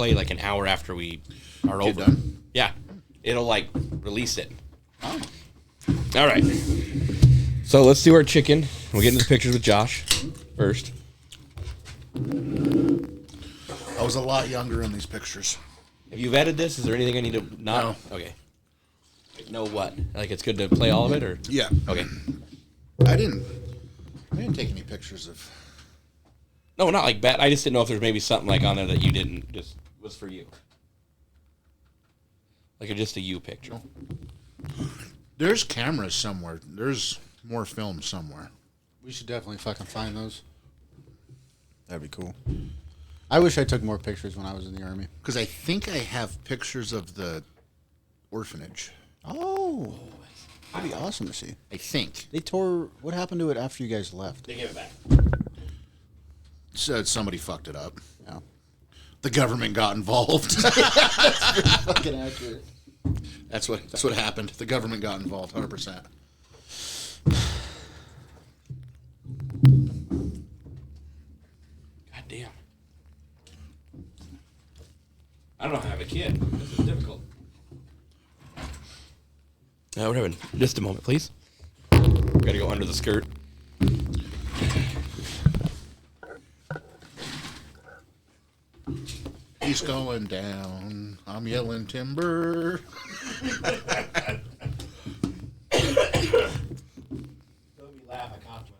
play like an hour after we are over. Done? Yeah, it'll like release it. Oh. All right. So let's do our chicken. We'll get into the pictures with Josh first. I was a lot younger in these pictures. Have you vetted this? Is there anything I need to not? No. Okay. Know what? Like it's good to play all of it, or Yeah. okay? I didn't take any pictures of. No, not like bet. I just didn't know if there's maybe something like on there that you didn't just was for you, like just a you picture. There's cameras somewhere. There's more film somewhere. We should definitely fucking find those. That'd be cool. I wish I took more pictures when I was in the Army. Because I think I have pictures of the orphanage. Oh, that'd be awesome to see. I think. They tore. What happened to it after you guys left? They gave it back. Said somebody fucked it up. Yeah. The government got involved. Fucking accurate. That's what happened. The government got involved 100%. God damn. I don't know how to have a kid. This is difficult. We're having just a moment, please. Gotta go under the skirt. He's going down. I'm yelling timber. Don't be laugh, I caught you.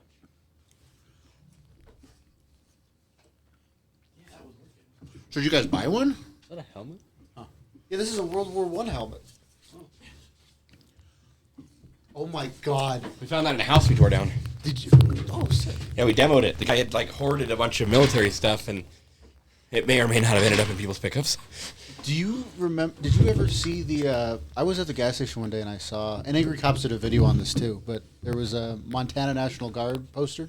Yeah, that was working. So did you guys buy one? Is that a helmet? Yeah, this is a World War I helmet. Oh my god! We found that in a house we tore down. Did you? Oh, sick. Yeah, we demoed it. The guy had like hoarded a bunch of military stuff, and it may or may not have ended up in people's pickups. Do you remember? Did you ever see the? I was at the gas station one day and I saw. And Angry Cops did a video on this too. But there was a Montana National Guard poster.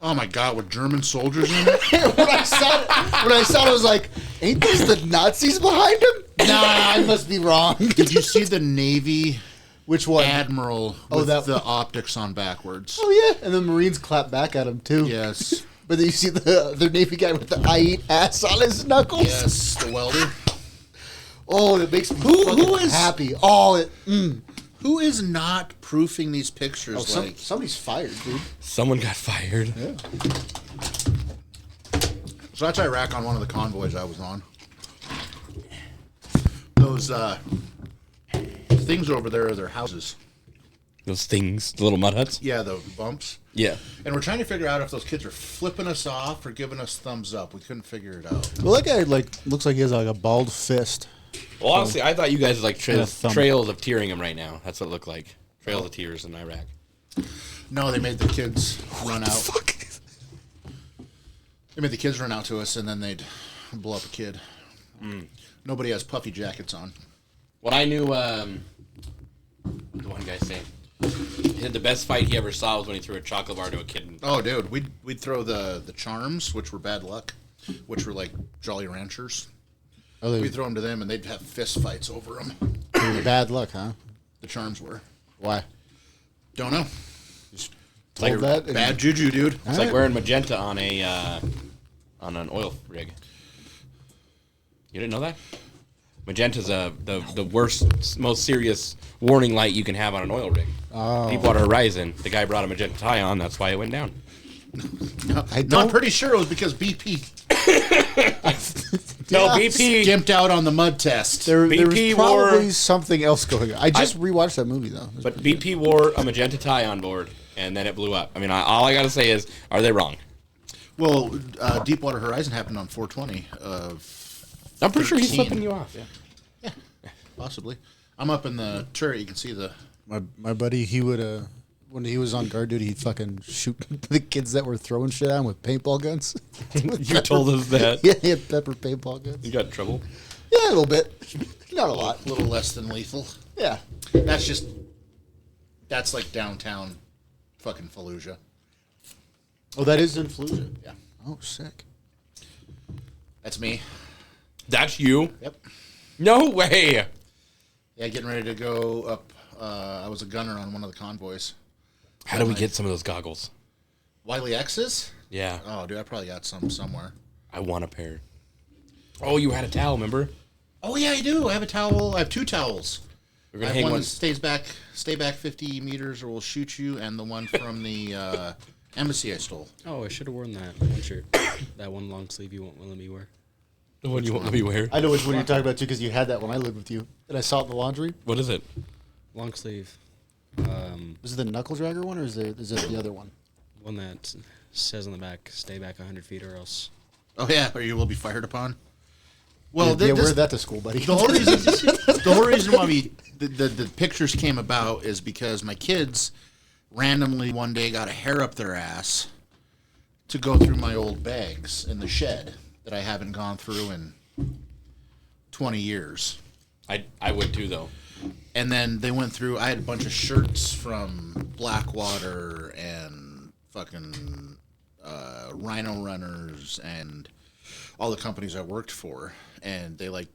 Oh my god, with German soldiers in it? when I saw it, I was like, "Ain't these the Nazis behind him?" Nah, I must be wrong. Did you see the Navy Which one? Admiral Oh, with that- the optics on backwards? Oh yeah, and the Marines clap back at him too. Yes. But then you see the Navy guy with the "I eat ass" on his knuckles. Yes, the welder. Oh, it makes me Who is- happy. Oh, Who is not proofing these pictures? somebody's fired, dude. Someone got fired. Yeah. So that's Iraq on one of the convoys I was on. Those things over there are their houses. Those things, the little mud huts. Yeah, the bumps. Yeah. And we're trying to figure out if those kids are flipping us off or giving us thumbs up. We couldn't figure it out. Well, that guy looks like he has like a bald fist. Well, honestly, I thought you guys like Yeah, thumb. trails of tearing him right now. That's what it looked like. Trails of tears in Iraq. No, they made the kids run out. They made the kids run out to us, and then they'd blow up a kid. Nobody has puffy jackets on. What I knew, the one guy saying, he said the best fight he ever saw was when he threw a chocolate bar to a kid. Oh, dude, we'd throw the charms, which were bad luck, which were like Jolly Ranchers. Oh, they We'd throw them to them, and they'd have fist fights over them. bad luck, huh? The charms were. Why? Don't know. Told that and- Bad juju, dude. It's like wearing magenta on on an oil rig. You didn't know that? Magenta's the worst, most serious warning light you can have on an oil rig. Oh. Deepwater Horizon, the guy brought a magenta tie on, that's why it went down. No, I I'm don't- pretty sure it was because BP No, BP. skimped out on the mud test. There was BP probably wore- something else going on. I just rewatched that movie though. But BP wore a magenta tie on board, and then it blew up. I mean, all I got to say is, are they wrong? Well, Deepwater Horizon happened on 420 I'm pretty sure he's 13. flipping you off. Yeah. possibly. I'm up in the turret. You can see the. My buddy, he would when he was on guard duty, he'd fucking shoot the kids that were throwing shit at him with paintball guns. You told us that. Yeah, he had pepper paintball guns. You got in trouble. Yeah, a little bit, not a lot. A little less than lethal. Yeah. That's like downtown fucking Fallujah. Oh, that is in Fallujah. Yeah. Oh, sick. That's me. That's you? Yep. No way. Yeah, getting ready to go up. I was a gunner on one of the convoys. How do we get some of those goggles? Wiley X's? Yeah, Oh, dude, I probably got some somewhere. I want a pair. Oh, you had a towel, remember? Oh yeah, I do. I have a towel. I have 2 towels. We're I gonna have hang one one. that stay back 50 meters or we'll shoot you, and the one from the embassy I stole. Oh, I should have worn that one shirt. That one long sleeve you won't let me wear. The one you won't let me wear. I know which one you're talking about too, because you had that when I lived with you, and I saw it in the laundry. What is it? Long sleeve. Was it the knuckle dragger one, or is it the other one? One that says on the back, stay back 100 feet or else. Oh yeah, or you will be fired upon. Well, Yeah, wear that to school, buddy. the whole reason why the pictures came about is because my kids randomly one day got a hair up their ass to go through my old bags in the shed that I haven't gone through in 20 years. I would too, though. And then they went through. I had a bunch of shirts from Blackwater and fucking Rhino Runners and all the companies I worked for, and they like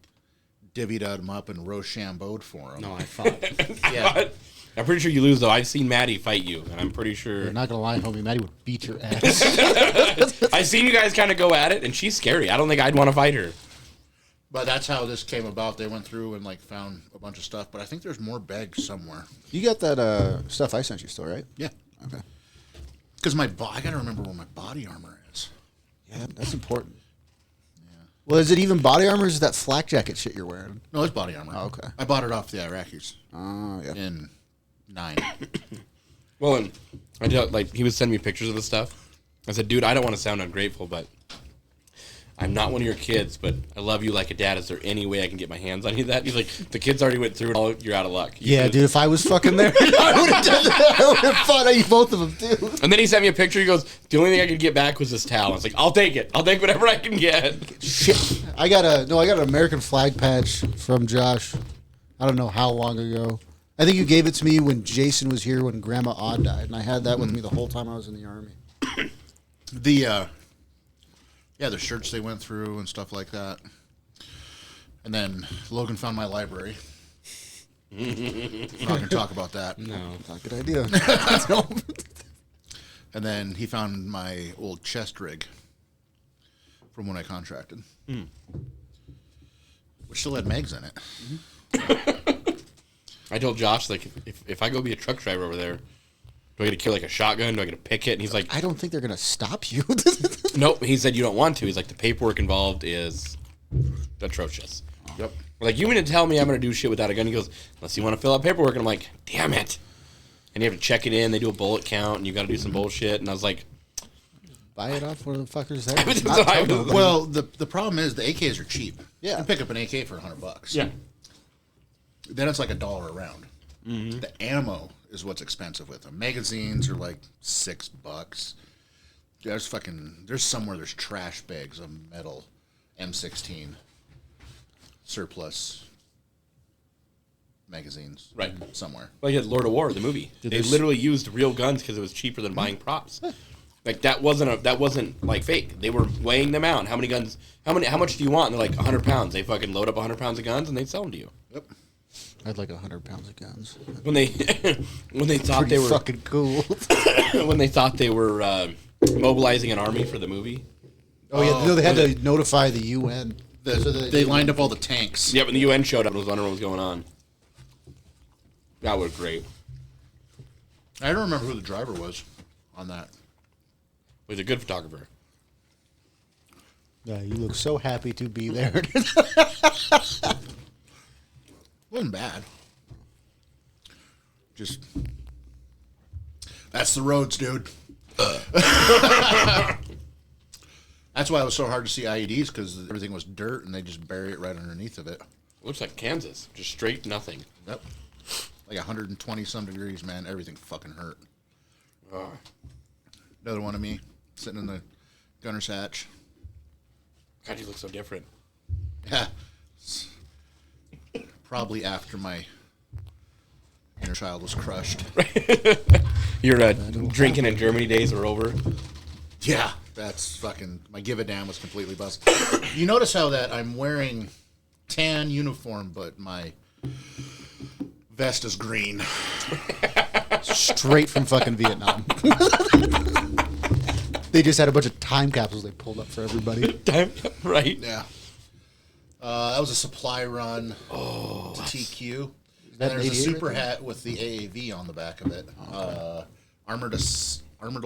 divvied them up and Rochambeau'd for them. No, I fought. Yeah. I'm pretty sure you lose, though. I've seen Maddie fight you, and I'm pretty sure. I'm not gonna lie, homie, Maddie would beat your ass. I've seen you guys kind of go at it, and she's scary. I don't think I'd want to fight her. But that's how this came about. They went through and like found a bunch of stuff, but I think there's more bags somewhere. You got that stuff I sent you still, right? Yeah. Okay. Because I gotta remember where my body armor is. Yeah, that's important. Well, is it even body armor, or is it that flak jacket shit you're wearing? No, it's body armor. Oh, okay. I bought it off the Iraqis Oh, yeah. in 9. Well, and I tell, like he was sending me pictures of the stuff. I said, dude, I don't want to sound ungrateful, but I'm not one of your kids, but I love you like a dad. Is there any way I can get my hands on you? That he's like, the kids already went through it all. You're out of luck. Yeah, dude, if I was fucking there, I would have done that. I would have fought you, both of them, too. And then he sent me a picture. He goes, the only thing I could get back was this towel. I was like, I'll take it. I'll take whatever I can get. Shit. I got an American flag patch from Josh. I don't know how long ago. I think you gave it to me when Jason was here when Grandma Odd died, and I had that with me the whole time I was in the Army. The shirts they went through and stuff like that. And then Logan found my library. I'm not going to talk about that. No. Not a good idea. And then he found my old chest rig from when I contracted. Which still had mags in it. I told Josh, like, if I go be a truck driver over there, do I get to kill like a shotgun? Do I get to pick it? And he's like, I don't think they're going to stop you. nope. He said you don't want to. He's like, the paperwork involved is atrocious. Yep. We're like, you mean to tell me I'm going to do shit without a gun? He goes, unless you want to fill out paperwork. And I'm like, damn it. And you have to check it in. They do a bullet count, and you got to do some bullshit. And I was like, Buy it off one of the fuckers there. That's what I was- Well, the problem is the AKs are cheap. Yeah. You can pick up an AK for $100. yeah. Then it's like $1 a round. The ammo is what's expensive with them. Magazines are like $6. There's somewhere there's trash bags of metal M16 surplus magazines. Right. Somewhere. Well, you had Lord of War, the movie. They literally used real guns because it was cheaper than buying props. Like that wasn't like fake. They were weighing them out. How many guns? How much do you want? And they're like 100 pounds. They fucking load up 100 pounds of guns and they sell them to you. Yep. I had like 100 pounds of guns. When they thought Pretty they were fucking cool. when they thought they were mobilizing an army for the movie. Oh yeah, no, they had to notify the UN. They lined up all the tanks. Yep, when the UN showed up, and was wondering what was going on. That was great. I don't remember who the driver was on that. He was a good photographer. Yeah, you look so happy to be there. Wasn't bad. Just that's the roads, dude. That's why it was so hard to see IEDs because everything was dirt and they just bury it right underneath of it. Looks like Kansas, just straight nothing. Yep. Like 120 some degrees, man. Everything fucking hurt. Another one of me sitting in the gunner's hatch. God, you look so different. Yeah. Probably after my inner child was crushed. Your drinking in Germany days are over. Yeah, that's fucking. My give a damn was completely busted. You notice how that I'm wearing tan uniform, but my vest is green. Straight from fucking Vietnam. They just had a bunch of time capsules they pulled up for everybody. Right? Yeah. That was a supply run to TQ. that And there's a 88 super right there? hat with the AAV on the back of it. Armored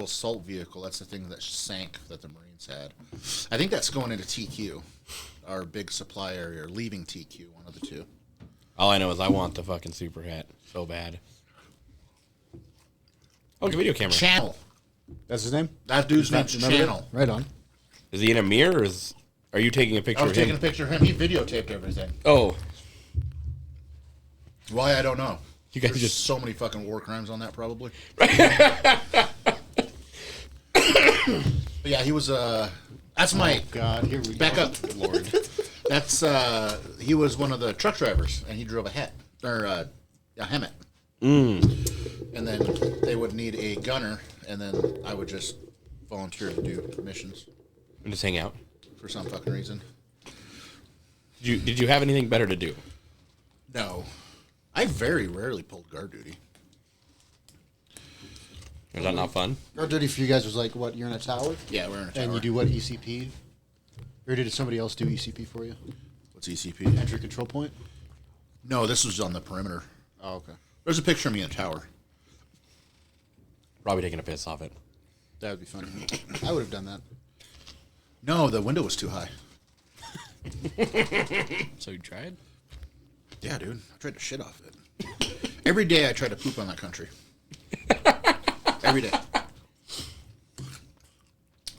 assault vehicle. That's the thing that sank that the Marines had. I think that's going into TQ, our big supply area, or leaving TQ, one of the two. All I know is I want the fucking super hat so bad. Oh, good video camera. Channel. That's his name? That dude's name's Remember that? Channel. Right on. Is he in a mirror or are you taking a I picture was of him? taking a picture of him. He videotaped everything. Oh, Why, I don't know. you guys There's just. so many fucking war crimes on that, probably. But yeah, he was that's my God, here we back go. up, Lord. That's he was one of the truck drivers, and he drove a het or a Hemet. And then they would need a gunner, and then I would just volunteer to do missions And just hang out. for some fucking reason. Did you have anything better to do? No, I very rarely pulled guard duty. Was that not fun? Guard duty for you guys was like, what, you're in a tower? Yeah, we're in a tower. And you do what, ECP? Or did somebody else do ECP for you? What's ECP? Entry control point? No, this was on the perimeter. Oh, okay. There's a picture of me in a tower. Probably taking a piss off it. That would be funny. I would have done that. No, the window was too high. So you tried? Yeah, dude. I tried to shit off it. Every day I try to poop on that country. Every day.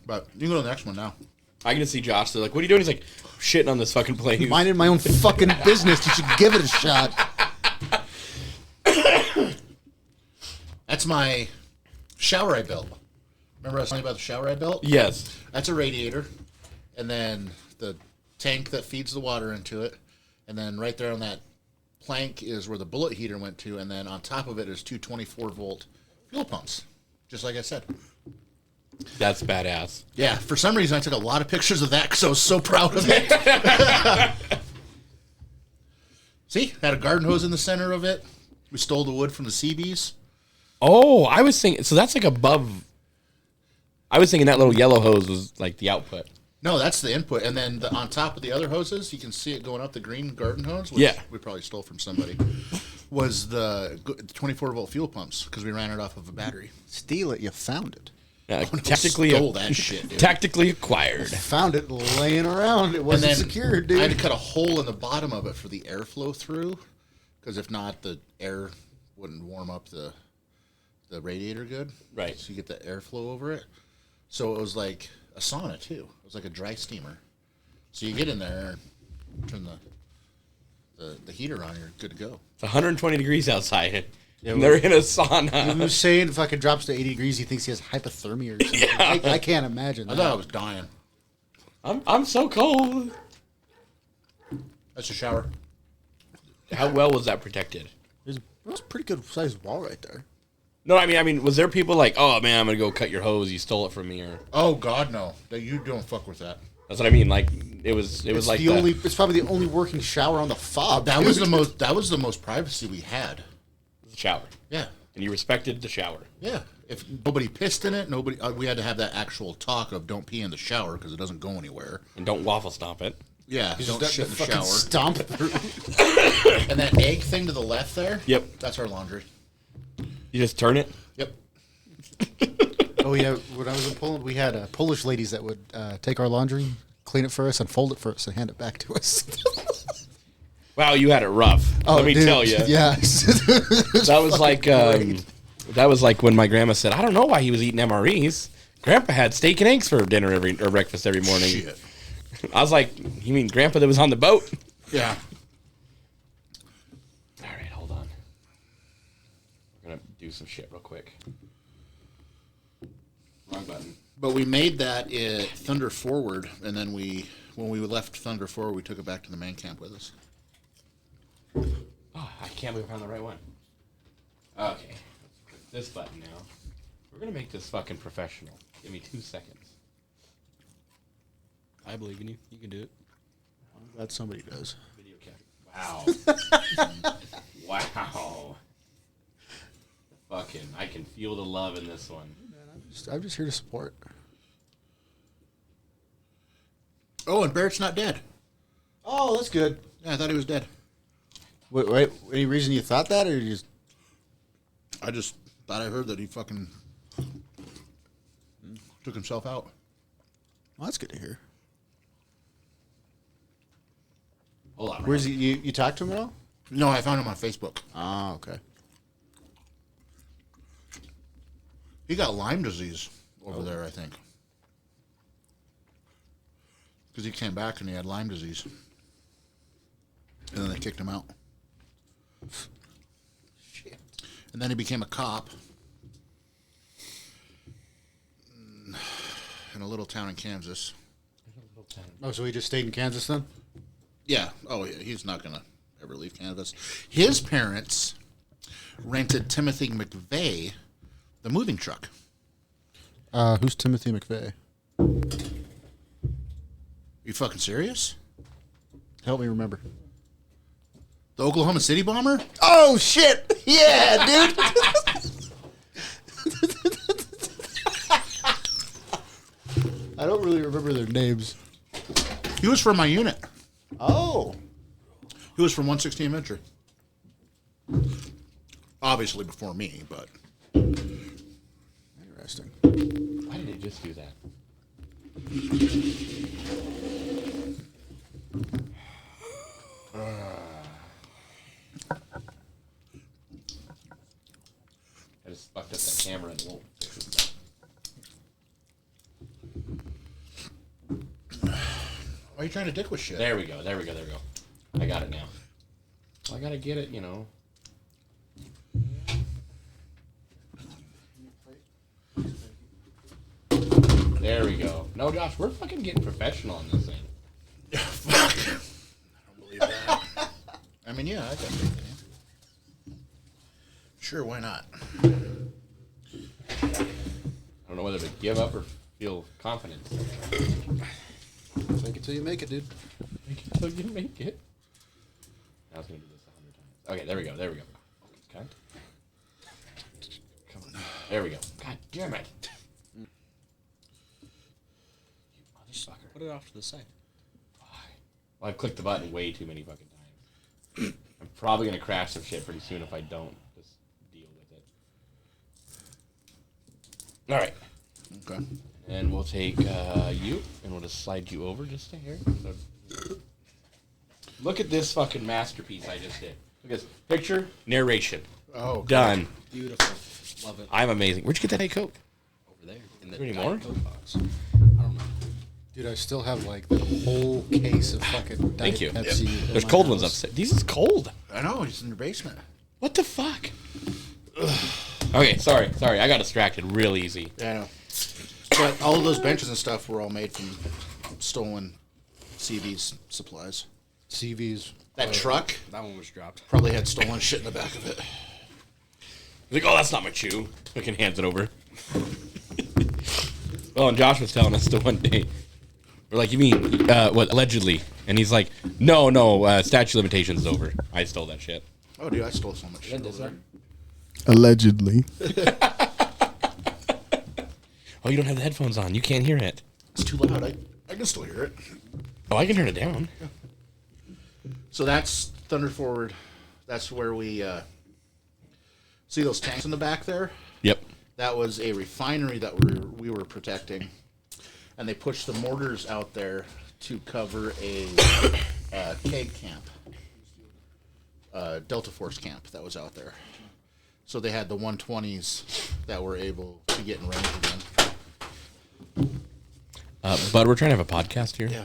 But you can go to the next one now. I can see Josh. They're like, "What are you doing?" He's like, "Shitting on this fucking plane." Minding my own fucking business. You should give it a shot. That's my shower I built. Remember I was telling you about the shower I built? Yes. That's a radiator. And then the tank that feeds the water into it. And then right there on that plank is where the bullet heater went to. And then on top of it is two 24-volt fuel pumps. Just like I said. That's badass. Yeah, for some reason I took a lot of pictures of that because I was so proud of it. See, had a garden hose in the center of it. We stole the wood from the CBs. Oh, I was thinking. So that's like above. I was thinking that little yellow hose was like the output. No, that's the input. And then on top of the other hoses, you can see it going up the green garden hose, which Yeah. we probably stole from somebody, was the 24-volt fuel pumps because we ran it off of a battery. Steal it. You found it. Tactically, Stole that shit, dude. tactically acquired. Found it laying around. It And wasn't then secured, I had to dude. cut a hole in the bottom of it for the airflow through, because if not, the air wouldn't warm up the radiator good. Right. So you get the airflow over it. So it was like a sauna too. It was like a dry steamer. So you get in there, turn the heater on, you're good to go. It's 120 degrees outside. And they're in a sauna. He was saying if it drops to 80 degrees, he thinks he has hypothermia or something. I can't imagine I that. thought I was dying. I'm so cold. That's a shower. How well was that protected? There's a pretty good sized wall right there. No, I mean, was there people like, "Oh man, I'm gonna go cut your hose. You stole it from me," or Oh God, no! You don't fuck with that. that's what I mean. Like it was It's like It's probably the only working shower on the fob. That was the most. That was the most privacy we had. the shower, Yeah, and you respected the shower. yeah. If nobody pissed in it, nobody. We had to have that actual talk of don't pee in the shower because it doesn't go anywhere. And don't waffle stomp it. Yeah, don't shit in the fucking shower. Stomp through. And that egg thing to the left there. Yep. That's our laundry. You just turn it. Yep. Oh yeah, when I was in Poland, we had Polish ladies that would take our laundry, clean it for us, and fold it for us, and hand it back to us. Wow, you had it rough. Let me dude, tell you. Yeah. That was like that was like when my grandma said, "I don't know why he was eating MREs. Grandpa had steak and eggs for dinner or breakfast every morning." Shit. I was like, "You mean Grandpa that was on the boat?" Yeah. All right, hold on. We're gonna do some shit real quick. Wrong button. But we made that at Thunder Forward, and then when we left Thunder Forward, we took it back to the main camp with us. Oh, I can't believe I found the right one. Okay, let's click this button now. We're gonna make this fucking professional. Give me 2 seconds. I believe in you. You can do it. I'm glad somebody does. Video Wow. Wow. Fucking, I can feel the love in this one. I'm just here to support. Oh, and Barrett's not dead. Oh, that's good. Yeah, I thought he was dead. Wait, any reason you thought that, or you just? I just thought I heard that he fucking took himself out. Well, that's good to hear. Hold on. Where's he? You talked to him at all? No, I found him on Facebook. Oh, okay. He got Lyme disease over there, I think. Because he came back and he had Lyme disease. And then they kicked him out. Shit. And then he became a cop in a little town in Kansas. Oh, so he just stayed in Kansas then? Yeah. Oh, yeah. He's not going to ever leave Kansas. His parents rented Timothy McVeigh the moving truck. Who's Timothy McVeigh? You fucking serious? Help me remember. The Oklahoma City bomber? Oh shit! Yeah, dude. I don't really remember their names. He was from my unit. Oh. He was from 116 Infantry. Obviously before me, but Interesting. Why did they just do that? I just fucked up that camera and won't fix it. why are you trying to dick with shit? There we go. There we go. There we go. I got it now. Well, I gotta get it, you know. There we go. No, Josh, we're fucking getting professional on this thing. Fuck. I don't believe that. I mean, yeah, I got faith in you. Sure, why not? I don't know whether to give up or feel confident. Fake it till you make it, dude. Make it till you make it. I was gonna do this 100 times. Okay, there we go. There we go. Okay. Come on. There we go. God damn it. You motherfucker. Put it off to the side. Well, I've clicked the button way too many fucking times. I'm probably gonna crash some shit pretty soon if I don't just deal with it. All right, Okay. and we'll take you, and we'll just slide you over just a hair. So, look at this fucking masterpiece I just did. Look at this picture, narration, Oh, okay. done. Beautiful. Love it. I'm amazing. Where'd you get that Diet Coke? Over there. In the Any Diet more? Coke box. I don't know. Dude, I still have like the whole case of fucking Diet Thank you. Pepsi. in There's my cold ones house. upstairs. These is cold. I know, he's in your basement. What the fuck? Okay, sorry. I got distracted real easy. Yeah, I know. But all of those benches and stuff were all made from stolen CV's supplies. CVs. That truck That one was dropped. probably had stolen shit in the back of it. He's like, oh, that's not my chew. Fucking hands it over. Well, and Josh was telling us the one day, we're like, you mean, what, allegedly? And he's like, no, statute of limitations is over. I stole that shit. Oh, dude, I stole so much shit. This over one? there. Allegedly. Oh, you don't have the headphones on. You can't hear it. It's too loud. I can still hear it. Oh, I can turn it down. So that's Thunder Forward. That's where we see those tanks in the back there. Yep. That was a refinery that we were protecting, and they pushed the mortars out there to cover a keg camp, Delta Force camp that was out there. So they had the 120s that were able to get in range again. Bud, we're trying to have a podcast here. Yeah.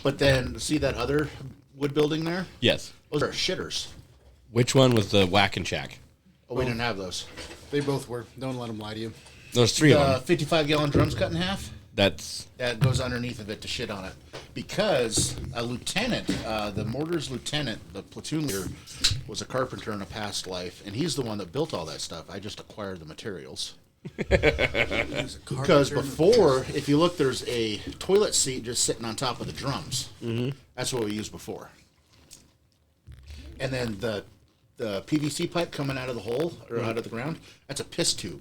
But then see that other wood building there? Yes. Those are shitters. Which one was the Whack and Shack? Oh, we didn't have those. They both were. Don't let them lie to you. There's three of them. 55-gallon drums cut in half. That's That goes underneath of it to shit on it. Because a lieutenant, the mortar's lieutenant, the platoon leader, was a carpenter in a past life, and he's the one that built all that stuff. I just acquired the materials. Because before, if you look, there's a toilet seat just sitting on top of the drums. Mm-hmm. That's what we used before. And then the PVC pipe coming out of the hole, or out of the ground, that's a piss tube.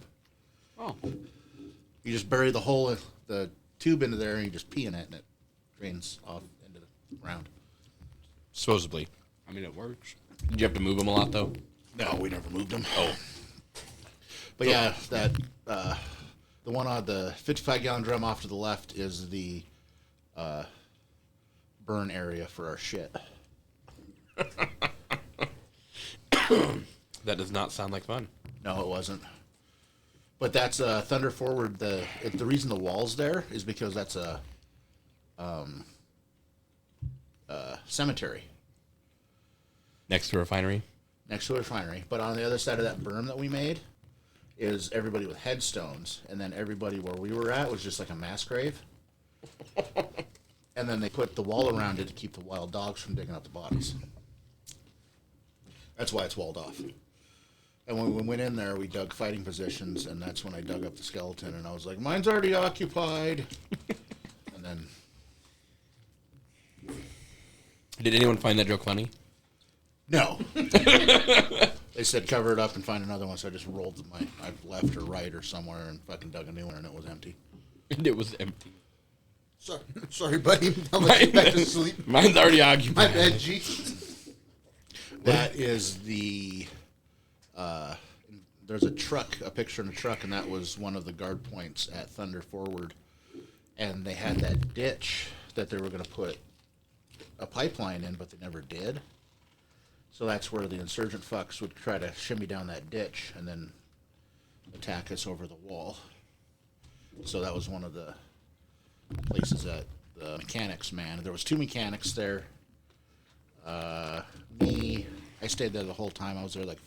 Oh. You just bury the tube into there, and you just pee in it, and it drains off into the round. Supposedly. I mean, it works. Did you have to move them a lot though? No, we never moved them. Oh. But yeah, that the one on the 55-gallon drum off to the left is the burn area for our shit. That does not sound like fun. No, it wasn't. But that's Thunder Forward. The reason the wall's there is because that's a cemetery Next to a refinery. next to a refinery. But on the other side of that berm that we made is everybody with headstones, and then everybody where we were at was just like a mass grave. And then they put the wall around it to keep the wild dogs from digging up the bodies. That's why it's walled off. And when we went in there, we dug fighting positions, and that's when I dug up the skeleton, and I was like, mine's already occupied. And then, Did anyone find that joke funny? no. They said cover it up and find another one, so I just rolled my left or right or somewhere and fucking dug a new one, and it was empty. And it was empty. Sorry, buddy. I'm going back to sleep. Mine's already My occupied. bad, G. That is the, there's a truck, a picture in a truck, and that was one of the guard points at Thunder Forward. And they had that ditch that they were going to put a pipeline in, but they never did. So that's where the insurgent fucks would try to shimmy down that ditch and then attack us over the wall. So that was one of the places that the mechanics, man. There was 2 mechanics there. Me, I stayed there the whole time. I was there like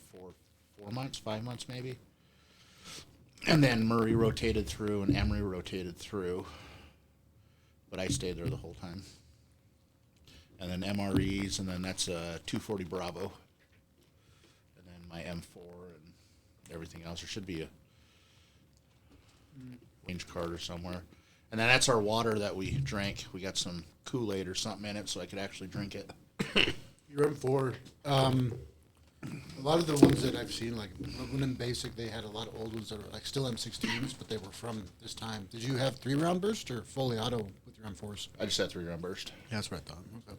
4 months, 5 months maybe. And then Murray rotated through and Emery rotated through. But I stayed there the whole time. And then MREs, and then that's a 240 Bravo. And then my M4 and everything else. There should be a range card or somewhere. And then that's our water that we drank. We got some Kool-Aid or something in it so I could actually drink it. Your M4. A lot of the ones that I've seen, like Woodland Basic, they had a lot of old ones that were like still M16s, but they were from this time. Did you have 3-round burst or fully auto with your M4s? I just had 3-round burst. Yeah, that's what I thought. Okay.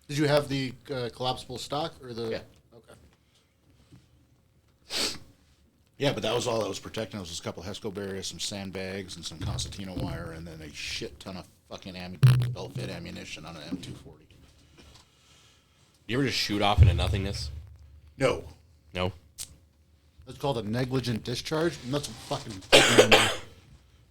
Did you have the collapsible stock or the? Yeah. Okay. Yeah, but that was all that was protecting. It was just a couple of Hesco barriers, some sandbags, and some Constantino wire, and then a shit ton of fucking belt fit ammunition on an M240. You ever just shoot off into nothingness? No. No. That's called a negligent discharge. And that's a fucking.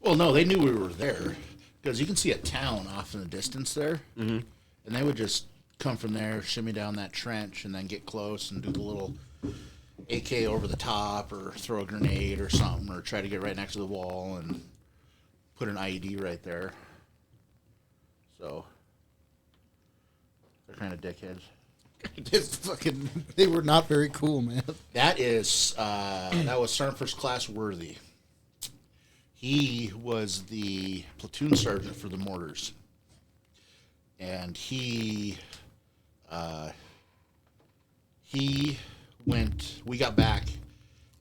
Well, no, they knew we were there because you can see a town off in the distance there, and they would just come from there, shimmy down that trench, and then get close and do the little AK over the top, or throw a grenade or something, or try to get right next to the wall and put an IED right there. So they're kind of dickheads. It's fucking. They were not very cool, man. That was Sergeant First Class Worthy. He was the platoon sergeant for the mortars, and he went. We got back,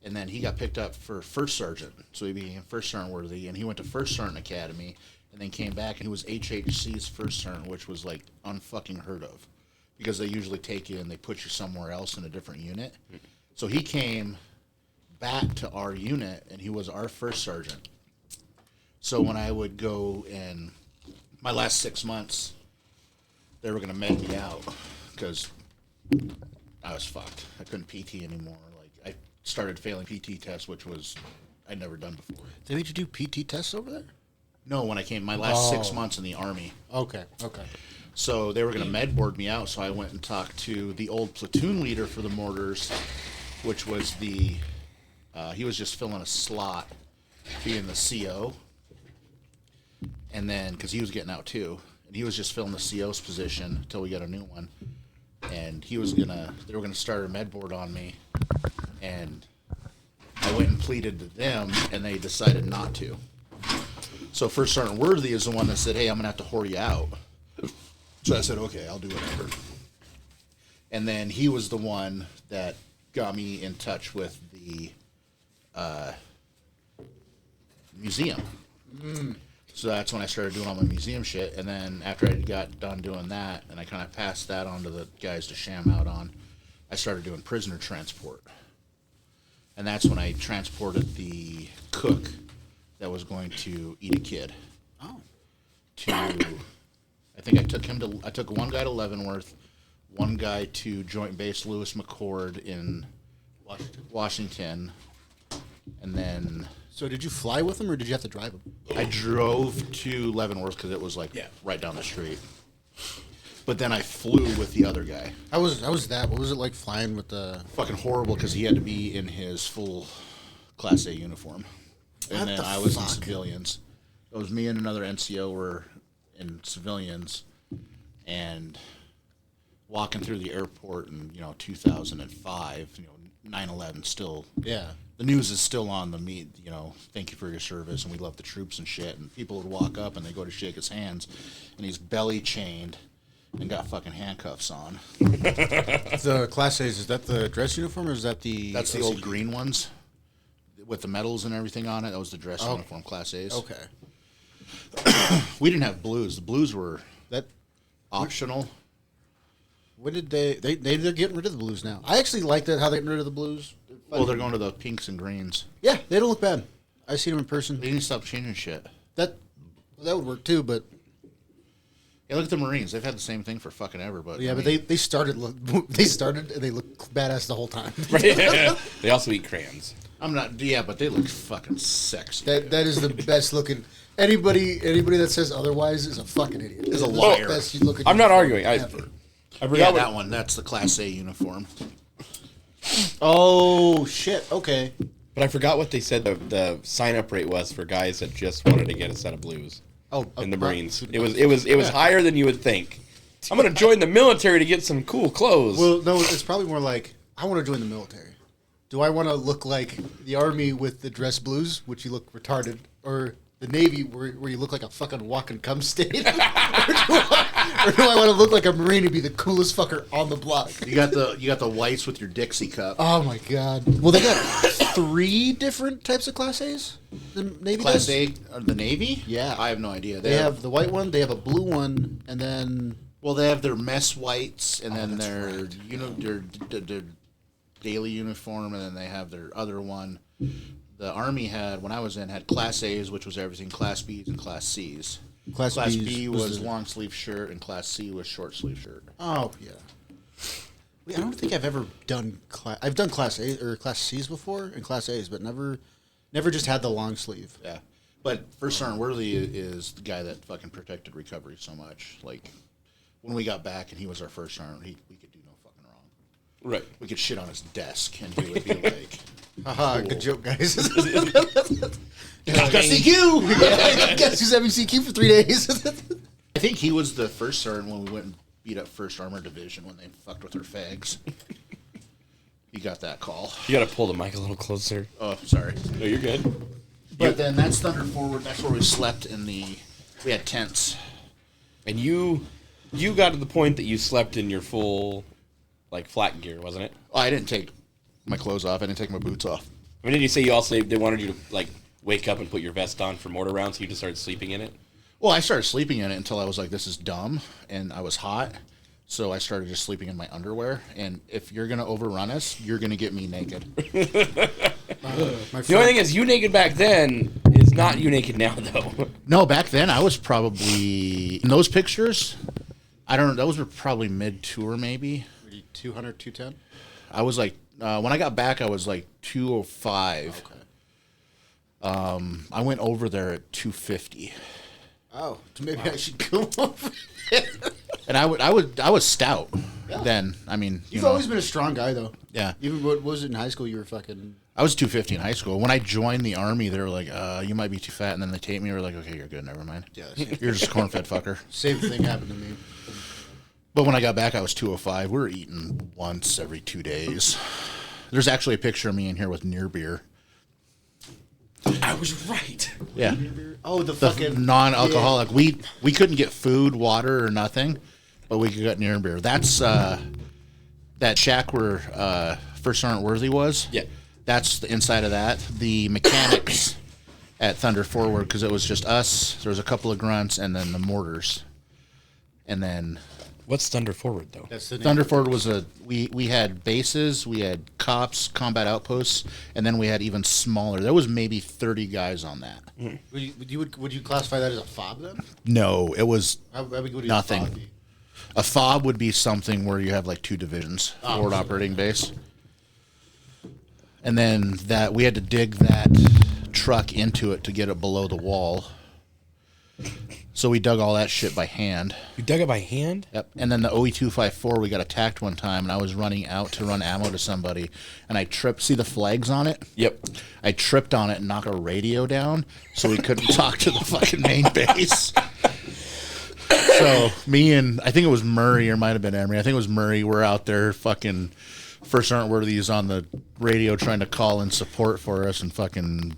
and then he got picked up for first sergeant. So he became First Sergeant Worthy, and he went to First Sergeant Academy, and then came back, and he was HHC's first sergeant, which was like unfucking heard of, because they usually take you and they put you somewhere else in a different unit. So he came back to our unit, and he was our first sergeant. So when I would go in my last 6 months, they were going to med me out because I was fucked. I couldn't PT anymore. Like, I started failing PT tests, which was I'd never done before. They made you do PT tests over there? No, when I came, my last 6 months in the Army. Okay. Okay. So they were going to med board me out, so I went and talked to the old platoon leader for the mortars, which was he was just filling a slot, being the CO. And then, because he was getting out too, and he was just filling the CO's position until we got a new one. And they were gonna start a med board on me, and I went and pleaded to them, and they decided not to. So First Sergeant Worthy is the one that said, "Hey, I'm gonna have to whore you out." So I said, "Okay, I'll do whatever." And then he was the one that got me in touch with the museum. So that's when I started doing all my museum shit. And then after I got done doing that, and I kind of passed that on to the guys to sham out on, I started doing prisoner transport. And that's when I transported the cook that was going to eat a kid. Oh. I think I took one guy to Leavenworth, one guy to Joint Base Lewis McChord in Washington, and then So did you fly with them or did you have to drive them? I drove to Leavenworth because it was like right down the street. But then I flew with the other guy. How was that? What was it like flying with the? Fucking horrible because he had to be in his full Class A uniform, and What then the I was in fuck? civilians. It was me and another NCO were in civilians, and walking through the airport in 2005, 9/11 still. Yeah. The news is still on thank you for your service, and we love the troops and shit. And people would walk up and they go to shake his hands, and he's belly chained and got fucking handcuffs on. The Class A's, is that the dress uniform or is that the? That's the old green ones with the medals and everything on it. That was the dress uniform, Class A's. Okay. We didn't have blues. The blues were That. optional. When did they're getting rid of the blues now? I actually like that how they're getting rid of the blues. Well, they're going to the pinks and greens. Yeah, they don't look bad. I seen them in person. They need to stop changing shit. That would work too, but Yeah, look at the Marines. They've had the same thing for fucking ever. But yeah, I but mean, they started and they look badass the whole time. They also eat crayons. I'm not. Yeah, but they look fucking sexy. That is the best looking. Anybody that says otherwise is a fucking idiot. Is a That's the liar. best looking I'm not uniform arguing. I ever. forgot Yeah, what- that one. That's the Class A uniform. Oh shit! Okay. But I forgot what they said the sign up rate was for guys that just wanted to get a set of blues Oh, in the right. Marines. It was higher than you would think. I'm gonna join the military to get some cool clothes. Well, no, it's probably more like I want to join the military. Do I want to look like the Army with the dress blues, which you look retarded, or the Navy where you look like a fucking walking cum stain? or do I want to look like a Marine and be the coolest fucker on the block? You got the whites with your Dixie cup. Oh my god! Well, they got 3 different types of Class A's. The Navy Class does? A, the Navy? Yeah. I have no idea. They have the white one. They have a blue one, and then Well, they have their mess whites, and then that's their right. their daily uniform, and then they have their other one. The Army had, when I was in, had Class A's, which was everything, Class B's and Class C's. Class Class B's B was was the- long sleeve shirt, and Class C was short sleeve shirt. oh yeah. Wait, I don't think I've ever done I've done Class A or Class C's before and Class A's, but never just had the long sleeve. Yeah. But First Sergeant Worthy is the guy that fucking protected recovery so much. Like, when we got back and he was our first sergeant, we could do no fucking wrong. right. We could shit on his desk, and he would be like, Haha, good joke, guys. CQ! Guess who's having CQ for 3 days? I think he was the first sergeant when we went and beat up 1st Armored Division when they fucked with their fags. He got that call. You gotta pull the mic a little closer. Oh, sorry. No, you're good. But then that's Thunder Forward. That's where we slept we had tents. And you got to the point that you slept in your full, like, flat gear, wasn't it? Oh, I didn't take my clothes off. I didn't take my boots off. I mean, did you say you also they wanted you to like wake up and put your vest on for mortar rounds, so you just started sleeping in it? Well, I started sleeping in it until I was like, this is dumb, and I was hot. So I started just sleeping in my underwear. And if you're going to overrun us, you're going to get me naked. My The only friend, thing is, you naked back then is not you naked now, though. No, back then I was probably, in those pictures, I don't know, those were probably mid-tour maybe. 200, 210? I was like, when I got back, I was like 205. Okay. I went over there at 250. Oh, maybe I should go over there. And I was stout then. I mean, You've always been a strong guy, though. yeah. Even what was it in high school? You were fucking. I was 250 in high school. When I joined the Army, they were like, you might be too fat. And then they taped me. They were like, okay, you're good. Never mind. Yeah, You're just a corn-fed fucker. same thing happened to me. But when I got back, I was 205. We were eating once every 2 days. There's actually a picture of me in here with near beer. I was right. Yeah. Oh, the The fucking. non-alcoholic. We couldn't get food, water, or nothing, but we could get near beer. That's that shack where First Sergeant Worthy was. Yeah. That's the inside of that. The mechanics at Thunder Forward because it was just us. There was a couple of grunts and then the mortars. And then What's Thunder Forward though? That's the name. Thunder Forward was we had bases, we had cops, combat outposts, and then we had even smaller. There was maybe 30 guys on that. Would you classify that as a fob then? No, it was How big would Nothing. A fob be? a fob would be something where you have like 2 divisions, forward operating base. And then that we had to dig that truck into it to get it below the wall. So we dug all that shit by hand. You dug it by hand? Yep. And then the OE-254, we got attacked one time, and I was running out to run ammo to somebody, and I tripped. See the flags on it? Yep. I tripped on it and knocked a radio down, so we couldn't talk to the fucking main base. So me and I think it was Murray, or might have been Emery. I think it was Murray. We're out there fucking First Aren't Worthies on the radio trying to call in support for us, and fucking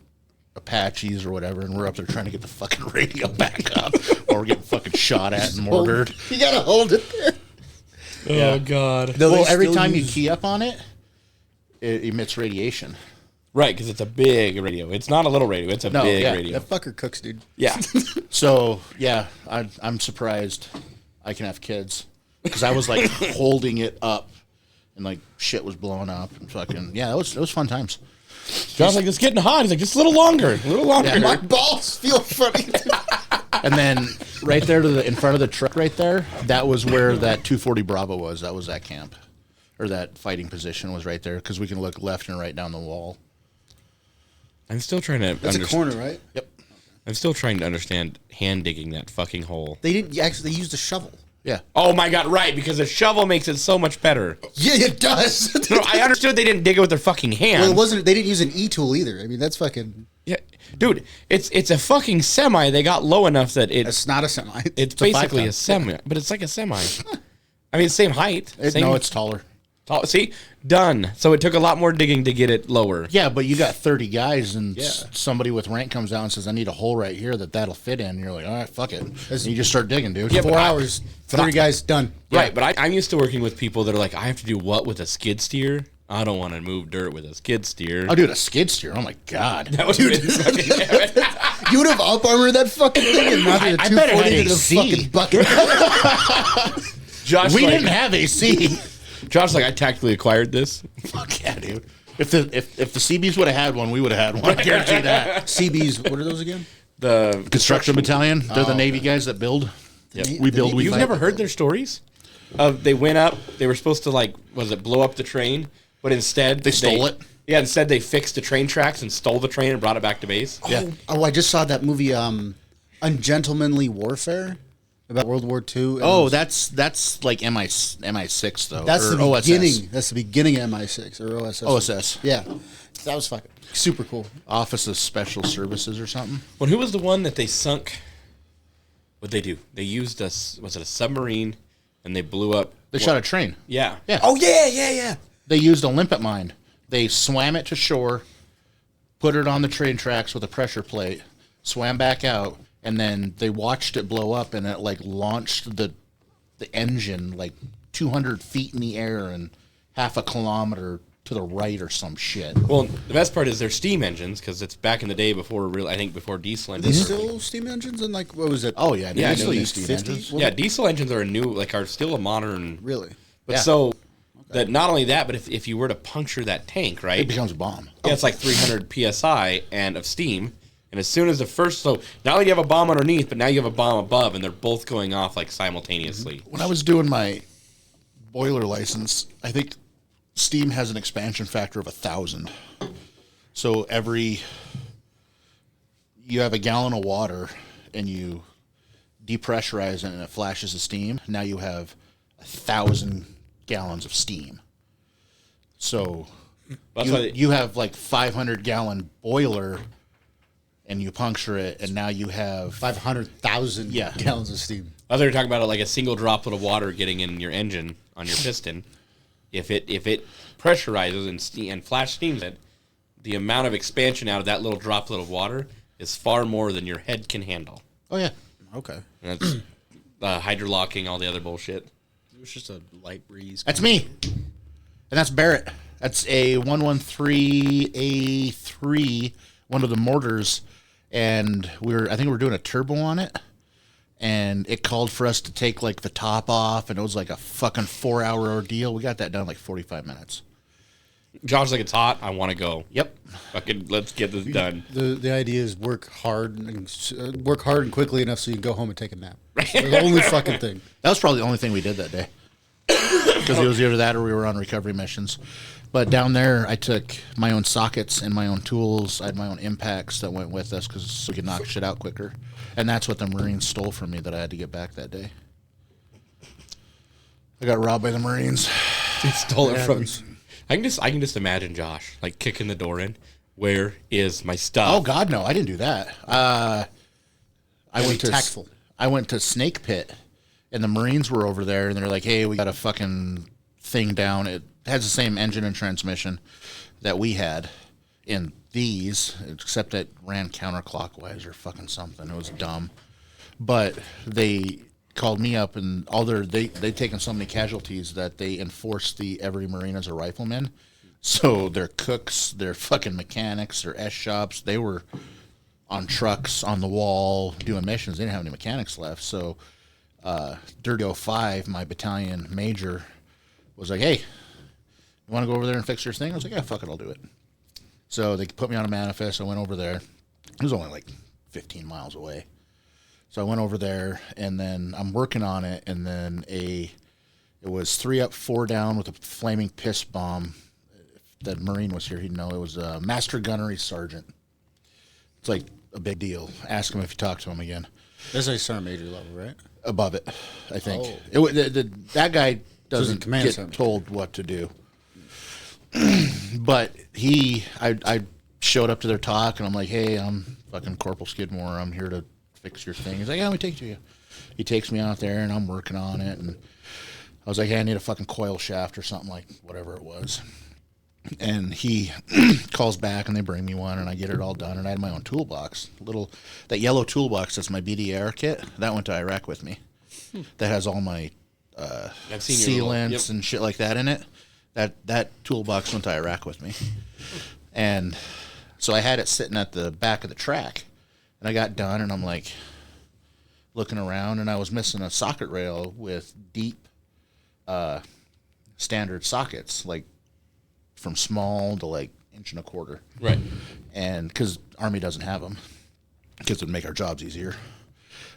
Apaches or whatever, and we're up there trying to get the fucking radio back up while we're getting fucking shot at and mortared. You gotta hold it there. Oh God. Well, every time you key up on it, it emits radiation. Right, because it's a big radio. It's not a little radio. It's a No, big yeah, radio. That fucker cooks, dude. Yeah. So yeah, I'm surprised I can have kids because I was like holding it up and like shit was blowing up and fucking it was fun times. John's like, it's getting hot. He's like, just a little longer. A little longer. Yeah. My balls feel funny. And then right there in front of the truck right there, that was where that 240 Bravo was. That was that camp, or that fighting position was right there because we can look left and right down the wall. I'm still trying to That's a corner, right? Yep. I'm still trying to understand hand digging that fucking hole. They didn't actually. They used a shovel. Yeah. Oh my God, right, because a shovel makes it so much better. Yeah, it does. No, I understood they didn't dig it with their fucking hand. Well, it wasn't. They didn't use an e-tool either. I mean, that's fucking. Yeah, dude, it's a fucking semi. They got low enough that It's not a semi. it's a basically 5 ton. a semi, but it's like a semi. I mean, same height. Same, No, it's taller. tall. See, done. So it took a lot more digging to get it lower. Yeah, but you got 30 guys, and Yeah. somebody with rank comes out and says, "I need a hole right here that'll fit in." And you're like, "All right, fuck it." And you just start digging, dude. Yeah, 4 but I- hours. 30 guys done. Right, but I'm used to working with people that are like, I have to do what with a skid steer? I don't want to move dirt with a skid steer. Oh, dude, a skid steer. Oh my god. That would have been fucking You would have up armored that fucking thing and mounted a I bet it had 240 to the AC. fucking bucket. Josh. We like, didn't have AC. Josh, like, I tactically acquired this. Fuck yeah, dude. If the CBs would have had one, we would have had one. I guarantee that. CBs. What are those again? The Construction battalion. They're the Navy guys that build. Yep. We build. We You've fight. never heard their stories? They went up. They were supposed to blow up the train, but instead They stole it? Yeah, instead they fixed the train tracks and stole the train and brought it back to base. Yeah. Oh, I just saw that movie, Ungentlemanly Warfare, about World War II. and Oh, that's like MI6 though. that's or the OSS. beginning. That's the beginning of MI6 or OSS. OSS. Yeah, that was fucking super cool. Office of Special Services or something. Well, who was the one that they sunk? What'd they do? They used was it a submarine, and they blew up. They shot a train. Yeah. Yeah. Oh yeah. They used a limpet mine. They swam it to shore, put it on the train tracks with a pressure plate, swam back out, and then they watched it blow up, and it like launched the engine like 200 feet in the air and half a kilometer to the right or some shit. Well, the best part is they're steam engines because it's back in the day before before diesel Are engines. they still steam engines and like what was it? Oh yeah, Yeah, they I still know use these steam 50? engines. Yeah, diesel engines are are still a modern. Really? But Yeah. so that not only that, but if you were to puncture that tank, right? It becomes a bomb. Yeah, it's like 300 psi and of steam. And as soon as so not only do you have a bomb underneath, but now you have a bomb above, and they're both going off like simultaneously. When I was doing my boiler license, I think steam has an expansion factor of 1,000. So you have a gallon of water and you depressurize it and it flashes the steam. Now you have 1,000 gallons of steam. So That's why they- you have like 500-gallon boiler and you puncture it, and now you have 500,000 Yeah. gallons of steam. I thought you were talking about like a single droplet of water getting in your engine on your piston. If it pressurizes and flash steams it, the amount of expansion out of that little droplet of water is far more than your head can handle. Oh yeah. Okay. And that's hydrolocking, all the other bullshit. It was just a light breeze. That's me. And that's Barrett. That's a 113A3, one of the mortars. and I think we were doing a turbo on it, and it called for us to take like the top off, and it was like a fucking 4-hour ordeal. We got that done in like 45 minutes. Josh's like, it's hot. I want to go. Yep. Fucking, let's get this done. The idea is work hard and quickly enough so you can go home and take a nap. That's the only fucking thing. That was probably the only thing we did that day. Because it was either that or we were on recovery missions. But down there, I took my own sockets and my own tools. I had my own impacts that went with us because we could knock shit out quicker. And that's what the Marines stole from me that I had to get back that day. I got robbed by the Marines. He stole it from. I can just imagine Josh like kicking the door in. Where is my stuff? Oh God, no! I didn't do that. I went to tactful. I went to Snake Pit, and the Marines were over there, and they're like, "Hey, we got a fucking thing down. It has the same engine and transmission that we had in these, except it ran counterclockwise or fucking something. It was dumb." But they called me up, and they'd taken so many casualties that they enforced every Marine as a rifleman. So their cooks, their fucking mechanics, their S shops, they were on trucks on the wall doing missions. They didn't have any mechanics left. So Dirty 05, my battalion major, was like, "Hey, you want to go over there and fix your thing?" I was like, "Yeah, fuck it, I'll do it." So they put me on a manifest. I went over there. It was only like 15 miles away. So I went over there, and then I'm working on it, and then it was 3 up, 4 down with a flaming piss bomb. If that Marine was here, he'd know. It was a Master Gunnery Sergeant. It's like a big deal. Ask him if you talk to him again. That's like sergeant major level, right? Above it, I think. Oh. That guy doesn't command get center. told what to do. But I showed up to their talk, and I'm like, "Hey, I'm fucking Corporal Skidmore. I'm here to fix your thing." He's like, "Yeah, let me take it to you." He takes me out there, and I'm working on it, and I was like, "Hey, I need a fucking coil shaft or something, like whatever it was." And he calls back, and they bring me one, and I get it all done, and I had my own toolbox. That yellow toolbox that's my BDR kit, that went to Iraq with me. That has all my I've seen your sealants little- and shit like that in it. That toolbox went to Iraq with me. And so I had it sitting at the back of the track, and I got done, and I'm like looking around, and I was missing a socket rail with deep standard sockets, like from small to like 1.25 inches. Right. And because Army doesn't have them, because it would make our jobs easier.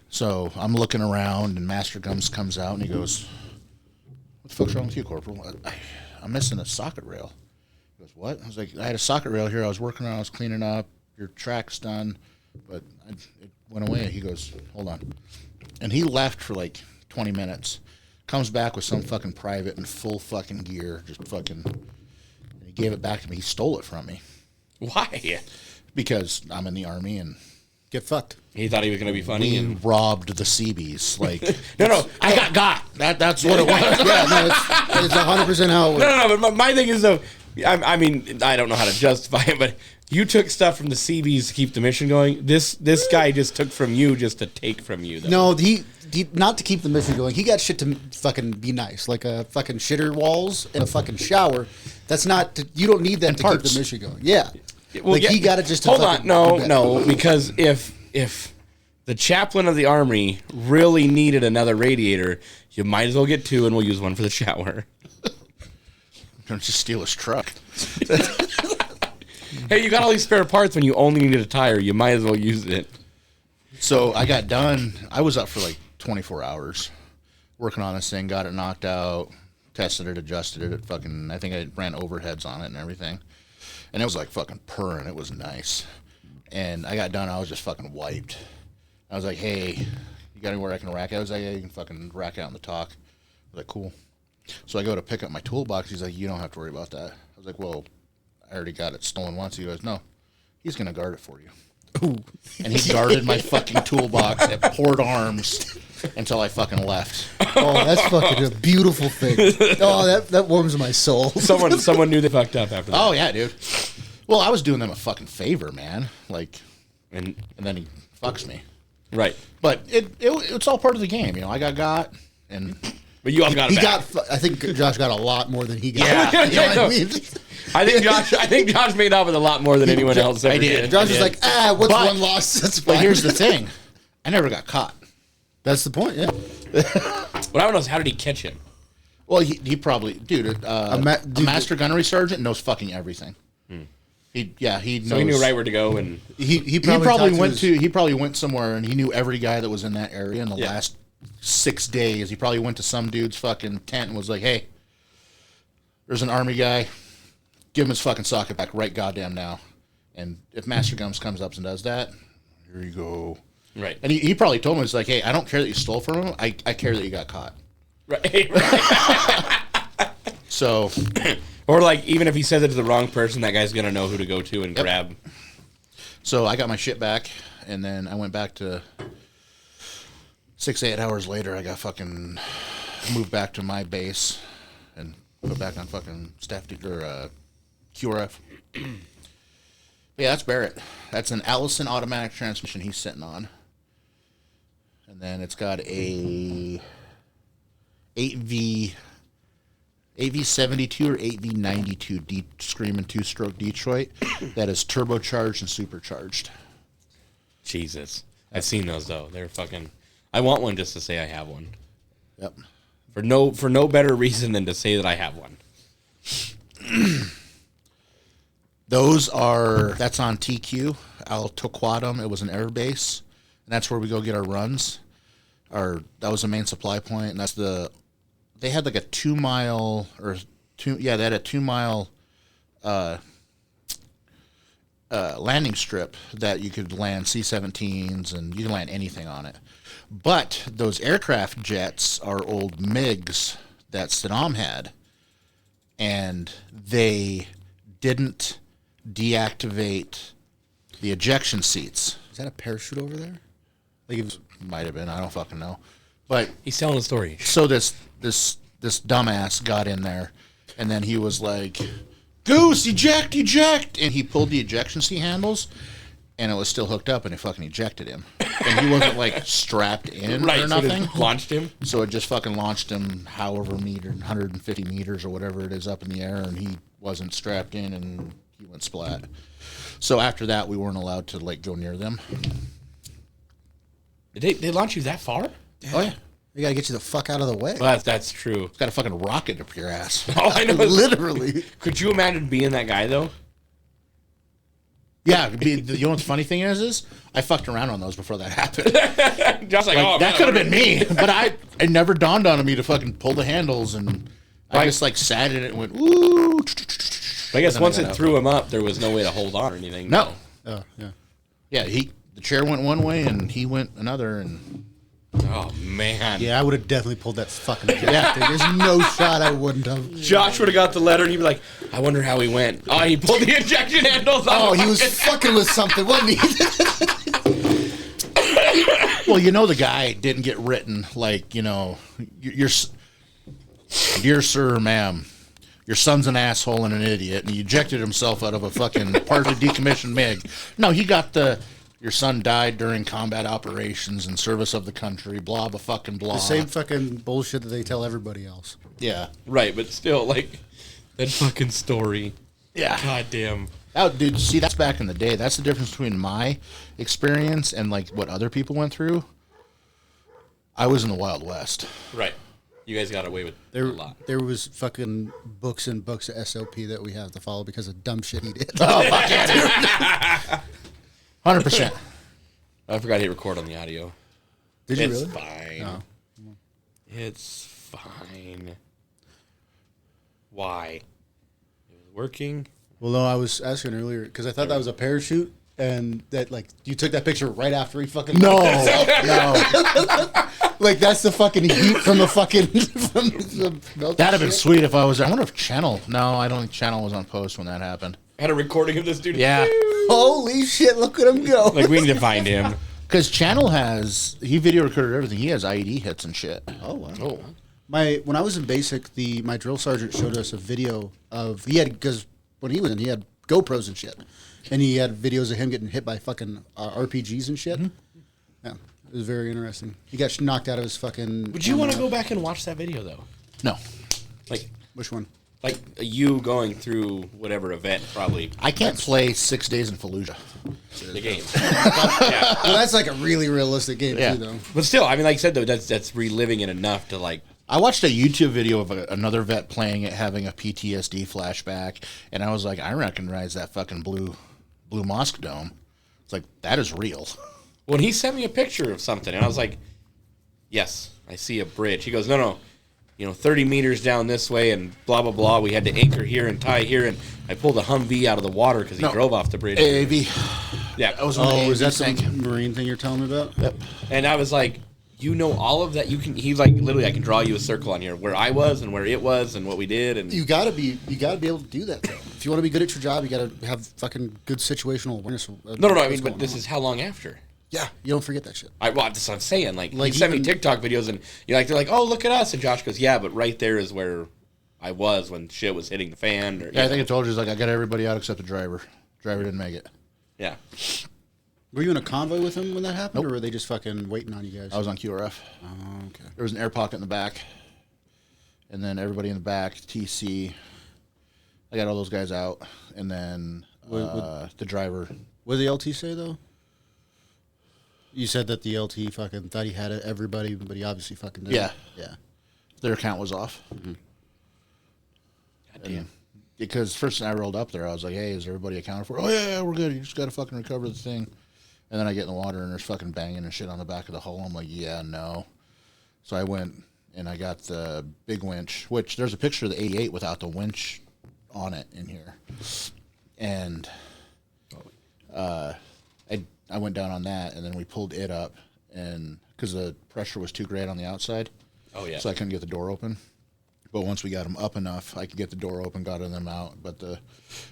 So I'm looking around, and Master Gums comes out, and he goes, "What the fuck's wrong with you, Corporal?" I'm missing a socket rail. He goes, "What?" I was like, "I had a socket rail here. I was working on it. I was cleaning up. Your track's done, but it went away." He goes, "Hold on." And he left for like 20 minutes. Comes back with some fucking private in full fucking gear. Just fucking... And he gave it back to me. He stole it from me. Why? Because I'm in the Army, and Get fucked. He thought he was gonna be funny. we And robbed the Seabees. Like, no. I got. That's what it was. Yeah, no, it's 100% how it works. No. But my thing is though, I mean, I don't know how to justify it, but you took stuff from the CBs to keep the mission going. This guy just took from you just to take from you. Though. No, he not to keep the mission going. He got shit to fucking be nice, like a fucking shitter walls and a fucking shower. That's not. You don't need that to parts. keep the mission going. Yeah, Well, like yeah, he got it just to hold fucking on. do that. No, because if the chaplain of the Army really needed another radiator, you might as well get 2, and we'll use one for the shower. Don't just steal his truck. Hey, you got all these spare parts when you only needed a tire. You might as well use it. So I got done. I was up for like 24 hours working on this thing. Got it knocked out. Tested it, adjusted it. I think I ran overheads on it and everything. And it was like fucking purring. It was nice. And I got done. I was just fucking wiped. I was like, "Hey, you got anywhere I can rack out?" I was like, "Yeah, you can fucking rack out in the talk." I was like, "Cool." So I go to pick up my toolbox. He's like, "You don't have to worry about that." I was like, "Well, I already got it stolen once." He goes, "No, he's going to guard it for you." Ooh. And he guarded my fucking toolbox at port arms until I fucking left. Oh, that's fucking a beautiful thing. Oh, that warms my soul. Someone knew they fucked up after that. Oh, yeah, dude. Well, I was doing them a fucking favor, man. Like, And and then he fucks me. right. But it's all part of the game, you know. I got, and But you also got it He back. I think Josh got a lot more than he got. Yeah. You know what I mean? I think Josh made off with a lot more than anyone else ever I did. did. Josh was like, what's But- one loss? That's fine. But here's the thing. I never got caught. That's the point, yeah. What I want to know is how did he catch him? Well, he probably, dude, a master gunnery sergeant knows fucking everything. He knows. So he knew right where to go, and He probably He probably went somewhere and he knew every guy that was in that area in the last 6 days. He probably went to some dude's fucking tent and was like, "Hey, there's an army guy. Give him his fucking socket back right goddamn now." And if Master Gums comes up and does that, here you go. right, And he probably told me, it's like, "Hey, I don't care that you stole from him. I care that you got caught." right. So, Or like even if he says it to the wrong person, that guy's gonna know who to go to and grab. so I got my shit back, and then I went back to 8 hours later. I got fucking moved back to my base and put back on fucking staff or QRF. Yeah, that's Barrett. That's an Allison automatic transmission he's sitting on, and then it's got a 8V72 or 8V92 Screaming 2-stroke Detroit that is turbocharged and supercharged. Jesus, I've seen those though. They're fucking. I want one just to say I have one. Yep. For no better reason than to say that I have one. That's on TQ, Al Toquatum. It was an air base, and that's where we go get our runs. That was the main supply point, and they had like a 2 mile they had a 2 mile landing strip that you could land C-17s and you can land anything on it. But those aircraft jets are old MiGs that Saddam had, and they didn't deactivate the ejection seats. Is that a parachute over there? Like it might have been, I don't fucking know. But He's telling a story. so this dumbass got in there, and then he was like, "Goose, eject, eject!" And he pulled the ejection seat handles, and it was still hooked up, and it fucking ejected him. And he wasn't like strapped in Right, or so it nothing. launched him. So it just fucking launched him however 150 meters or whatever it is up in the air, and he wasn't strapped in, and he went splat. So after that, we weren't allowed to like go near them. Did they launch you that far? Oh yeah, We gotta get you the fuck out of the way. Well, that's true. got a fucking rocket up your ass. All I know is, Literally. could you imagine being that guy though? Yeah, you know what's the funny thing is I fucked around on those before that happened. Just like, oh, That could have been me, but it never dawned on me to fucking pull the handles, and I Right. just like sat in it and went, ooh. I guess Then once I it got out. threw him up, there was no way to hold on or anything. No. Oh, yeah. Yeah, the chair went one way and he went another, and Oh man. Yeah, I would have definitely pulled that fucking eject. There's no shot I wouldn't have. Josh would have got the letter and he'd be like, I wonder how he went. Oh, he pulled the ejection handles off. Oh, he was fucking with something, wasn't he? well, you know the guy didn't get written like, your dear sir or ma'am, your son's an asshole and an idiot, and he ejected himself out of a fucking partially decommissioned MiG. No, he got your son died during combat operations in service of the country, blah, blah, fucking blah. The same fucking bullshit that they tell everybody else. Yeah. Right, but still, like, that fucking story. Yeah. God damn. Oh, dude, see, that's back in the day. That's the difference between my experience and, like, what other people went through. I was in the Wild West. Right. You guys got away with a lot. There was fucking books and books of SOP that we have to follow because of dumb shit he did. Oh, fuck yeah, dude. 100%. I forgot to hit record on the audio. Did you It's really? fine. Oh. It's fine. Why? It was working. Well, no, I was asking earlier because I thought that was a parachute, and that like you took that picture right after he fucking No. like that's the fucking heat from the fucking from the melted That'd have been shit. sweet if I was there. I wonder if Channel. No, I don't think Channel was on post when that happened. I had a recording of this dude. Yeah. Holy shit! Look at him go. Like, we need to find him. Because Channel he video recorded everything. He has IED hits and shit. Oh wow. When I was in basic, my drill sergeant showed us a video of because when he was in, he had GoPros and shit, and he had videos of him getting hit by fucking RPGs and shit. Yeah, It was very interesting. He got knocked out of his fucking. Would you want to go back and watch that video though? No, Like, Which one? like you going through whatever event, probably I can't play 6 days in Fallujah. the game. Yeah. Well, that's like a really realistic game Yeah. too, though. But still, I mean, like I said though, that's reliving it enough to like. I watched a YouTube video of another vet playing it, having a PTSD flashback, and I was like, I recognize that fucking blue mosque dome. It's like, that is real. When he sent me a picture of something, and I was like, "Yes, I see a bridge." He goes, "No, 30 meters down this way, and blah blah blah. We had to anchor here and tie here, and I pulled a Humvee out of the water because he drove off the bridge." AAV. Yeah, That was when the is AAV that sank. the marine thing you're telling me about? Yep. and I was like, "You know all of that? You can." He's like, "Literally, I can draw you a circle on here where I was and where it was and what we did." And You gotta be able to do that. Though. If you want to be good at your job, you gotta have fucking good situational awareness. no. I mean, but this is how long after. Yeah, you don't forget that shit. Well, that's what I'm saying. Like Like he sent me even- TikTok videos, and they're like, "Oh, look at us," and Josh goes, "Yeah, but right there is where I was when shit was hitting the fan." Or, Yeah, I think I told you, it's like, I got everybody out except the driver. Driver didn't make it. yeah. Were you in a convoy with him when that happened, or were they just fucking waiting on you guys? I was on QRF. Oh, okay. There was an air pocket in the back, and then everybody in the back, TC. I got all those guys out, and then the driver. What did the LT say though? You said that the LT fucking thought he had everybody, but he obviously fucking didn't. Yeah. Yeah. Their account was off. God damn. Because first I rolled up there, I was like, "Hey, is everybody accounted for?" "Oh yeah, we're good. You just got to fucking recover the thing." And then I get in the water and there's fucking banging and shit on the back of the hull. I'm like, "Yeah, no." So I went and I got the big winch, which there's a picture of the 88 without the winch on it in here. And I went down on that, and then we pulled it up, and because the pressure was too great on the outside, Oh yeah. so I couldn't get the door open. But once we got them up enough, I could get the door open, got them out. But the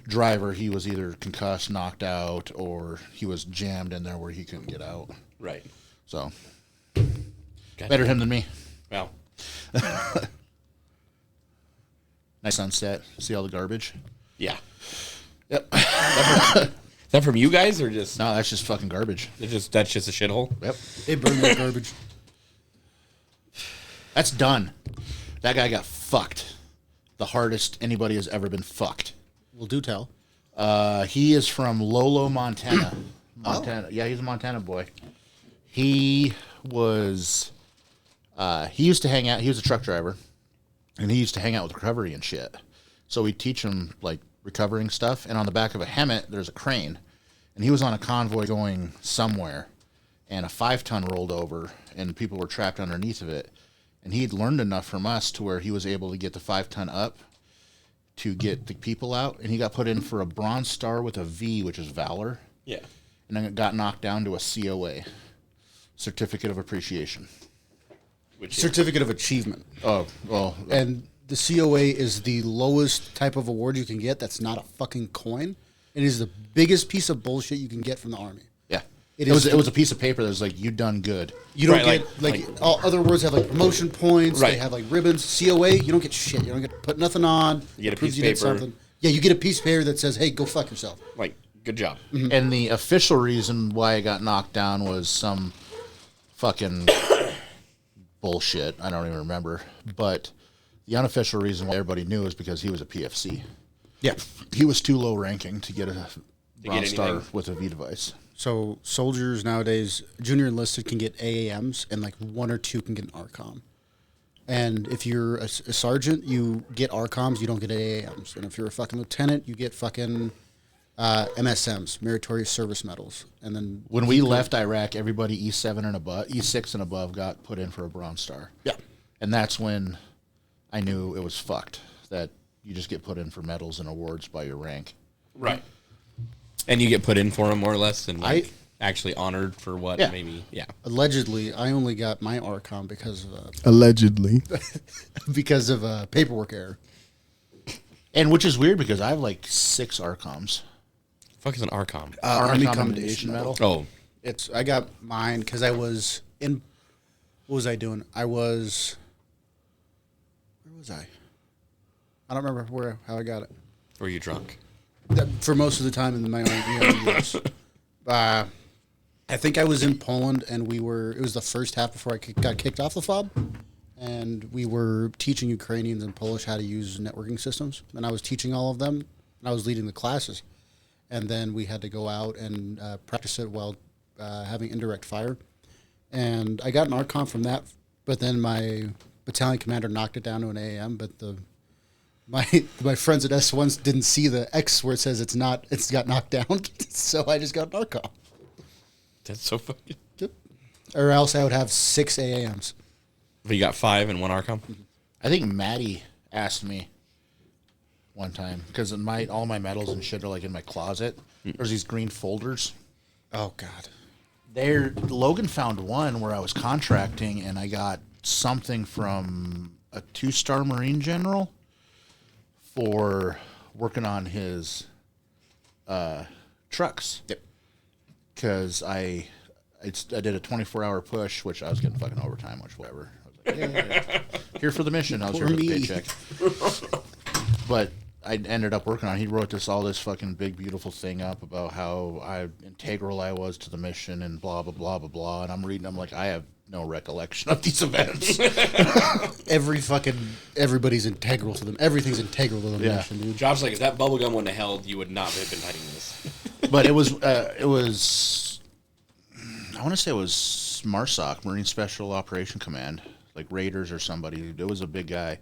driver, he was either concussed, knocked out, or he was jammed in there where he couldn't get out. Right. So, God better damn. him than me. Well, Nice sunset. See all the garbage? yeah. Yep. Is that from you guys or just? No, that's just fucking garbage. That's just a shithole. Yep. They burned that garbage. That's done. That guy got fucked. The hardest anybody has ever been fucked. Well, do tell. He is from Lolo, Montana. Montana. Yeah, he's a Montana boy. He was. He used to hang out. He was a truck driver, and he used to hang out with recovery and shit. So we teach him like recovering stuff. And on the back of a Hemet, there's a crane, and he was on a convoy going somewhere, and a 5-ton rolled over, and people were trapped underneath of it. And he'd learned enough from us to where he was able to get the 5-ton up to get the people out, and he got put in for a Bronze Star with a V, which is Valor, Yeah. and then it got knocked down to a COA, Certificate of Appreciation. Which is, Certificate of Achievement. Oh, well, And the COA is the lowest type of award you can get that's not a fucking coin. It is the biggest piece of bullshit you can get from the Army. yeah. It It was is- it was a piece of paper that was like, "You done good." You don't Right, get, like- like all other awards have like promotion points. They Right. have like ribbons. COA, you don't get shit. You don't get to put nothing on. You get a Proves piece of did paper. something. Yeah, you get a piece of paper that says, hey, go fuck yourself. like, good job. And the official reason why it got knocked down was some fucking bullshit. I don't even remember. But the unofficial reason why everybody knew is because he was a PFC. Yeah. He was too low ranking to get a Bronze Star anything. with a V device. So soldiers nowadays, junior enlisted can get AAMs, and like 1 or 2 can get an ARCOM. And if you're a sergeant, you get ARCOMs, you don't get AAMs. And if you're a fucking lieutenant, you get fucking MSMs, Meritorious Service Medals. And then When we left Iraq, everybody E7 and above, E6 and above got put in for a Bronze Star. yeah, And that's when I knew it was fucked, that you just get put in for medals and awards by your rank. Right. And you get put in for them more or less, and like, I- actually honored for what? Yeah. Maybe. Yeah. allegedly, I only got my ARCOM because of Allegedly. paperwork error. And which is weird because I have like 6 ARCOMs. Fuck is an Arcom? Army Commendation Commendation Medal. Oh, I got mine because I was in. What was I doing? Where was I? I don't remember how I got it. were you drunk? For most of the time in my own years. I I think I was in Poland, and it was the first half before I got kicked off the FOB, and we were teaching Ukrainians and Polish how to use networking systems, and I was teaching all of them, and I was leading the classes, and then we had to go out and practice it while having indirect fire, and I got an ARCOM from that, but then my battalion commander knocked it down to an AAM, but my friends at S1s didn't see the X where it says it's got knocked down, so I just got an ARCOM. That's so fucking. Or else I would have 6 AAMs. But you got 5 and 1 Arcom? I think Maddie asked me one time because all my medals and shit are like in my closet. There's these green folders. Oh God. Logan found one where I was contracting and I got something from a 2-star Marine general for working on his trucks. Yep. Because I did a 24-hour push, which I was getting fucking overtime, which whatever. I was like, yeah. Here for the mission. I was here for the paycheck. But I ended up working on it. He wrote all this fucking big, beautiful thing up about how integral I was to the mission and blah, blah, blah, blah, blah. And I'm reading, I'm like, I have no recollection of these events. Everybody's integral to them. Everything's integral to the mission, dude. Josh's like, if that bubblegum wouldn't have held, you would not have been hiding this. But it was, I want to say it was MARSOC, Marine Special Operation Command, like Raiders or somebody. It was a big guy.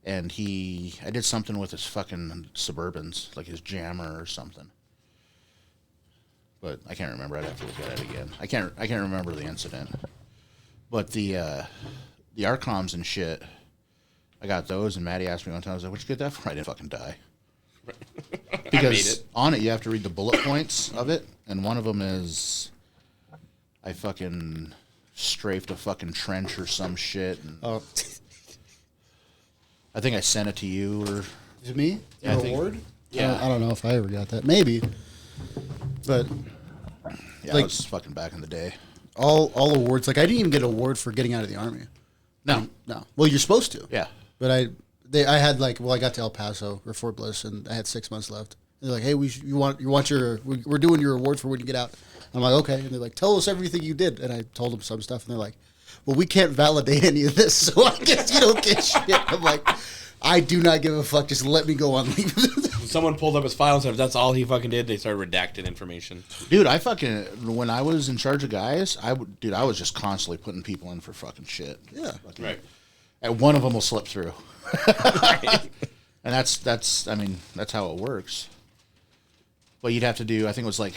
And I did something with his fucking Suburbans, like his jammer or something. But I can't remember. I'd have to look at it again. I can't remember the incident. But the ARCOMs and shit, I got those, and Maddie asked me one time, I was like, what'd you get that for? I didn't fucking die. Because on it, you have to read the bullet points of it, and one of them is I fucking strafed a fucking trench or some shit. And Oh, I think I sent it to you, or is it me? Yeah, I Your think- award? yeah. I don't know if I ever got that. Maybe. But yeah, like- that was fucking back in the day. all awards, like I didn't even get an award for getting out of the Army. No, No. Well, you're supposed to. yeah, But I had I got to El Paso or Fort Bliss, and I had 6 months left. They're like, hey, we're doing your award for when you get out. I'm like, okay. And they're like, tell us everything you did. And I told them some stuff, and they're like, well, we can't validate any of this, so I guess you don't get shit. I'm like, I do not give a fuck. Just let me go on leave. Someone pulled up his file and said if that's all he fucking did, they started redacting information. dude. When I was in charge of guys, I was just constantly putting people in for fucking shit. Yeah. Fucking- Right. And one of them will slip through. And that's how it works. But you'd have to do, I think it was like,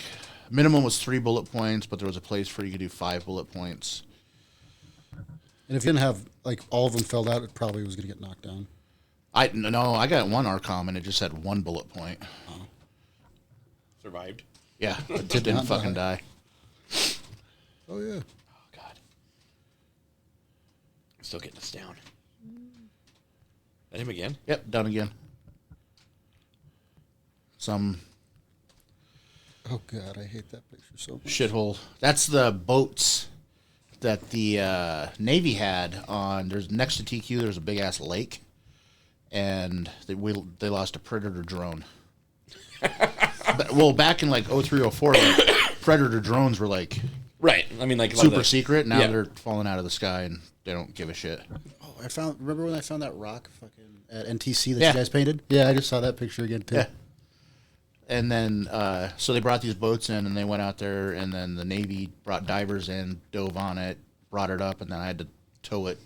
minimum was 3 bullet points, but there was a place where you could do 5 bullet points. And if you didn't have like all of them filled out, it probably was going to get knocked down. I got one ARCOM and it just had 1 bullet point. Survived. Yeah, it didn't not fucking die. Oh yeah. Oh, God. I'm still getting us down. That him again? Yep, done again. Some Oh god, I hate that picture so much. shithole. That's the boats that the Navy had on. There's next to TQ. There's a big ass lake, and they lost a Predator drone. Well, back in like 03, 04, like, Predator drones were like Right. I mean, like, a lot of super the- secret. Now Yeah. they're falling out of the sky and they don't give a shit. Oh, remember when I found that rock fucking at NTC that Yeah. you guys painted? Yeah, I just saw that picture again too. Yeah. And then, so they brought these boats in, and they went out there, and then the Navy brought divers in, dove on it, brought it up, and then I had to tow it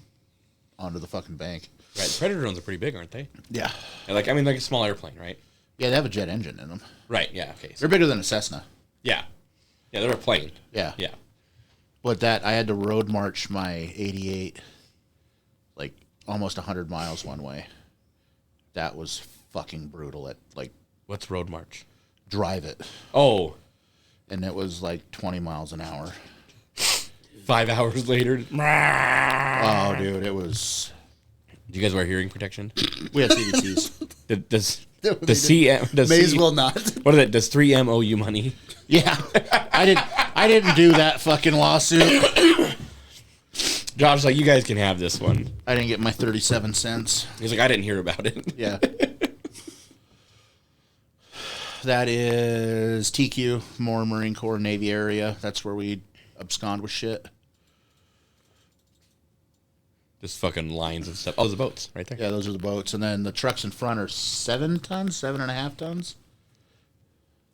onto the fucking bank. Right. The Predator drones are pretty big, aren't they? Yeah. And like a small airplane, right? Yeah, they have a jet engine in them. Right. Yeah. Okay. So, They're bigger than a Cessna. yeah. Yeah, they're a plane. Yeah. Yeah. But I had to road march my 88, like, almost 100 miles one way. That was fucking brutal. What's Road March? Drive it. Oh, And it was like 20 miles an hour. 5 hours later. Do Oh, dude, it was... you guys wear hearing protection? We had CDCs. Does They CM does May as C- well not. What is it? Does 3M owe you money? Yeah. I didn't do that fucking lawsuit. Josh's like, you guys can have this one. I didn't get my 37 cents. He's like, I didn't hear about it. Yeah. That is TQ, more Marine Corps Navy area. That's where we abscond with shit. Just fucking lines of stuff. Oh, the boats right there. Yeah, those are the boats. And then the trucks in front are 7 tons, 7.5 tons.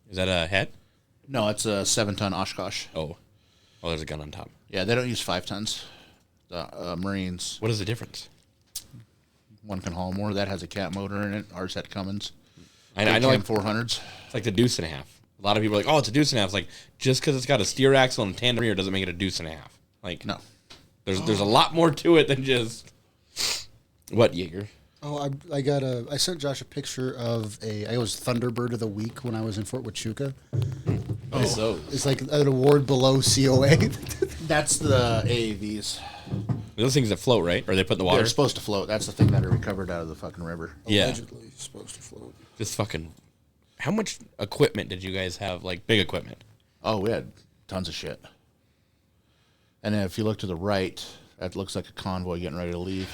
Is that a head? No, it's a 7-ton Oshkosh. Oh, there's a gun on top. Yeah, they don't use 5 tons. The Marines, What is the difference? one can haul more. That has a cat motor in it. Ours had Cummins. I know, like 400s. it's like the deuce and a half. A lot of people are like, oh, it's a deuce and a half. It's like just because it's got a steer axle and tandem rear doesn't make it a deuce and a half. Like No. there's a lot more to it than just what, Jaeger. Oh, I sent Josh a picture of I was Thunderbird of the Week when I was in Fort Huachuca. Oh, so It's like an award below COA. That's the AAVs. those things that float, right? Or they put in the water. They're supposed to float. That's the thing that are recovered out of the fucking river. Yeah. Allegedly supposed to float. Just fucking. How much equipment did you guys have? Like big equipment. Oh, we had tons of shit. And then if you look to the right, that looks like a convoy getting ready to leave.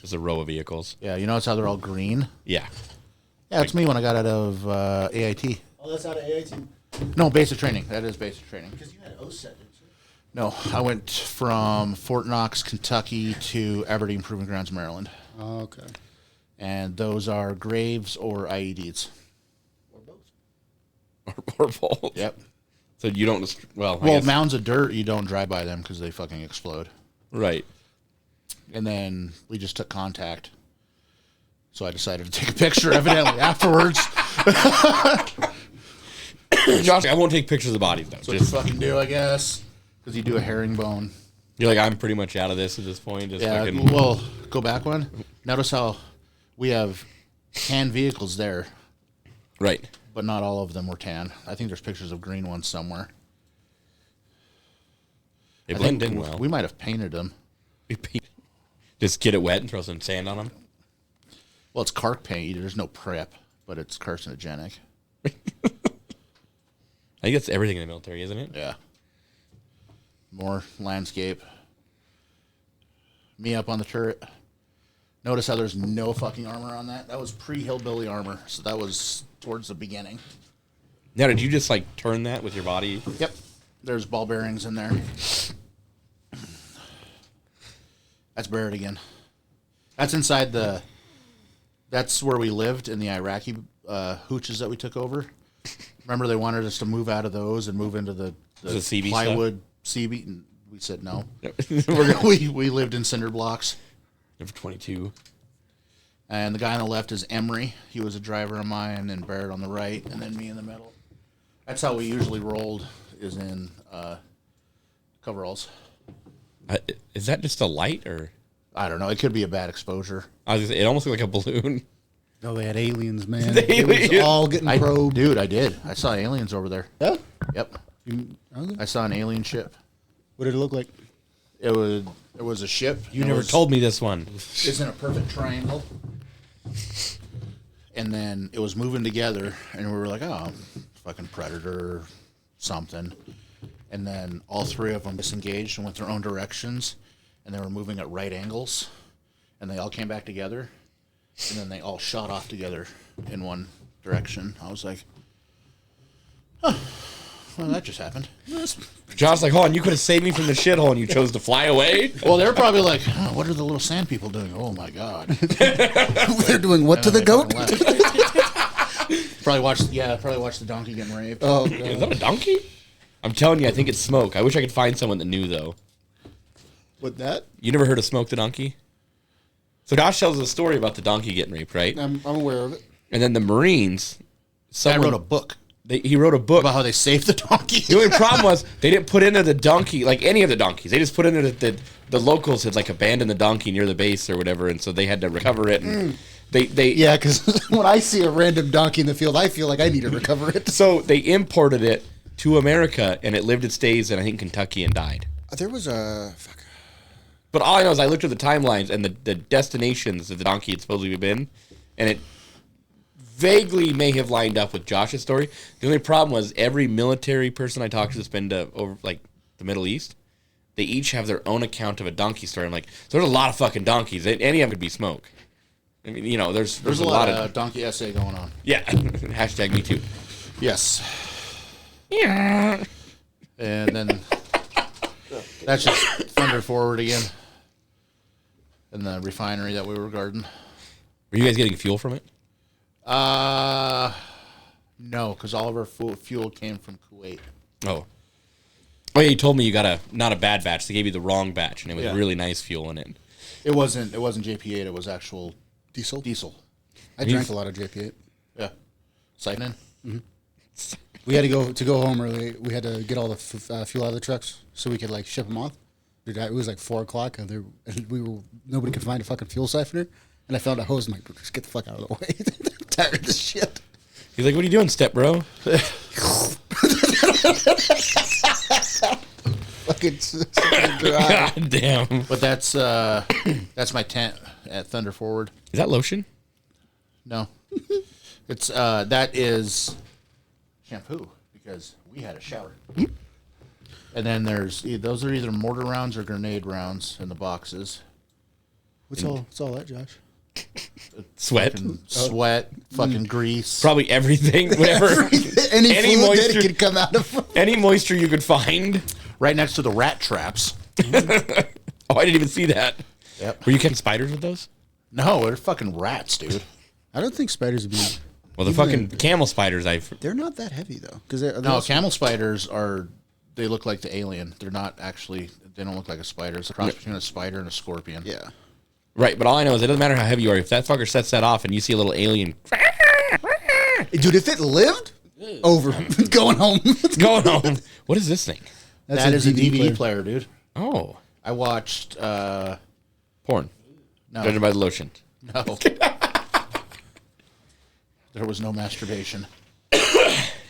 There's a row of vehicles. Yeah, you notice how they're all green? Yeah. Yeah, it's me when I got out of AIT. Oh, that's out of AIT. No, basic training. That is basic training. Because you had OSET, didn't you? No, I went from Fort Knox, Kentucky to Aberdeen Proving Grounds, Maryland. Oh, okay. And those are graves or IEDs. Or both. Or both. Yep. So you don't. I Well, guess- mounds of dirt, you don't drive by them because they fucking explode. Right. And then we just took contact. So I decided to take a picture, evidently, afterwards. Josh, I won't take pictures of bodies though. That's what you Just fucking do, I guess. Because you do a herringbone. you're like, I'm pretty much out of this at this point. Just Yeah, fucking. well, go back one. Notice how we have tan vehicles there, Right. but not all of them were tan. I think there's pictures of green ones somewhere. They I blend think in well. We might have painted them. Just get it wet and throw some sand on them. Well, it's carc paint. There's no prep, but it's carcinogenic. I think that's everything in the military, isn't it? Yeah. More landscape. Me up on the turret. Notice how there's no fucking armor on that? That was pre-hillbilly armor, so that was towards the beginning. Now, did you just like turn that with your body? Yep. There's ball bearings in there. That's Barrett again. That's inside the... That's where we lived in the Iraqi hooches that we took over. Remember they wanted us to move out of those and move into the CB plywood CB? And we said no. We're gonna we lived in cinder blocks. number 22. And the guy on the left is Emery. He was a driver of mine, and Barrett on the right, and then me in the middle. That's how we usually rolled, is in coveralls. Is that just a light or? I don't know. It could be a bad exposure. I was gonna say, it almost looked like a balloon. No, they had aliens, man. The It was aliens. all getting probed. Dude, I did. I saw aliens over there. Yeah? Yep. Okay. I saw an alien ship. What did it look like? It was a ship. You never told me this one. It's in a perfect triangle. And then it was moving together, and we were like, oh, fucking predator or something. And then all three of them disengaged and went their own directions, and they were moving at right angles, and they all came back together, and then they all shot off together in one direction. I was like, huh, well, that just happened. John's like, hold on, you could have saved me from the shithole and you chose to fly away. Well, they were probably like, oh, what are the little sand people doing? Oh, my God. They're doing what to And the then they goat? fucking left. Probably watched the donkey getting raped. Oh, Is God. that a donkey? I'm telling you, I think it's Smoke. I wish I could find someone that knew, though. What, that? You never heard of Smoke the donkey? So Josh tells a story about the donkey getting raped, right? I'm aware of it. And then the Marines, I someone wrote a book he wrote a book. about how they saved the donkey. The only problem was they didn't put in there the donkey, like any of the donkeys. They just put in there that the locals had like abandoned the donkey near the base or whatever, and so they had to recover it. And they Yeah, because when I see a random donkey in the field, I feel like I need to recover it. So they imported it to America, and it lived its days in I think Kentucky and died. There was a... Fuck. But all I know is I looked at the timelines and the destinations that the donkey had supposedly been, and it vaguely may have lined up with Josh's story. The only problem was every military person I talked to that's been to over like the Middle East, they each have their own account of a donkey story. I'm like, so there's a lot of fucking donkeys. Any of them could be Smoke. I mean, you know, there's There's a lot of donkey essay going on. yeah. Hashtag me too. Yes. And then that's just Thunder Forward again. And the refinery that we were guarding. Were you guys getting fuel from it? No, because all of our fuel came from Kuwait. Oh. Oh, yeah, you told me you got not a bad batch. They gave you the wrong batch, and it was Yeah. really nice fuel in it. It wasn't JP8. It was actual Diesel. diesel. I drank a lot of JP8. Yeah, Siphon in. We had to go home early. We had to get all the fuel out of the trucks so we could like ship them off. Dude, it was like 4 o'clock, and nobody could find a fucking fuel siphoner. And I found a hose. I'm like, just get the fuck out of the way. I'm tired of this shit. He's like, "What are you doing, step bro?" Fucking dry. God damn. But that's my tent at Thunder Forward. Is that lotion? No, it's that is shampoo because we had a shower. And then those are either mortar rounds or grenade rounds in the boxes. What's all that, Josh? Sweat. Fucking sweat, fucking grease. Probably everything. Whatever. Any Any fluid that moisture- it could come out of. Any moisture you could find. Right next to the rat traps. Oh, I didn't even see that. Yep. Were you catching spiders with those? No, they're fucking rats, dude. I don't think spiders would be. Well, the fucking camel spiders, They're not that heavy though, because No, camel spiders they look like the alien. They're not actually, they don't look like a spider. It's a cross between a spider and a scorpion. Yeah. Right, but all I know is it doesn't matter how heavy you are. If that fucker sets that off and you see a little alien Dude, if it lived, over. Going home. going on, what is this thing? That is a DVD player, dude. Oh, I watched, porn. no, Judging by the lotion. no. There was no masturbation.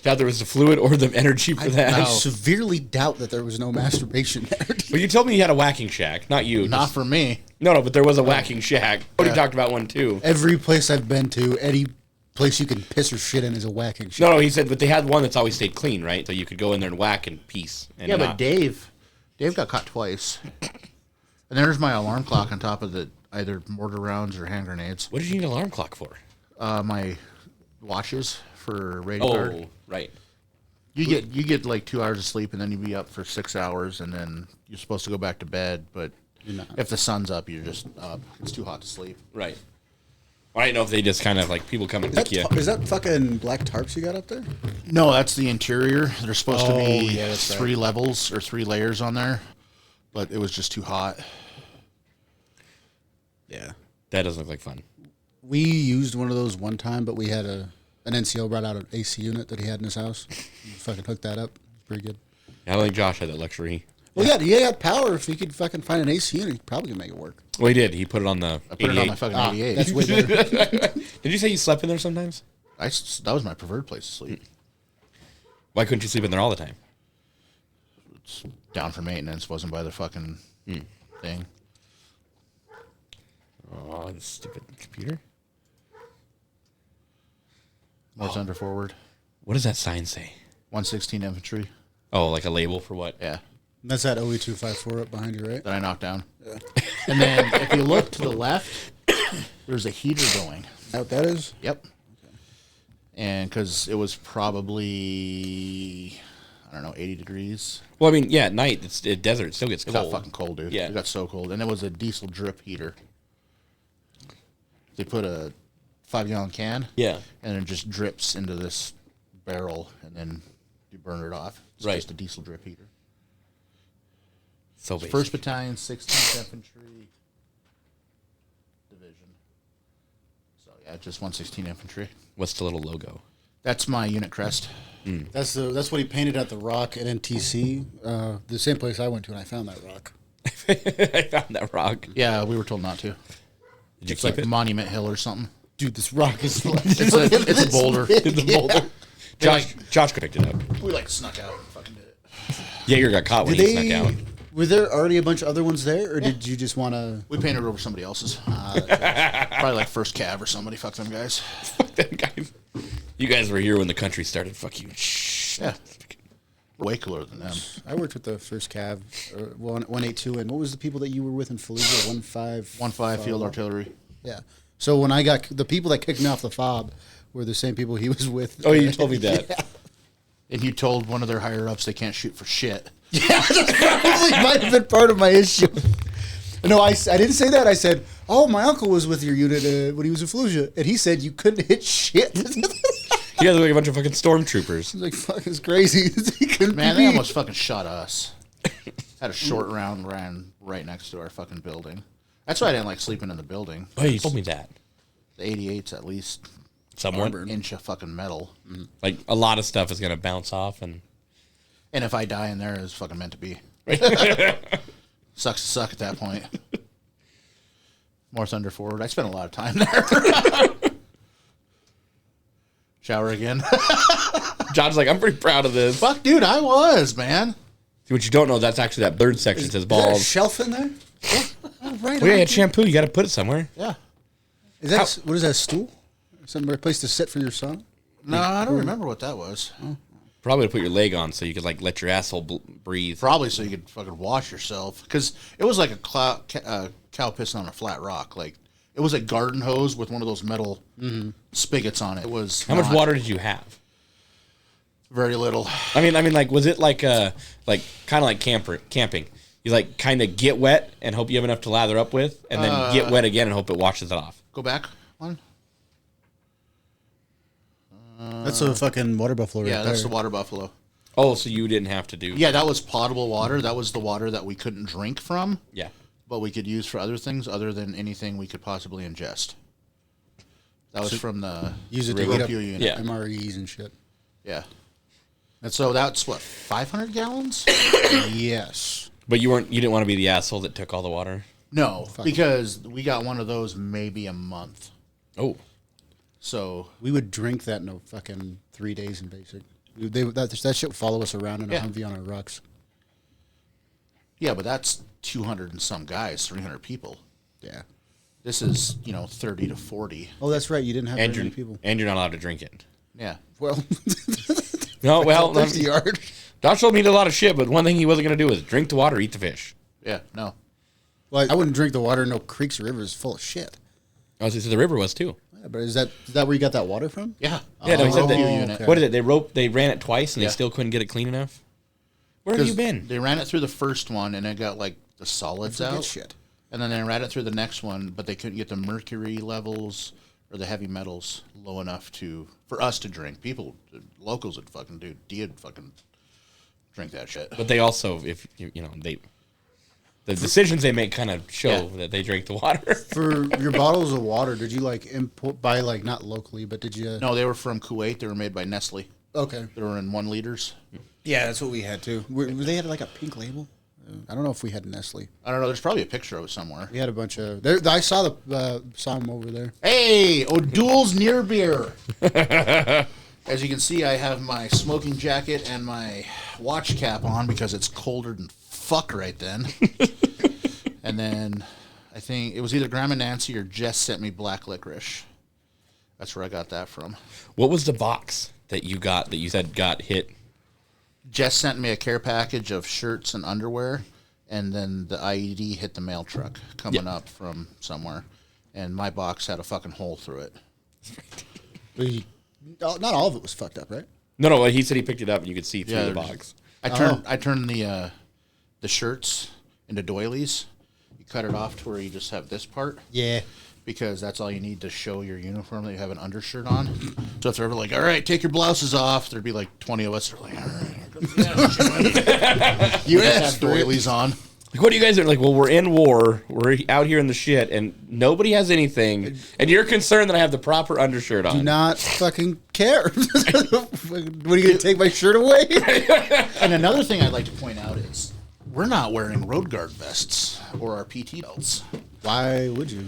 Doubt there was the fluid or the energy for that. I severely doubt that there was no masturbation there. But you told me you had a whacking shack, not you. Not for me. No, but there was a whacking shack. Cody talked about one too. Every place I've been to, any place you can piss or shit in is a whacking shit. No, he said, but they had one that's always stayed clean, right? So you could go in there and whack in peace. And Yeah, but not- Dave got caught twice. And there's my alarm clock on top of the either mortar rounds or hand grenades. What did you need an alarm clock for? My watches for radio guard. Oh, right. You get like 2 hours of sleep, and then you be up for 6 hours, and then you're supposed to go back to bed. But if the sun's up, you're just up. It's too hot to sleep. Right. I don't know if they just kind of like people come and pick you. Is that fucking black tarps you got up there? No, that's the interior. There's supposed to be yeah, that's right. 3 levels or 3 layers on there, but it was just too hot. Yeah. That doesn't look like fun. We used one of those one time, but we had an NCO brought out an AC unit that he had in his house. We fucking hooked that up. Pretty good. I don't think Josh had that luxury. Well, yeah, he had power. If he could fucking find an AC unit, he probably could make it work. Well, he did. He put it on the. I put it on my fucking 88. That's way better. Did you say you slept in there sometimes? That was my preferred place to sleep. Why couldn't you sleep in there all the time? It's down for maintenance. Wasn't by the fucking thing. Oh, this stupid computer. More Thunder Forward. What does that sign say? 116 infantry. Oh, like a label for what? Yeah, That's that OE254 up behind you, right? that I knocked down. And then if you look to the left, there's a heater going. That what that is? Yep. And because it was probably, I don't know, 80 degrees. Well, I mean, yeah, at night, it's desert. It still gets It cold. got fucking cold, dude. Yeah. It got so cold. And it was a diesel drip heater. They put a 5-gallon can. Yeah. And it just drips into this barrel, and then you burn it off. It's Right. just a diesel drip heater. So basic. 1st Battalion, 16th Infantry Division. So, yeah, just 116 Infantry. What's the little logo? That's my unit crest. That's what he painted at the Rock at NTC, the same place I went to, and I found that rock. I found that rock. Yeah, we were told not to. Did you It's keep like it? Monument Hill or something. Dude, this rock is like It's a boulder. The boulder. Josh could picked it up. We like snuck out and fucking did it. Jaeger got caught when Did he snuck out. Were there already a bunch of other ones there, or did you just want to? We painted over somebody else's. Probably like First Cav or somebody. Fuck them guys. Fuck them guys. You guys were here when the country started. Fuck you. Shh. Yeah. Way cooler than them. I worked with the first Cav, 182, and what was the people that you were with in Fallujah? 1-5. 1-5 field artillery. Yeah. So when I got the people that kicked me off the fob were the same people he was with. Oh, you told me that. Yeah. And you told one of their higher ups they can't shoot for shit. Yeah, that probably might have been part of my issue. No, I didn't say that. I said, oh, my uncle was with your unit when he was in Fallujah, and he said you couldn't hit shit. You guys look like a bunch of fucking stormtroopers. Like, fuck, it's crazy. He couldn't Man, be they me. almost fucking shot us. Had a short round ran right next to our fucking building. That's why I didn't like sleeping in the building. Oh, you told me that. The 88's at least Someone. an inch of fucking metal. Like, a lot of stuff is going to bounce off. And And if I die in there, it's fucking meant to be. Sucks to suck at that point. More thunder forward. I spent a lot of time there. Shower again. John's like, I'm pretty proud of this. Fuck, dude, I was, man. See, what you don't know, that's actually that third section says Is there a balls. shelf in there? Oh, right Well, yeah, on. it's shampoo. You got to put it somewhere. Yeah. Is that, what is that, a stool? Some place to sit for your son? No, I don't remember what that was. Probably to put your leg on so you could, like, let your asshole breathe. Probably so you could fucking wash yourself. Because it was like a cow pissing on a flat rock. Like, it was a garden hose with one of those metal spigots on it. It was How much not water did you have? Very little. I mean, like, was it like kind of like camping? You like kind of get wet and hope you have enough to lather up with, and then get wet again and hope it washes it off. Go back one. That's a fucking water buffalo right Yeah, that's there. the water buffalo. Oh, so you didn't have to do? Yeah, that was potable water. That was the water that we couldn't drink from, Yeah. but we could use for other things other than anything we could possibly ingest. That was from the Use it to heat up Roku unit. Yeah. MREs and shit. Yeah. And so that's what, 500 gallons? Yes. But you didn't want to be the asshole that took all the water. No, because we got one of those maybe a month. Oh, So We would drink that in a fucking 3 days in basic. That shit would follow us around in a Yeah. Humvee on our rucks. yeah, but that's 200 and some guys, 300 people. Yeah. This is 30 to 40. Oh, that's right. You didn't have and very you're, many people. and you're not allowed to drink it. Yeah. Well, No, well, 50 yard. Josh told me he did a lot of shit, but one thing he wasn't going to do was drink the water, eat the fish. Yeah. No. Well, I wouldn't drink the water in no creeks or rivers full of shit. Oh, so the river was too. Yeah, but is that where you got that water from? Yeah. Yeah, no, he said Roku that. unit. What is it? They ran it twice and Yeah. they still couldn't get it clean enough. Where have you 'Cause been? They ran it through the first one and it got like the solids Forget out. shit. And then they ran it through the next one, but they couldn't get the mercury levels or the heavy metals low enough for us to drink. People, locals would fucking do. D'd fucking drink that shit. But they also, if the decisions they make kind of show Yeah. that they drink the water. For your bottles of water, did you buy not locally, but did you? No, they were from Kuwait. They were made by Nestle. Okay. They were in 1 liters. Yeah, that's what we had too. They had like a pink label. I don't know if we had Nestle. I don't know. There's probably a picture of it somewhere. We had a bunch of. I saw them over there. Hey, O'Doul's Near Beer. As you can see, I have my smoking jacket and my watch cap on because it's colder than fuck right then. And then I think it was either Grandma Nancy or Jess sent me black licorice. That's where I got that from. What was the box that you got that you said got hit? Jess sent me a care package of shirts and underwear, and then the IED hit the mail truck coming up from somewhere, and my box had a fucking hole through it. Not all of it was fucked up, right? No, he said he picked it up and you could see through the there's- box. I turned the shirts into doilies. You cut it off to where you just have this part. Yeah. Because that's all you need to show your uniform that you have an undershirt on. So if they're ever like, all right, take your blouses off, there'd be like 20 of us. They're like, all right, here comes the you have doilies on. Like, what do you guys do? Like, well, we're in war. We're out here in the shit, and nobody has anything. And you're concerned that I have the proper undershirt on. Do not fucking care. What are you gonna take my shirt away? And another thing I'd like to point out is we're not wearing road guard vests or our PT belts. Why would you?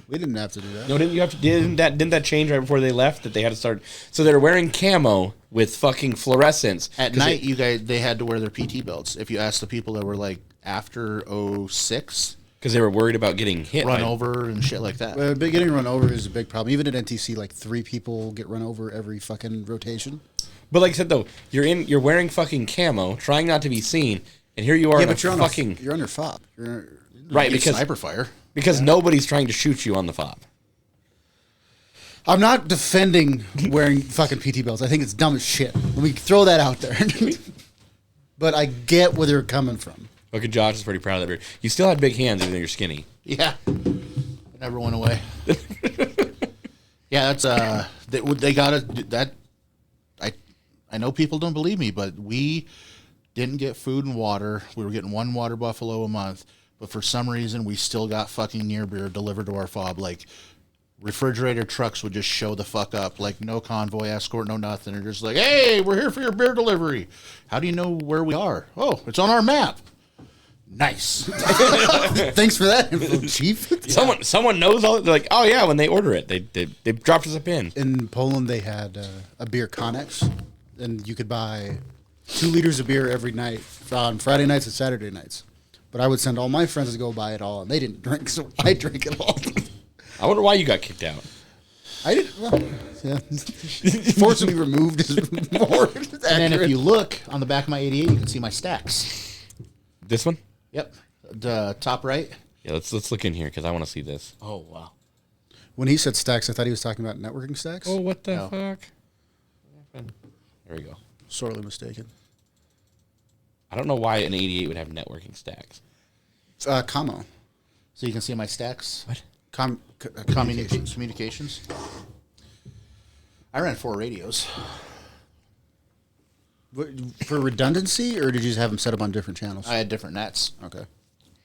We didn't have to do that. No, didn't you have to? Didn't that change right before they left? That they had to start. So they're wearing camo with fucking fluorescents At 'cause night, they had to wear their PT belts. If you ask the people that were like after 06, because they were worried about getting hit. run by- over and shit like that. Getting run over is a big problem. Even at NTC, like 3 people get run over every fucking rotation. But like I said though, you're wearing fucking camo, trying not to be seen, and here you are. Yeah, in but a fucking you're under FOB. right Get because sniper fire. nobody's trying to shoot you on the fob. I'm not defending wearing fucking PT belts. I think it's dumb as shit. Let me throw that out there. But I get where they're coming from. Okay, Josh is pretty proud of that beard. You still had big hands even though you're skinny. Yeah, it never went away. Yeah, that's they got it. That I know people don't believe me, but we didn't get food and water. We were getting one water buffalo a month, but for some reason we still got fucking near beer delivered to our fob. Like refrigerator trucks would just show the fuck up, like no convoy escort, no nothing. They're just like, hey, we're here for your beer delivery. How do you know where we are? Oh, it's on our map. Nice. Thanks for that info, Chief. Someone knows all. They're like, oh yeah, when they order it, they dropped us a pin. In Poland, they had a beer Connex, and you could buy 2 liters of beer every night on Friday nights and Saturday nights. But I would send all my friends to go buy it all, and they didn't drink, so I drank it all. I wonder why you got kicked out. I didn't. Well, yeah. Forcibly removed is more accurate. And then if you look on the back of my 88, you can see my stacks. This one? Yep, the top right. Yeah, let's look in here because I want to see this. Oh wow. When he said stacks, I thought he was talking about networking stacks. Oh, what the No. fuck? There we go. Sorely mistaken. I don't know why an 88 would have networking stacks. Commo. So you can see my stacks. What? Communications. I ran 4 radios. For redundancy, or did you just have them set up on different channels? I had different nets. Okay.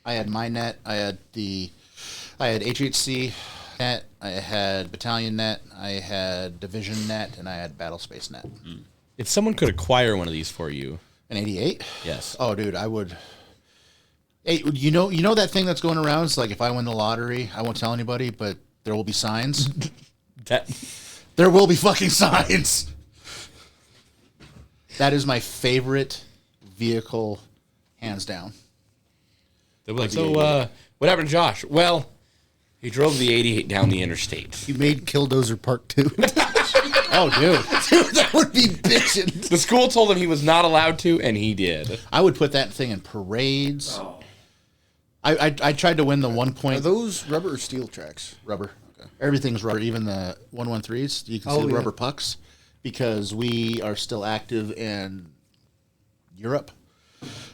I had my net. I had HHC net. I had battalion net. I had division net, and I had battle space net. If someone could acquire one of these for you, An 88. yes. Oh, dude, I would. Hey, you know that thing that's going around? It's like if I win the lottery, I won't tell anybody, but there will be signs. That There will be fucking signs. That is my favorite vehicle, hands down. they'll be like, so what happened to Josh? Well, he drove the 88 down the interstate. You made Killdozer Part 2. Oh, dude. That would be bitchin'. The school told him he was not allowed to, and he did. I would put that thing in parades. I tried to win the 1 Are point those rubber or steel tracks? rubber. Everything's rubber, even the 113s. You can see Oh, the yeah. rubber pucks because we are still active in Europe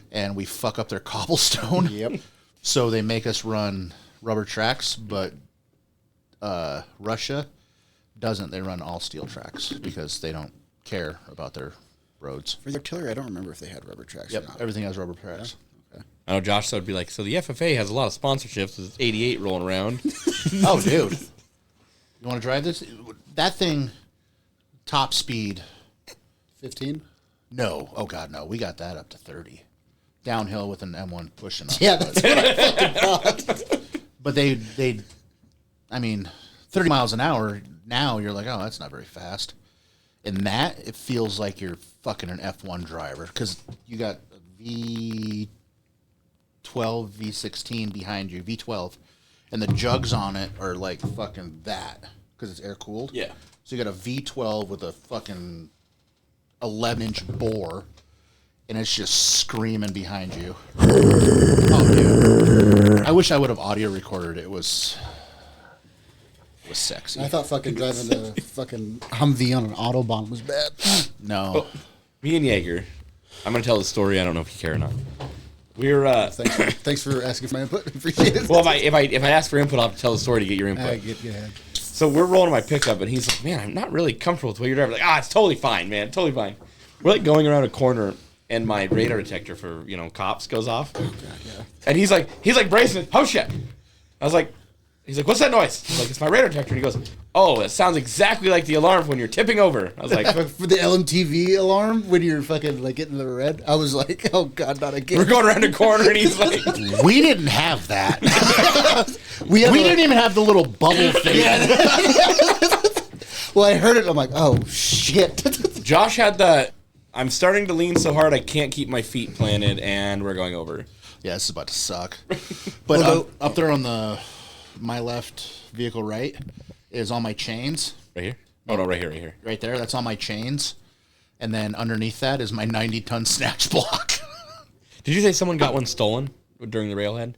and we fuck up their cobblestone. Yep. So they make us run rubber tracks, but Russia doesn't. They run all steel tracks because they don't care about their roads. For the artillery, I don't remember if they had rubber tracks Yep, or not. everything has rubber tracks. I know Josh would be like, so the FFA has a lot of sponsorships. There's 88 rolling around. Oh, dude. You want to drive this? That thing, top speed. 15? No. Oh, God, no. We got that up to 30. Downhill with an M1 pushing up. Yeah, that's what I fucking thought. But they, I mean, 30 miles an hour, now you're like, oh, that's not very fast. In that, it feels like you're fucking an F1 driver because you got a V12, V16 behind you, V12, and the jugs on it are like fucking that because it's air cooled. Yeah. So you got a V12 with a fucking 11-inch bore, and it's just screaming behind you. Oh, dude. I wish I would have audio recorded it. It was sexy. I thought fucking driving the fucking Humvee on an Autobahn was bad. No. Me and Jaeger, I'm going to tell the story. I don't know if you care or not. We're, Thanks for asking for my input. Appreciate it. well, if I ask for input, I'll have to tell the story to get your input. Get ahead. So we're rolling my pickup, and he's like, man, I'm not really comfortable with the way you're driving. Like, it's totally fine, man. Totally fine. We're like going around a corner, and my radar detector for, cops goes off. God, yeah. And he's like bracing it. Oh, shit. I was like, he's like, what's that noise? He's like, it's my radar detector. And he goes, oh, it sounds exactly like the alarm when you're tipping over. I was like, For the LMTV alarm when you're fucking like getting the red, I was like, oh God, not again. we're going around a corner, and he's like, We didn't have that. We didn't even have the little bubble thing. Well, I heard it. I'm like, oh shit. Josh had the, I'm starting to lean so hard I can't keep my feet planted, and we're going over. Yeah, this is about to suck. But up there on my left vehicle right is all my chains. Right here? Oh, no, right here, right here. Right there, that's all my chains. And then underneath that is my 90-ton snatch block. Did you say someone got one stolen during the railhead?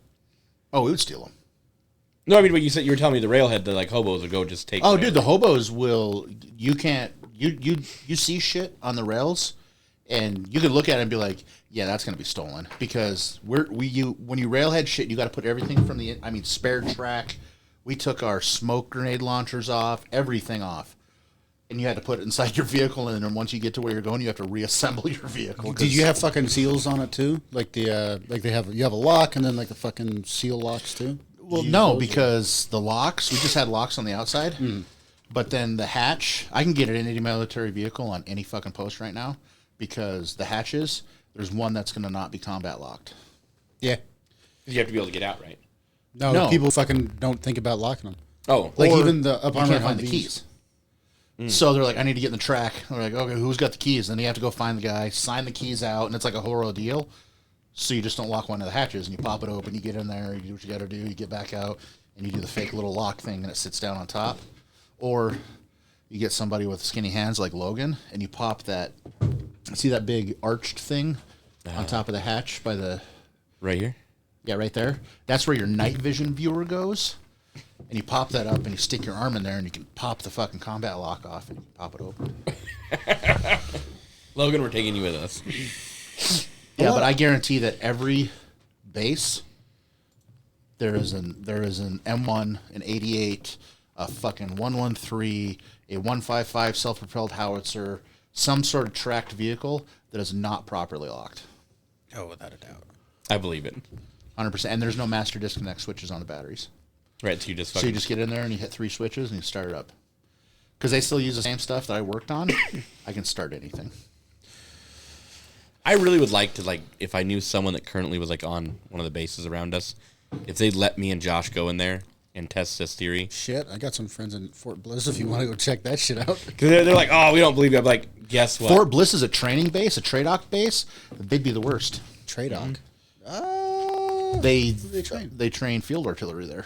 Oh, we would steal them. No, I mean, but you said you were telling me the railhead, the like hobos would go just take. Oh, whatever. dude, the hobos will. You can't. You see shit on the rails, and you can look at it and be like, yeah, that's gonna be stolen because when you railhead shit, you got to put everything from the. I mean, spare track. We took our smoke grenade launchers off, everything off, and you had to put it inside your vehicle. And then once you get to where you're going, you have to reassemble your vehicle. Did you have fucking seals on it too? Like they have you have a lock and then like the fucking seal locks too? Well, no, because the locks, we just had locks on the outside. But then the hatch, I can get it in any military vehicle on any fucking post right now because the hatches, there's one that's going to not be combat locked. Yeah. You have to be able to get out, right? No, people fucking don't think about locking them. Oh, Like Or even the up You armor can't find the Humvees. keys. So they're like, I need to get in the track. They're like, okay, who's got the keys? Then you have to go find the guy, sign the keys out, and it's like a whole ordeal. So you just don't lock one of the hatches, and you pop it open, you get in there, you do what you got to do, you get back out, and you do the fake little lock thing, and it sits down on top. Or you get somebody with skinny hands like Logan, and you pop that, see that big arched thing on top of the hatch by the, right here. yeah, right there? That's where your night vision viewer goes. And you pop that up and you stick your arm in there and you can pop the fucking combat lock off and you can pop it open. Logan, we're taking you with us. Yeah, but I guarantee that every base there is an M1, an 88, a fucking 113, a 155 self-propelled howitzer, some sort of tracked vehicle that is not properly locked. Oh, without a doubt. I believe it. 100%. And there's no master disconnect switches on the batteries. Right, so you just So fucking. you just get in there and you hit 3 switches and you start it up. Because they still use the same stuff that I worked on. I can start anything. I really would like to, like, if I knew someone that currently was, like, on one of the bases around us, if they'd let me and Josh go in there and test this theory. Shit, I got some friends in Fort Bliss if you want to go check that shit out. Because they're like, oh, we don't believe you. I'm like, guess what? Fort Bliss is a training base, a TRADOC base. They'd be the worst. Tradoc. They train? They train field artillery there.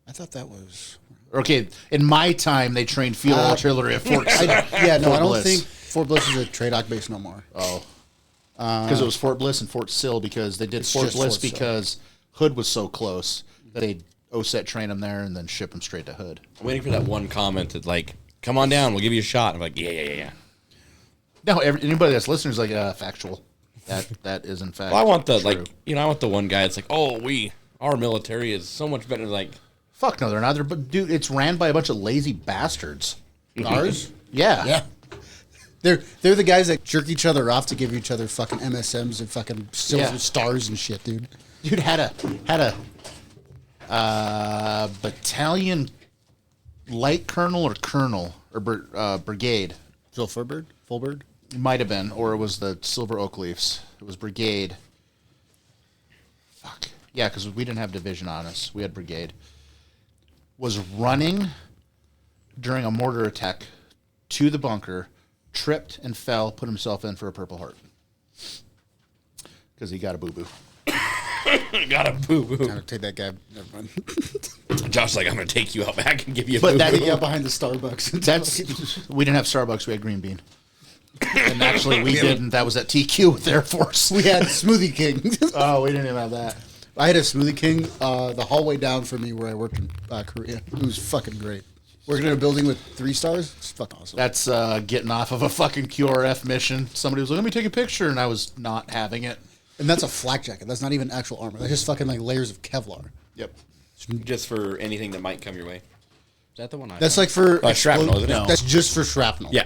I thought that was. Okay, in my time, they trained field artillery at Fort. Yeah, no, Fort I don't Bliss. think Fort Bliss is a Tradoc base no more. Oh, because it was Fort Bliss and Fort Sill because they did Fort just Bliss Fort Sill. because Hood was so close that they'd OSET train them there and then ship them straight to Hood. I'm waiting for that one comment that, like, come on down, we'll give you a shot. I'm like, yeah. No, anybody that's listening is like factual. That is in fact. Well, I want the, true. like, I want the one guy that's like, oh, our military is so much better. Like, Fuck no, they're not. But dude, it's ran by a bunch of lazy bastards. Ours? Yeah. Yeah. They're the guys that jerk each other off to give each other fucking MSMs and fucking silver Yeah. stars and shit, dude. Dude had a battalion light colonel or brigade. Fullbird? It might have been, or it was the Silver Oak Leafs. It was brigade. Fuck. Yeah, because we didn't have division on us. We had brigade. Was running during a mortar attack to the bunker, tripped and fell, put himself in for a Purple Heart. Because he got a boo-boo. got a boo-boo. I'm gonna take that guy. Never mind. Josh's like, I'm going to take you out back and give you a But boo-boo. that- Yeah, behind the Starbucks. We didn't have Starbucks, we had Green Bean. And actually, we didn't. That was at TQ with Air Force. We had Smoothie King. Oh, we didn't even have that. I had a Smoothie King the hallway down from me where I worked in Korea. It was fucking great. Working in a building with 3 stars. It's fucking awesome. That's getting off of a fucking QRF mission. Somebody was like, let me take a picture, and I was not having it. And that's a flak jacket. That's not even actual armor. That's just fucking like layers of Kevlar. Yep. Just for anything that might come your way. Is that the one I That's like for shrapnel, isn't it? That's just for shrapnel. Yeah.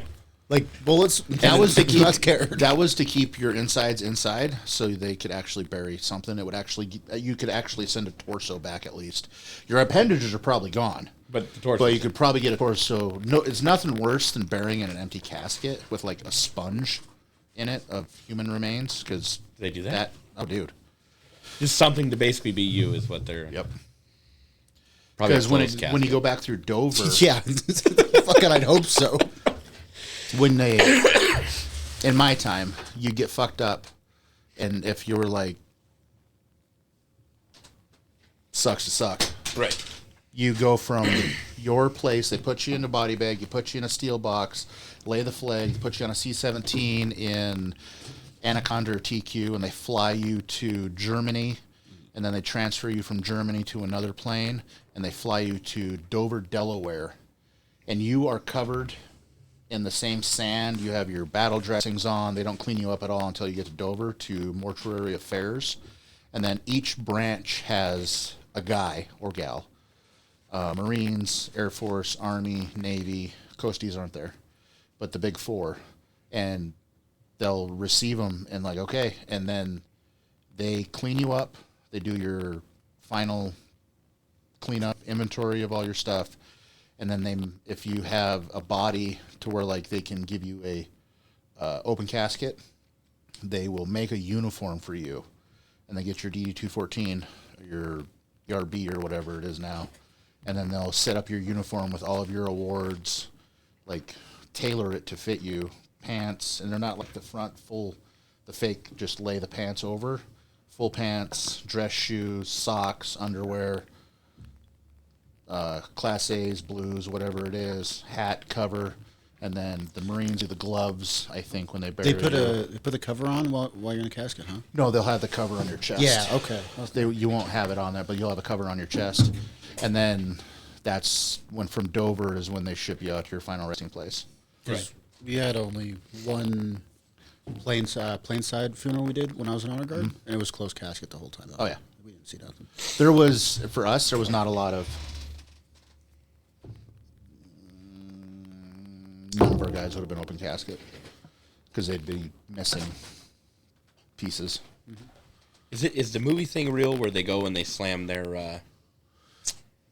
Like bullets. That was to do keep. not care. That was to keep your insides inside, so they could actually bury something. It would actually. You could actually send a torso back at least. Your appendages are probably gone, But the torso. but you could probably get a torso. No, it's nothing worse than burying in an empty casket with like a sponge in it of human remains because They do that? Oh, dude. Just something to basically be you is what they're. Yep. Probably a Because when closed when you casket. go back through Dover, Yeah. Fucking, I'd hope so. when they in my time you get fucked up, and if you were like sucks to suck, Right. you go from your place, they put you in a body bag, you put you in a steel box, lay the flag, put you on a C-17 in Anaconda or TQ, and they fly you to Germany, and then they transfer you from Germany to another plane, and they fly you to Dover, Delaware, and you are covered in the same sand. You have your battle dressings on. They don't clean you up at all until you get to Dover to mortuary affairs, and then each branch has a guy or gal. Marines, Air Force, Army, Navy, Coasties aren't there, but the big four, and they'll receive them and like, okay, and then they clean you up. They do your final cleanup inventory of all your stuff, and then if you have a body to where like they can give you a open casket, they will make a uniform for you, and they get your DD-214, your ERB or whatever it is now, and then they'll set up your uniform with all of your awards, like tailor it to fit you, pants, and they're not like the front full, the fake just lay the pants over. Full pants, dress shoes, socks, underwear, Class A's, blues, whatever it is, hat, cover, and then the Marines do the gloves, I think, when they bury They put you. the cover on while you're in a casket, huh? No, they'll have the cover on your chest. Yeah, okay. You won't have it on there, but you'll have a cover on your chest. And then that's when from Dover is when they ship you out to your final resting place. Right. We had only one plainside funeral we did when I was in honor guard, and it was closed casket the whole time. Oh, yeah. We didn't see nothing. There was, for us, there was not a lot of, none of our guys would have been open casket because they'd be missing pieces. Is the movie thing real where they go and they slam their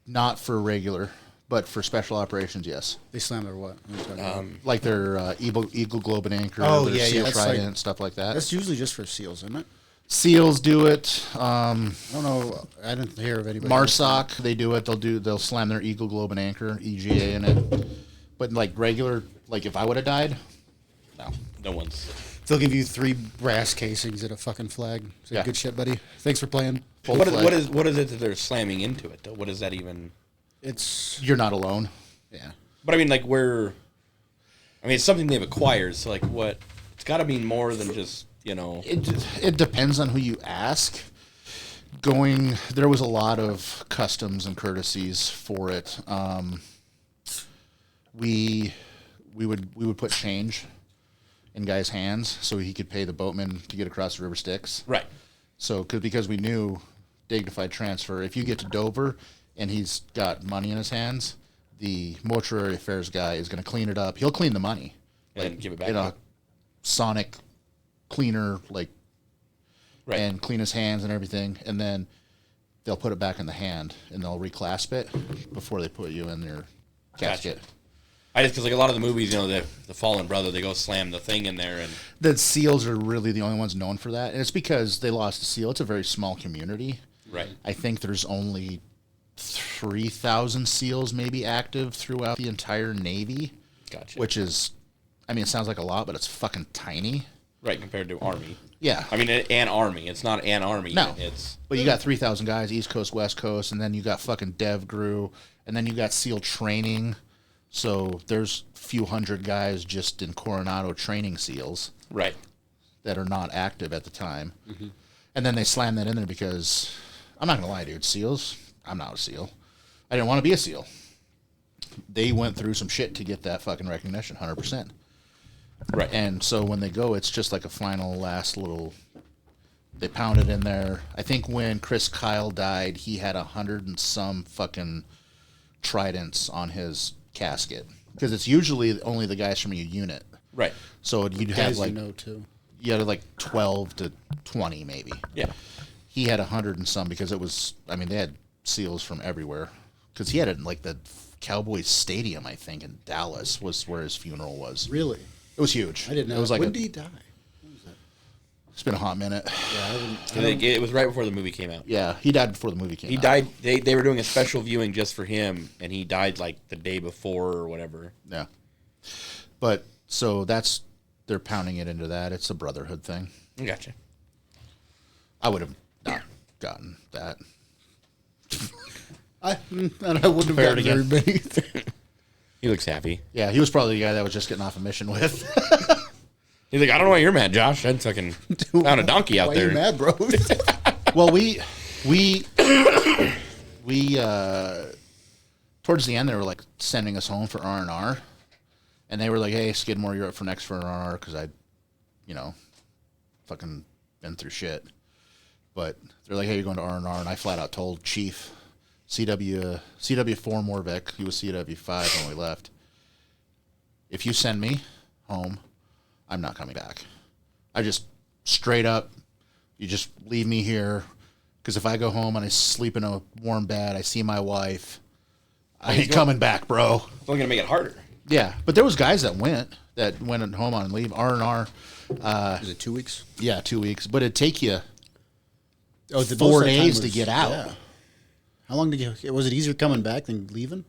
Not for regular, but for special operations, yes. They slammed their what? What are you talking about? Like their Eagle Globe and Anchor, Oh, their yeah, Seal that's like- Trident, stuff like that. That's usually just for SEALs, isn't it? SEALs do it. I don't know. I didn't hear of anybody. MARSOC, they do it. They'll slam their Eagle Globe and Anchor, EGA in it. But like regular, like if I would have died, no. no one's They'll give you 3 brass casings and a fucking flag. Say, Yeah. good shit, buddy. Thanks for playing. Full what flag. is it that they're slamming into it though? What is that even? It's You're not alone. yeah. But I mean, like it's something they've acquired. So like, what? It's got to mean more than just It depends on who you ask. There was a lot of customs and courtesies for it. We would put change in guys' hands so he could pay the boatman to get across the River Styx. right. So because we knew dignified transfer, if you get to Dover and he's got money in his hands, the mortuary affairs guy is going to clean it up. He'll clean the money, And then give it back. in a sonic cleaner, like, Right. and clean his hands and everything, and then they'll put it back in the hand and they'll reclasp it before they put you in your casket. Gotcha. I just because like a lot of the movies, the Fallen Brother, they go slam the thing in there and The SEALs are really the only ones known for that, and it's because they lost a SEAL. It's a very small community. right. I think there's only 3,000 SEALs maybe active throughout the entire Navy, Gotcha. which is, I mean, it sounds like a lot, but it's fucking tiny. Right compared to Army. Yeah. I mean, an army. It's not an army. No. It's But you got 3,000 guys, East Coast, West Coast, and then you got fucking DevGru, and then you got SEAL training. So there's a few hundred guys just in Coronado training SEALs right. that are not active at the time. And then they slam that in there because, I'm not going to lie, dude, SEALs, I'm not a SEAL. I didn't want to be a SEAL. They went through some shit to get that fucking recognition, 100%. Right. And so when they go, it's just like a final last little, they pound it in there. I think when Chris Kyle died, he had 100 and some fucking tridents on his casket. Because it's usually only the guys from your unit. Right. So you'd have Guys like, you know too. you had like 12 to 20 maybe. Yeah. He had 100 and some because it was, I mean, they had SEALs from everywhere. Because he had it in like the Cowboys Stadium, I think, in Dallas was where his funeral was. Really? It was huge. I didn't know. It was like When did he die? it's been a hot minute. Yeah, I didn't. I think it was right before the movie came out. Yeah, he died before the movie came He out. died. They were doing a special viewing just for him, and he died like the day before or whatever. Yeah. But so that's, they're pounding it into that. It's a brotherhood thing. I gotcha. I would have not gotten that. I wouldn't have Fair gotten it very again. many. He looks happy. Yeah, he was probably the guy that was just getting off a mission with. He's like, I don't know why you're mad, Josh. I fucking found a donkey out Why there. you mad, bro? Well, we We towards the end they were like sending us home for R&R, and they were like, "Hey, Skidmore, you're up for next for R&R," because I, fucking been through shit. But they're like, "Hey, you're going to R&R," and I flat out told Chief CW4 Morvik, he was CW5 when we left, if you send me home, I'm not coming back. I just straight up, you just leave me here. Because if I go home and I sleep in a warm bed, I see my wife, I ain't coming back, bro. It's only gonna make it harder. Yeah, but there was guys that went home on leave. R&R, Is it 2 weeks? yeah, 2 weeks. But it'd take you Oh, the 4 most of the time days to was- get out. yeah. How long did you? Was it easier coming back than leaving?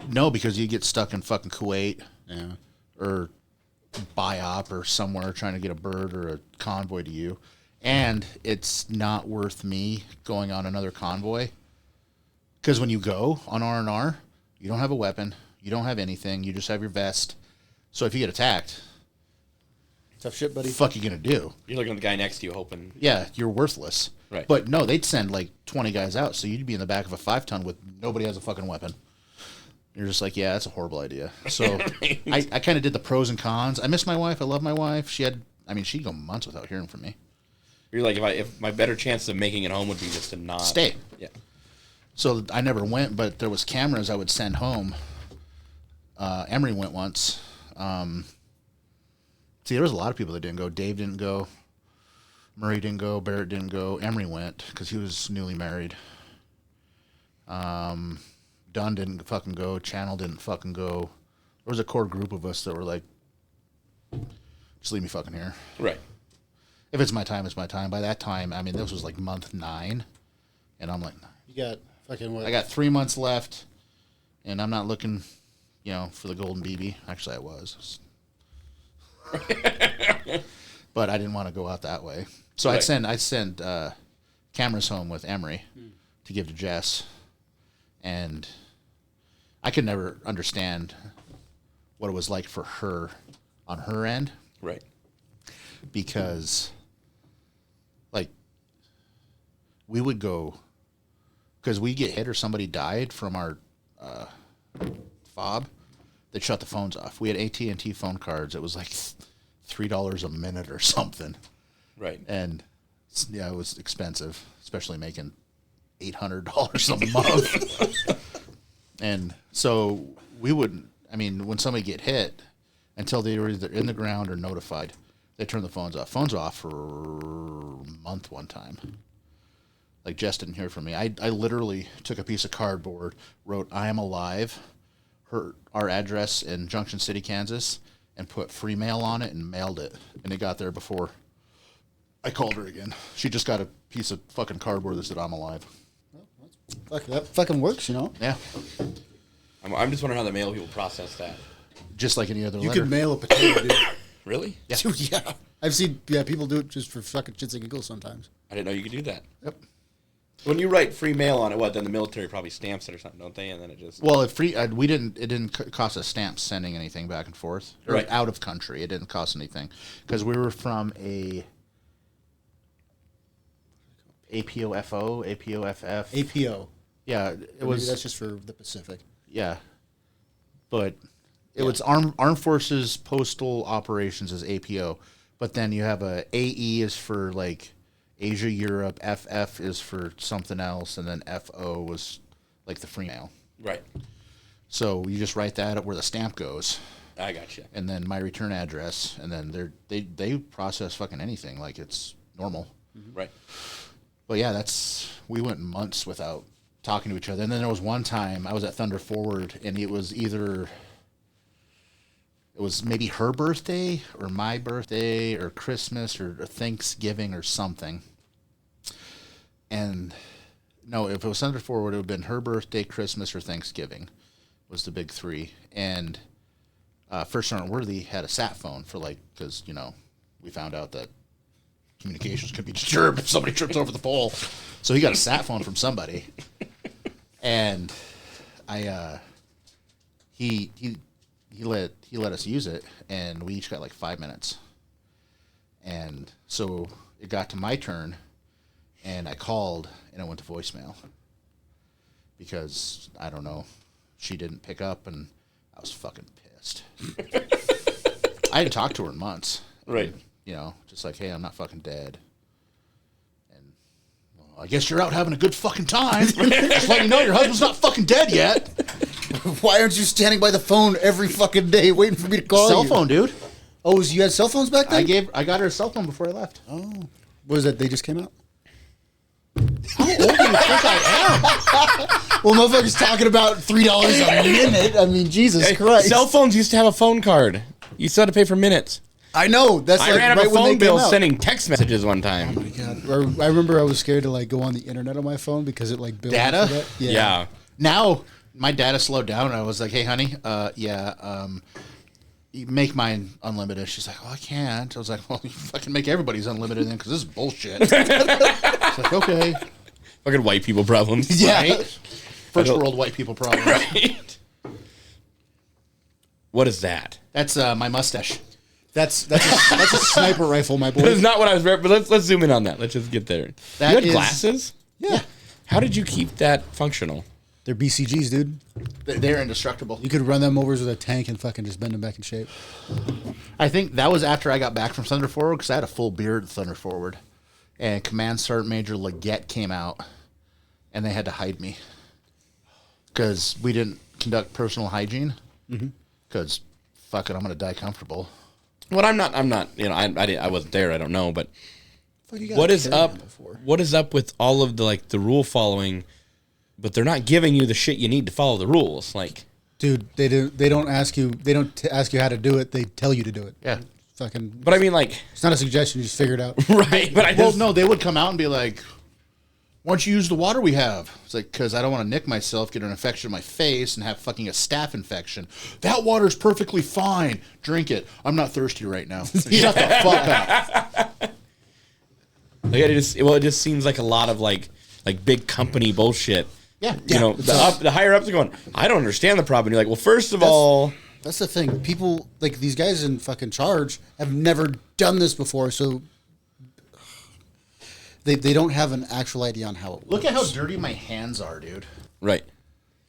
No, because you get stuck in fucking Kuwait Yeah. or BIOP or somewhere trying to get a bird or a convoy to you. And it's not worth me going on another convoy. Because when you go on R&R, you don't have a weapon. You don't have anything. You just have your vest. So if you get attacked, Tough shit, buddy. the fuck you going to do? You're looking at the guy next to you, hoping. Yeah, you're worthless. Right. But no, they'd send like 20 guys out. So you'd be in the back of a 5-ton with nobody has a fucking weapon. You're just like, yeah, that's a horrible idea. So I kind of did the pros and cons. I miss my wife. I love my wife. She'd go months without hearing from me. You're like, if my better chance of making it home would be just to not Stay. Yeah. So I never went, but there was cameras I would send home. Emery went once. See, there was a lot of people that didn't go. Dave didn't go. Murray didn't go. Barrett didn't go. Emery went because he was newly married. Dunn didn't fucking go. Channel didn't fucking go. There was a core group of us that were like, just leave me fucking here. Right. If it's my time, it's my time. By that time, I mean, this was like month 9. And I'm like, You got fucking what? I got 3 months left, and I'm not looking, for the golden BB. Actually, I was. But I didn't want to go out that way. So Right. I'd send cameras home with Emery to give to Jess. And I could never understand what it was like for her on her end. Right. Because, like, we would go, because we get hit or somebody died from our fob, they'd shut the phones off. We had AT&T phone cards. It was like $3 a minute or something. Right. And, yeah, it was expensive, especially making $800 a month. And so we wouldn't, when somebody get hit, until they were either in the ground or notified, they turn the phones off. Phones off for a month one time. Like, Jess didn't hear from me. I literally took a piece of cardboard, wrote "I am alive," our address in Junction City, Kansas, and put free mail on it and mailed it. And it got there before I called her again. She just got a piece of fucking cardboard that said "I'm alive." Fuck, that fucking works, Yeah. I'm just wondering how the mail people process that. Just like any other You letter. could mail a potato, dude. Really? Yeah. Dude, yeah. I've seen people do it just for fucking shits and giggles sometimes. I didn't know you could do that. Yep. When you write free mail on it, then the military probably stamps it or something, don't they? And then it just Well, it didn't cost us stamps sending anything back and forth. Or Right. out of country. It didn't cost anything. Because we were from a APOFO, APOFF. APO. Yeah, it was. That's just for the Pacific. Yeah. But it was Armed Forces Postal Operations is APO. But then you have a AE is for like Asia, Europe. FF is for something else. And then FO was like the free mail. right. So you just write that up where the stamp goes. I got you. And then my return address. And then they process fucking anything like it's normal. Right. But yeah, we went months without talking to each other. And then there was one time I was at Thunder Forward, and it was maybe her birthday or my birthday or Christmas or Thanksgiving or something. And no, if it was Thunder Forward, it would have been her birthday, Christmas, or Thanksgiving was the big 3. And First Sergeant Worthy had a sat phone for because, we found out that communications could be disturbed if somebody trips over the pole. So he got a sat phone from somebody. And he let us use it, and we each got like 5 minutes. And so it got to my turn, And I called, and it went to voicemail. Because, I don't know, she didn't pick up, and I was fucking pissed. I hadn't talked to her in months. Right. You know, just like, hey, I'm not fucking dead. And, well, I guess you're out having a good fucking time. Just letting you know your husband's not fucking dead yet. Why aren't you standing by the phone every fucking day waiting for me to call Cell you? phone, dude. Oh, so you had cell phones back then? I got her a cell phone before I left. Oh. What was that? They just came out? How old do you think I am? Well, motherfucker's talking about $3 a minute. I mean, Jesus Christ. Cell phones used to have a phone card. You still had to pay for minutes. I know. That's I like ran up right a when they phone bill came out. sending text messages one time. God. I remember I was scared to like go on the internet on my phone because it like billed me Data? for that. Yeah. Now, my data slowed down, and I was like, hey, honey, you make mine unlimited. She's like, oh, I can't. I was like, well, you fucking make everybody's unlimited then, because this is bullshit. It's like, okay. Fucking white people problems. Yeah. Right? First world white people problem. Right. What is that? That's my mustache. That's a sniper rifle, my boy. That's not what I was. But let's zoom in on that. Let's just get there. That you had is- glasses? Yeah. How did you keep that functional? They're BCGs, dude. They're indestructible. You could run them overs with a tank and fucking just bend them back in shape. I think that was after I got back from Thunder Forward, because I had a full beard at Thunder Forward. And Command Sergeant Major Leggett came out, and they had to hide me. Because we didn't conduct personal hygiene. Because, fuck it, I'm going to die comfortable. Well, I'm not. You know, I wasn't there. I don't know. But Fuck, you gotta what is carry up? them before. What is up with all of the rule following? But they're not giving you the shit you need to follow the rules. Like, Dude, they don't ask you. They don't ask you how to do it. They tell you to do it. Yeah. Fucking. but I mean, like, It's not a suggestion. You just figure it out. right? But I Well, just no, they would come out and be like, why don't you use the water we have? It's like, because I don't want to nick myself, get an infection in my face, and have fucking a staph infection. That water's perfectly fine. Drink it. I'm not thirsty right now. Shut the fuck up. like, it just seems like a lot of like big company bullshit. Yeah. You know, the higher ups are going, I don't understand the problem. And you're like, well, first of all, That's the thing. People like these guys in fucking charge have never done this before, so they don't have an actual idea on how it works. Look at how dirty my hands are, dude. right.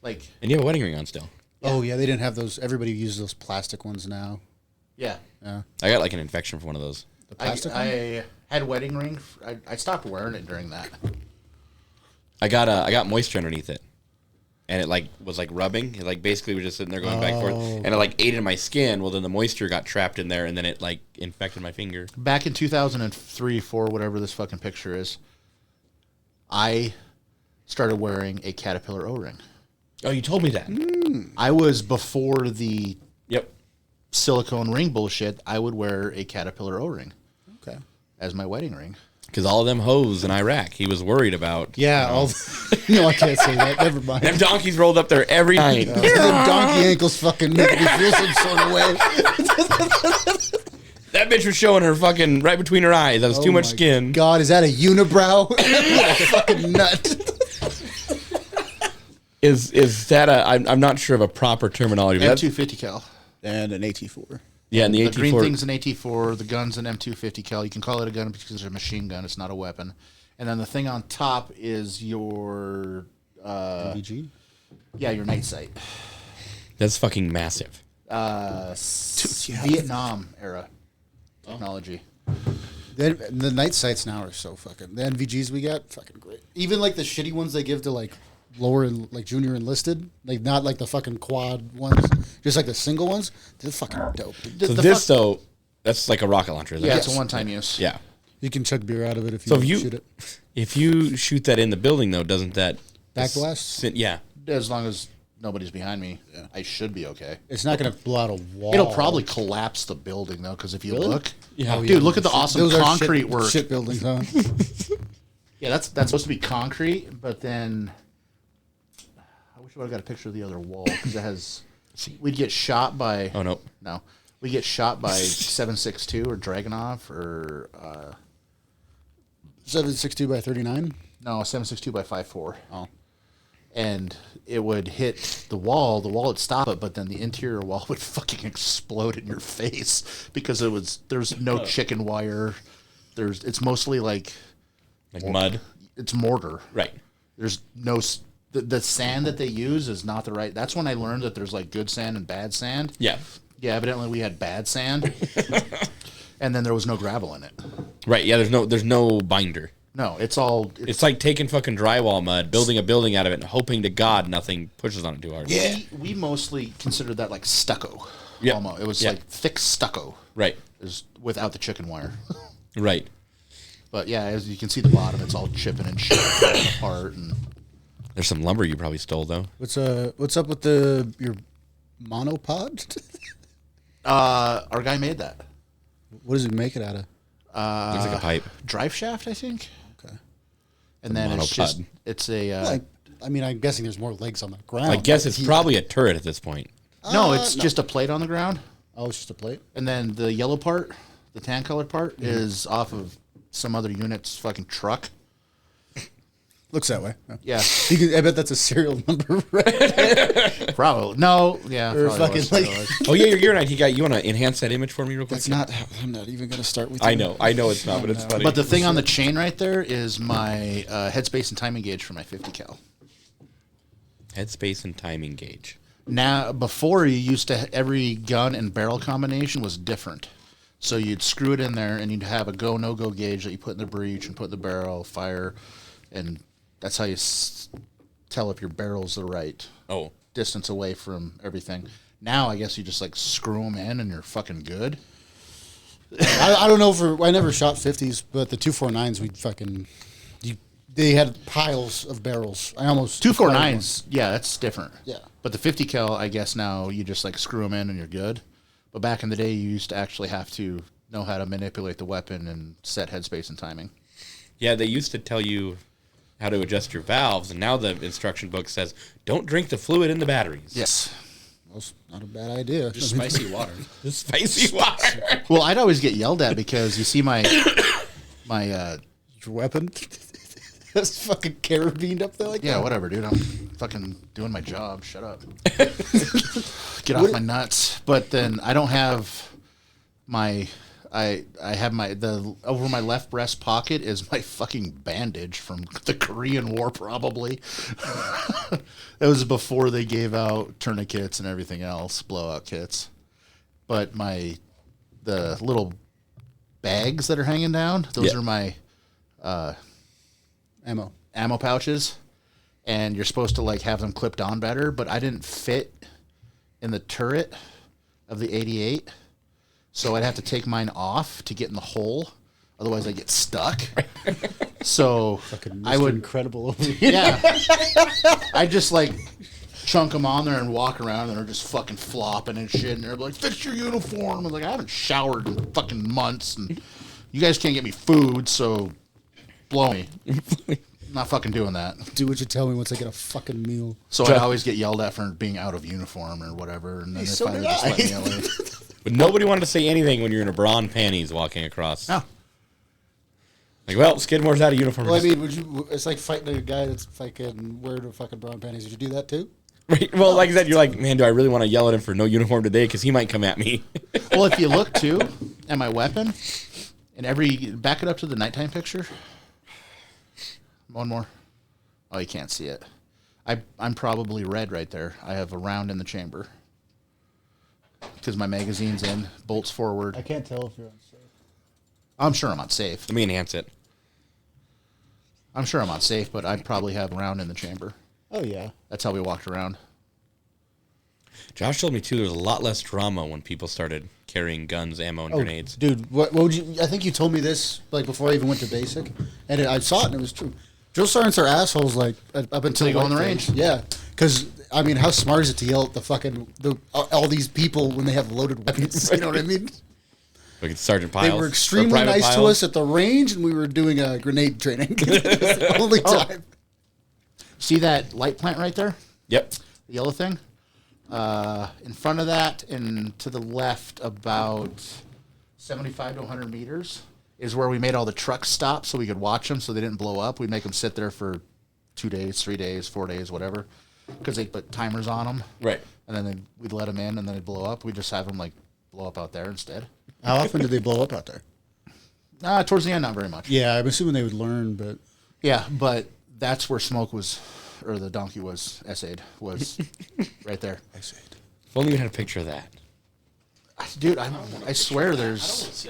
Like, And you have a wedding ring on still. Oh yeah, they didn't have those. Everybody uses those plastic ones now. yeah. Yeah, I got like an infection from one of those. the plastic one. I had wedding ring. I stopped wearing it during that. I got moisture underneath it, and it like was like rubbing. It like basically was just sitting there going back and forth, and it like ate in my skin. Well, then the moisture got trapped in there, and then it like infected my finger. Back in 2003, 4, whatever this fucking picture is, I started wearing a Caterpillar O-ring. Oh, you told me that. I was before the Yep. silicone ring bullshit. I would wear a Caterpillar O-ring Okay. as my wedding ring. Because all of them hoes in Iraq, he was worried about. Yeah. No, I can't say that. Never mind. Them donkeys rolled up there every night. Them donkey ankles fucking make me feel some sort of way. That bitch was showing her fucking right between her eyes. That was too Oh much my skin. God, is that a unibrow? Like a fucking nut. Is that a? I'm not sure of a proper terminology. But that's, M250 cal. And an AT4. yeah, and the The green AT4. thing's an AT4. The gun's an M250 cal. You can call it a gun because it's a machine gun. It's not a weapon. And then the thing on top is your BG. your night sight. That's fucking massive. Vietnam era technology. The night sights now are so fucking. The NVGs we got, fucking great. Even like the shitty ones they give to like lower and like junior enlisted, like not like the fucking quad ones, just like the single ones. They're fucking dope. So this though, that's like a rocket launcher. Isn't Yeah, it? it's a one-time use. Yeah. You can chuck beer out of it if you, So if you shoot it. if you shoot that in the building though, doesn't that Backblast? Yeah. As long as nobody's behind me, I should be okay. It's not gonna blow out a wall. It'll probably collapse the building though, because if you look, Yeah. Oh, dude, look at the awesome Those are concrete shit, work. Shit buildings, huh? Yeah, that's supposed to be concrete, but then I wish I would have got a picture of the other wall because it has. We'd get shot by. Oh no. No, we get shot by 7.62 or Dragunov or 7.62 by 39. no 7.62 by 5.4. Oh, And it would hit the wall would stop it, but then the interior wall would fucking explode in your face because there's no chicken wire. It's mostly like Like mud. it's mortar. Right. There's no the sand that they use is not the right. That's when I learned that there's like good sand and bad sand. Yeah. Yeah, evidently we had bad sand, and then there was no gravel in it. Right. Yeah. There's no binder. No, it's all. It's like taking fucking drywall mud, building a building out of it, and hoping to God nothing pushes on it too hard. Yeah, we mostly considered that like stucco. Yeah. Almost. It was Yeah. like thick stucco. Right. It was without the chicken wire. Right. But yeah, as you can see, the bottom it's all chipping and shit falling apart. And There's some lumber you probably stole though. What's up with your monopod? our guy made that What does it make it out of? Looks like a pipe. drive shaft, I think. Okay. And then monopod. it's a I mean, I'm guessing there's more legs on the ground. I guess it's Yeah. probably a turret at this point. no, it's just a plate on the ground. Oh, it's just a plate. And then the yellow part, the tan colored part, Mm-hmm. is off of some other unit's fucking truck. Looks that way. Yeah, I bet that's a serial number, right? probably. No, yeah, Or probably was, fucking, probably like- was. Oh yeah, you're right. You want to enhance that image for me real quick? That's not. I'm not even gonna start with. I know it's not, but it's funny. But the thing on the chain right there is my headspace and timing gauge for my 50 cal. Headspace and timing gauge. Now, before you used to every gun and barrel combination was different. So you'd screw it in there, and you'd have a go no go gauge that you put in the breech and put in the barrel, fire, and that's how you tell if your barrel's the right Oh, distance away from everything. Now I guess you just like screw them in, and you're fucking good. I don't know I never shot 50s, but the 249s we fucking. They had piles of barrels. I almost 249s, yeah, that's different. Yeah. But the 50 cal, I guess now you just like screw them in and you're good. But back in the day, you used to actually have to know how to manipulate the weapon and set headspace and timing. yeah. They used to tell you how to adjust your valves, and now the instruction book says don't drink the fluid in the batteries. Yes. That's not a bad idea. Just spicy water. The spicy water. Well, I'd always get yelled at because you see my Your weapon. That's fucking carabined up there like yeah, that. whatever, dude. I'm fucking doing my job. Shut up. Get off my nuts. But then I don't have my. I have the over my left breast pocket is my fucking bandage from the Korean War, probably. It was before they gave out tourniquets and everything else, blowout kits. But the little bags that are hanging down, those Yeah. are my Ammo. pouches, and you're supposed to like have them clipped on better, but I didn't fit in the turret of the 88, so I'd have to take mine off to get in the hole, otherwise I get stuck. So Fucking I Mr. would, Incredible over here. yeah, I just like chunk them on there and walk around, and they're just fucking flopping and shit, and they're like, "Fix your uniform." I'm like, I haven't showered in fucking months, and you guys can't get me food, so blow me. Not fucking doing that. Do what you tell me once I get a fucking meal. So I'd always get yelled at for being out of uniform or whatever, and then they so finally did just I. let me out. But nobody wanted to say anything when you're in a bra and panties walking across. No. Like, well, Skidmore's out of uniform. Well, I mean, it's like fighting a guy that's fucking wearing a fucking brown panties. Would you do that too? Right. Well, like I said, you're like, man, do I really want to yell at him for no uniform today? Because he might come at me. Well, if you look too at my weapon, and back it up to the nighttime picture. One more. Oh, you can't see it. I'm probably red right there. I have a round in the chamber because my magazine's in, bolts forward. I can't tell if you're unsafe. I'm sure I'm on safe. Let me enhance it. I'm sure I'm on safe, but I'd probably have a round in the chamber. Oh yeah. That's how we walked around. Josh told me too. There was a lot less drama when people started carrying guns, ammo, and grenades. Dude, what would you? I think you told me this like before I even went to basic, and I saw it and it was true. Drill sergeants are assholes like up until you go on the white phase. range. Yeah, because I mean, how smart is it to yell at the fucking all these people when they have loaded weapons? You know what I mean? Like Sergeant Piles. They were or extremely Private nice to Piles. us at the range, and we were doing a grenade training. That's the only time. See that light plant right there? Yep. The yellow thing? In front of that and to the left about 75 to 100 meters is where we made all the trucks stop so we could watch them so they didn't blow up. We'd make them sit there for 2 days, 3 days, 4 days, whatever, because they put timers on them. Right. And then we'd let them in and then they'd blow up. We'd just have them like blow up out there instead. How often do they blow up out there? Towards the end, not very much. Yeah, I'm assuming they would learn, but Yeah, but that's where Smoke was, or the donkey was, essayed, was right there. If only you had a picture of that. Dude, I swear there's...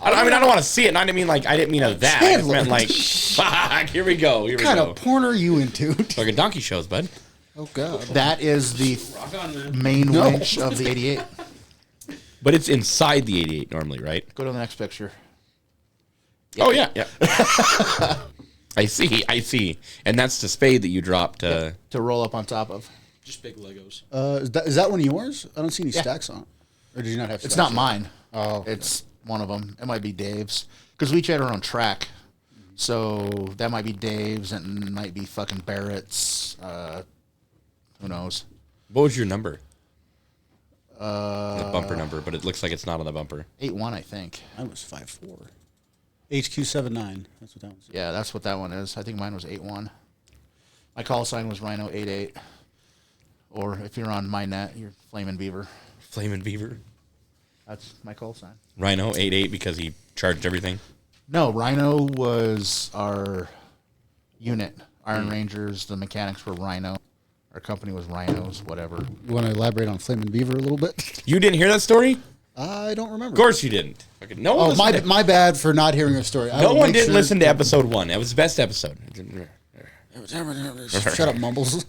I mean, I don't want to see it. And I didn't mean like I didn't mean of that. I just meant like, fuck. Here we go. Here we What kind go. of porn are you into? Fucking donkey shows, bud. Oh God. That is the main winch of the 88. But it's inside the 88 normally, right? Go to the next picture. Oh yeah, yeah. I see. And that's the spade that you dropped. To roll up on top of. Just big Legos. Is that one of yours? I don't see any stacks on it. Or did you not have? It's stacks not mine. Oh, okay. It's one of them. It might be Dave's. Because we each had our own track. So that might be Dave's and it might be fucking Barrett's. Who knows? What was your number? The bumper number, but it looks like it's not on the bumper. 8-1, I think. Mine was 5'4". HQ79. That's what that was. Yeah, that's what that one is. I think mine was 8-1. My call sign was Rhino 88. Or if you're on my net, you're Flamin' Beaver. Flamin' Beaver. That's my call sign. Rhino 88 because he charged everything. No, Rhino was our unit. Iron Rangers, the mechanics were Rhino. Our company was Rhinos, whatever. You want to elaborate on Flamin' Beaver a little bit? You didn't hear that story? I don't remember. Of course you didn't. Fucking no one. Oh, listened to- my bad for not hearing a story. I no will one make didn't sure- listen to episode 1. That was the best episode. Shut up, Mumbles.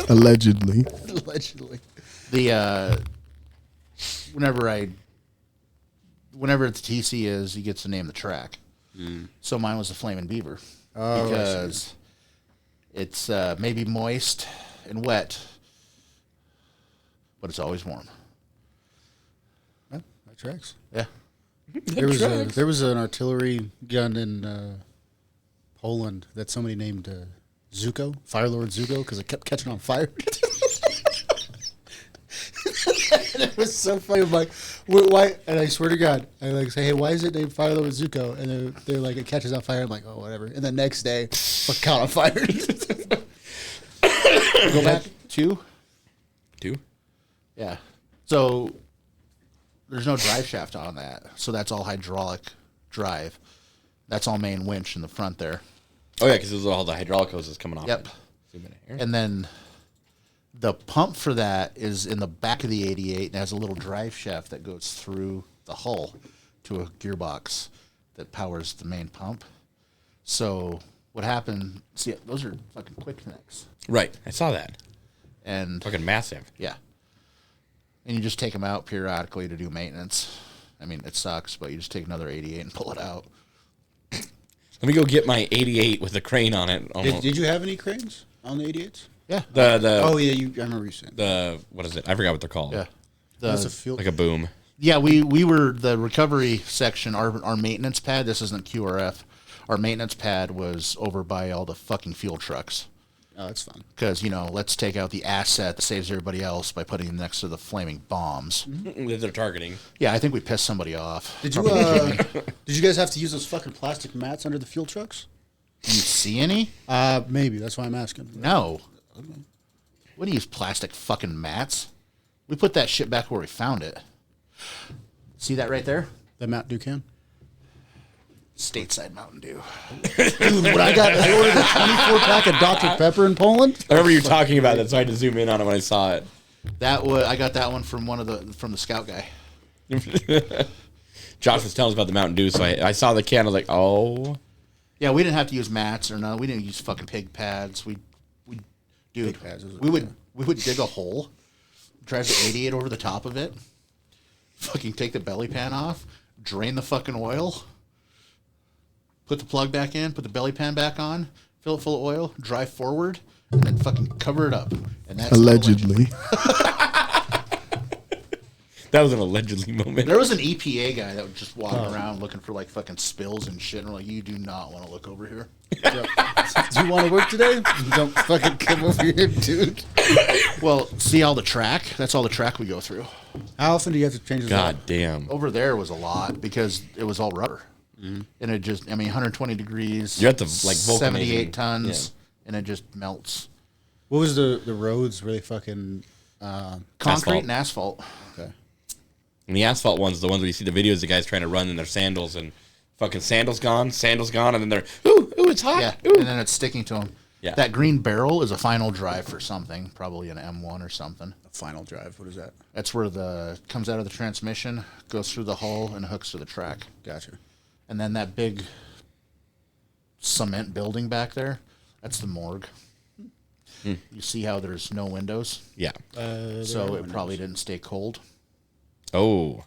Allegedly. Allegedly. The whenever the TC is, he gets to name the track. So mine was the Flamin' Beaver because it's maybe moist and wet, but it's always warm. Yeah, that tracks. Yeah. There was an artillery gun in Poland that somebody named Zuko, Firelord Zuko, because it kept catching on fire. And it was so funny. I'm like, why? And I swear to God, I like say, hey, why is it named Firelord Zuko? And they're like, it catches on fire. I'm like, oh, whatever. And the next day, caught on fire. Go back 2. 2? Yeah. So there's no drive shaft on that. So that's all hydraulic drive. That's all main winch in the front there. Oh yeah, because all the hydraulic hoses coming off. Yep. it. Zoom in here. And then the pump for that is in the back of the 88 and has a little drive shaft that goes through the hull to a gearbox that powers the main pump. So what happened, see, those are fucking quick connects. Right, I saw that. And Fucking massive. yeah. And you just take them out periodically to do maintenance. I mean, it sucks, but you just take another 88 and pull it out. Let me go get my 88 with a crane on it. Did you have any cranes on the 88s? Yeah. Oh yeah, I remember you saying. The what is it? I forgot what they're called. Yeah. That's a field. Like a boom. Yeah, we were the recovery section, our maintenance pad. This isn't QRF. Our maintenance pad was over by all the fucking fuel trucks. Oh, that's fun. Because, let's take out the asset that saves everybody else by putting them next to the flaming bombs. That they're targeting. Yeah, I think we pissed somebody off. Did you guys have to use those fucking plastic mats under the fuel trucks? Do you see any? Maybe. That's why I'm asking. No. We didn't use plastic fucking mats. We put that shit back where we found it. See that right there? The Matt Ducan? Stateside Mountain Dew. Dude, when I ordered a 24-pack of Dr. Pepper in Poland. I remember you talking about that, so I had to zoom in on it when I saw it. I got that one from from the scout guy. Josh was telling us about the Mountain Dew, so I saw the can. I was like, oh. Yeah, we didn't have to use mats or no. We didn't use fucking pig pads. Dude, Pig pads is- we would dig a hole, drive the 88 over the top of it, fucking take the belly pan off, drain the fucking oil, put the plug back in, put the belly pan back on, fill it full of oil, drive forward, and then fucking cover it up. And that's Allegedly. That was an allegedly moment. There was an EPA guy that was just walking around looking for like fucking spills and shit, and we're like, you do not want to look over here. Do you want to work today? Don't fucking come over here, dude. Well, see all the track? That's all the track we go through. How often do you have to change this God damn. Over there was a lot because it was all rubber. And it just, 120 degrees. You have to, like, vulcanizing. 78 tons, and it just melts. What was the roads really fucking... Concrete Asphalt. and asphalt. Okay. And the asphalt ones, the ones where you see the videos, the guys trying to run in their sandals and Fucking sandals gone, and then they're ooh, it's hot. Yeah, Ooh. and then it's sticking to them. Yeah. That green barrel is a final drive for something, probably an M1 or something. Final drive. What is that? That's where the comes out of the transmission, goes through the hull, and hooks to the track. Gotcha. And then that big cement building back there, that's the morgue. You see how there's no windows? Yeah. So it probably didn't stay cold. Oh.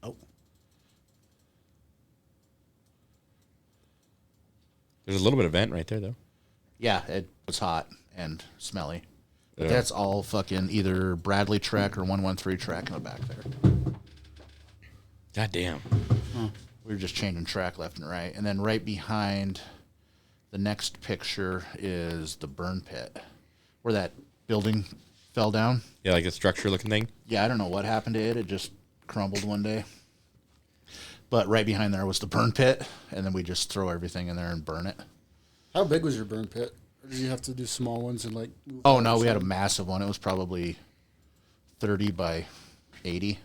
Oh. There's a little bit of vent right there, though. Yeah, it was hot and smelly. But Yeah. that's all fucking either Bradley track or 113 track in the back there. God damn. We were just changing track left and right. And then right behind the next picture is the burn pit where that building fell down. Yeah, like a structure looking thing. Yeah, I don't know what happened to it. It just crumbled one day. But right behind there was the burn pit, and then we just throw everything in there and burn it. How big was your burn pit? Or did you have to do small ones and like? Move Oh, out no, or we had a something? massive one. It was probably 30 by 80.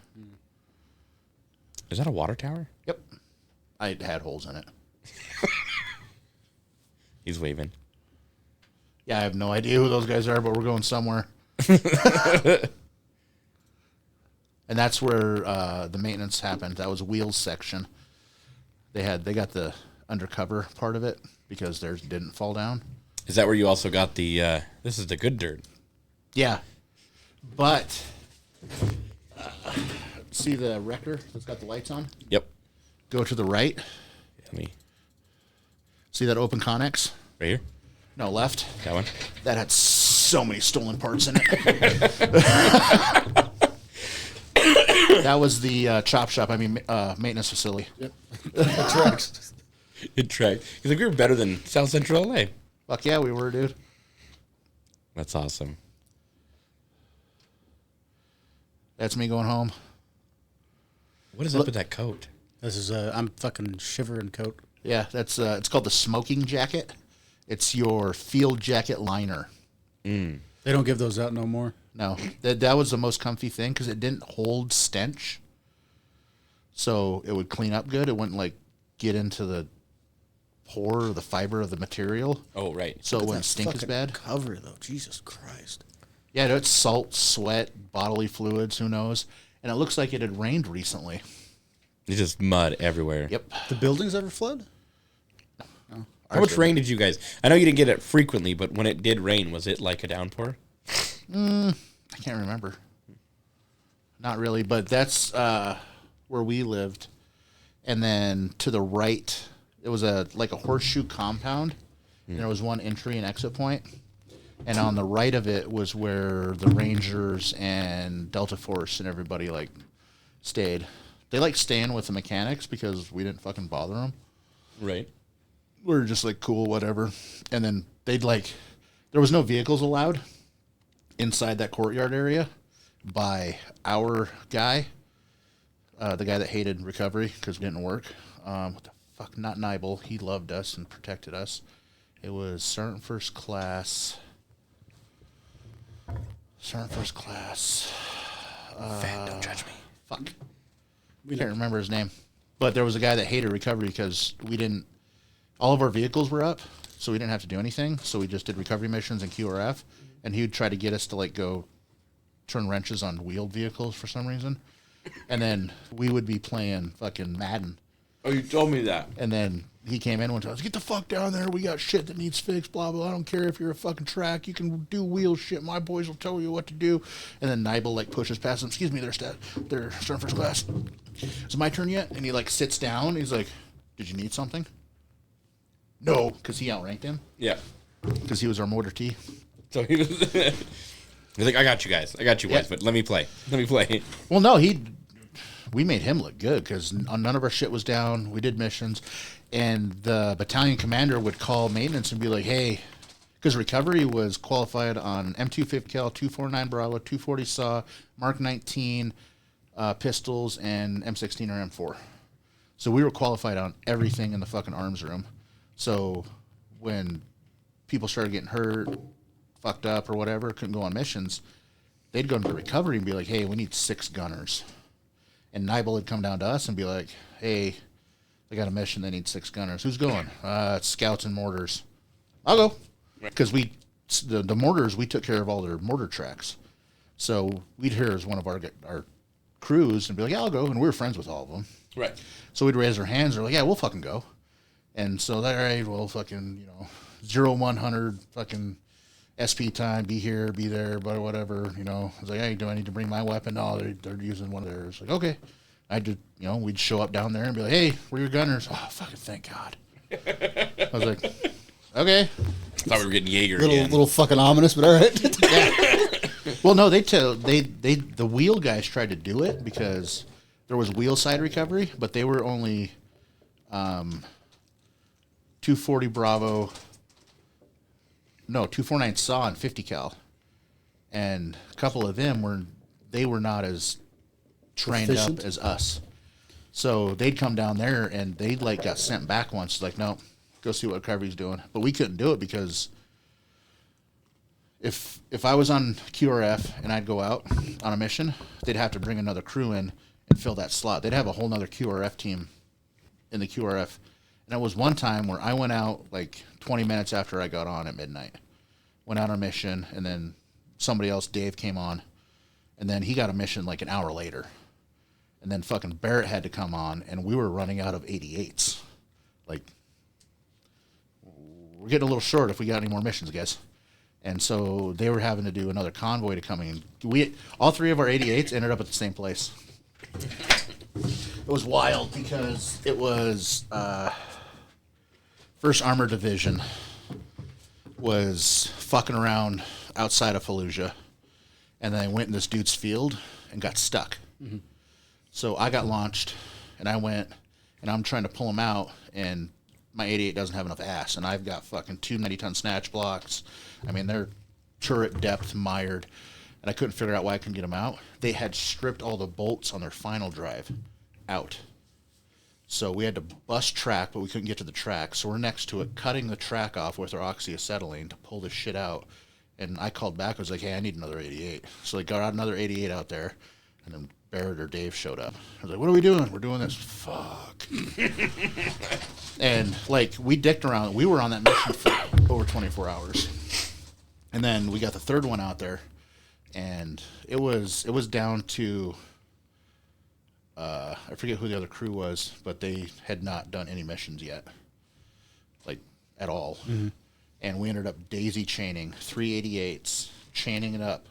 Is that a water tower? Yep. I had holes in it. He's waving. Yeah, I have no idea who those guys are, but we're going somewhere. And that's where the maintenance happened. That was wheels section. They got the undercover part of it because theirs didn't fall down. Is that where you also got the, this is the good dirt? Yeah. But see the wrecker that's got the lights on? Yep. Go to the right. Let me, See that open Connex? right here? No, left. That one? That had so many stolen parts in it. That was the chop shop. I mean, maintenance facility. Yep. Tracks. Good track. He's like, we were better than South Central LA. Fuck yeah, we were, dude. That's awesome. That's me going home. What is up with that coat? This is I'm fucking shivering coat. Yeah, that's it's called the smoking jacket. It's your field jacket liner. They don't give those out no more. No, that was the most comfy thing because it didn't hold stench. So it would clean up good. It wouldn't like get into the pore or the fiber of the material. Oh, right. So it wouldn't That stink as fucking bad. Cover though, Jesus Christ. Yeah, no, it's salt, sweat, bodily fluids, who knows. And it looks like it had rained recently. It's just mud everywhere. Yep. The buildings ever flood? How much rain did you guys? I know you didn't get it frequently, but when it did rain, was it like a downpour? I can't remember. Not really, but that's where we lived. And then to the right, it was like a horseshoe compound. And there was one entry and exit point. And on the right of it was where the Rangers and Delta Force and everybody like stayed. They like staying with the mechanics because we didn't fucking bother them. Right. We were just like cool, whatever. And then they'd like, there was no vehicles allowed inside that courtyard area by our guy, the guy that hated recovery because we didn't work. What the fuck? Not Nibel. He loved us and protected us. It was Sergeant First Class. Sergeant First Class. Fat, don't judge me. Fuck. We can't remember his name. But there was a guy that hated recovery because we didn't, all of our vehicles were up, so we didn't have to do anything. So we just did recovery missions and QRF. And he would try to get us to like go turn wrenches on wheeled vehicles for some reason. And then we would be playing fucking Madden. Oh, you told me that. And then he came in one time, get the fuck down there. We got shit that needs fixed, blah, blah. I don't care if you're a fucking track. You can do wheel shit. My boys will tell you what to do. And then Nibel, like, pushes past him. Excuse me, they're starting first class. Is it my turn yet? And he, like, sits down. He's like, did you need something? No, because he outranked him. Yeah. Because he was our mortar T. So he was. He's like, I got you guys. I got you guys, Yeah. but let me play. Let me play. Well, no, we made him look good because none of our shit was down. We did missions. And the battalion commander would call maintenance and be like, hey, because recovery was qualified on M2 Fifth Cal, 249 Bravo, 240 SAW, Mark 19 pistols, and M16 or M4. So we were qualified on everything in the fucking arms room. So when people started getting hurt, fucked up or whatever, couldn't go on missions, they'd go into recovery and be like, hey, we need 6 gunners. And Nibel would come down to us and be like, hey, They got a mission. They need 6 gunners. Who's going? It's Scouts and Mortars. I'll go. Because the mortars, we took care of all their mortar tracks. So we'd hear as one of our crews and be like, yeah, I'll go. And we were friends with all of them. Right. So we'd raise our hands. They're like, yeah, we'll fucking go. And so they're, all right, well, fucking, 0-100 fucking SP time, be here, be there, but whatever, I was like, hey, do I need to bring my weapon? No, they're using one of theirs. Like, okay. I did, we'd show up down there and be like, hey, we're your gunners. Oh, fucking thank God. I was like, okay. I thought we were getting Jaeger Little fucking ominous, but all right. Yeah. Well, no, the wheel guys tried to do it because there was wheel side recovery, but they were only 240 Bravo. No, 249 SAW and 50 cal, and a couple of them were not as trained Proficient? up as us. So they'd come down there and they got sent back once. Like, no, go see what recovery's doing. But we couldn't do it because if I was on QRF and I'd go out on a mission, they'd have to bring another crew in and fill that slot. They'd have a whole nother QRF team in the QRF. And it was one time where I went out like 20 minutes after I got on at midnight. Went out on a mission, and then somebody else, Dave, came on. And then he got a mission like an hour later. And then fucking Barrett had to come on, and we were running out of 88s. Like, we're getting a little short if we got any more missions, guys. And so they were having to do another convoy to come in. All 3 of our 88s ended up at the same place. It was wild because it was 1st Armored Division was fucking around outside of Fallujah, and then they went in this dude's field and got stuck. Mm-hmm. So I got launched, and I went, and I'm trying to pull him out, and my 88 doesn't have enough ass, and I've got fucking 2 90-ton snatch blocks. I mean, they're turret depth mired, and I couldn't figure out why I couldn't get them out. They had stripped all the bolts on their final drive out. So we had to bust track, but we couldn't get to the track. So we're next to it, cutting the track off with our oxyacetylene to pull this shit out. And I called back. I was like, hey, I need another 88. So they got another 88 out there. And then Barrett or Dave showed up. I was like, what are we doing? We're doing this. Fuck. And, we dicked around. We were on that mission for over 24 hours. And then we got the 3rd one out there. And it was down to... I forget who the other crew was, but they had not done any missions yet, at all. Mm-hmm. And we ended up daisy chaining 388s, chaining it up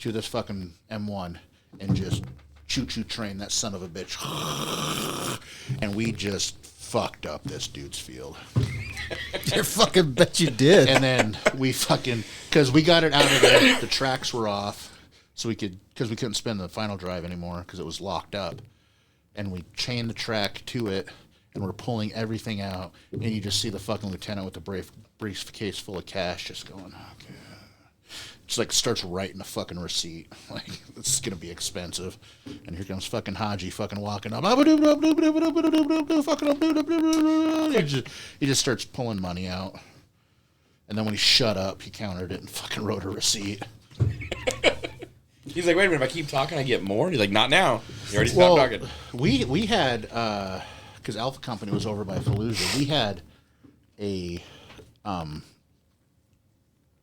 to this fucking M1, and just choo-choo train that son of a bitch. And we just fucked up this dude's field. I fucking bet you did. And then we because we got it out of there, the tracks were off. So because we couldn't spin the final drive anymore because it was locked up. And we chained the track to it, and we're pulling everything out. And you just see the fucking lieutenant with the briefcase full of cash just going, okay. Just starts writing a fucking receipt. This is going to be expensive. And here comes fucking Haji fucking walking up. He just starts pulling money out. And then when he shut up, he countered it and fucking wrote a receipt. He's like, wait a minute, if I keep talking, I get more? And he's like, not now. You already stopped talking. We had, because Alpha Company was over by Fallujah, we had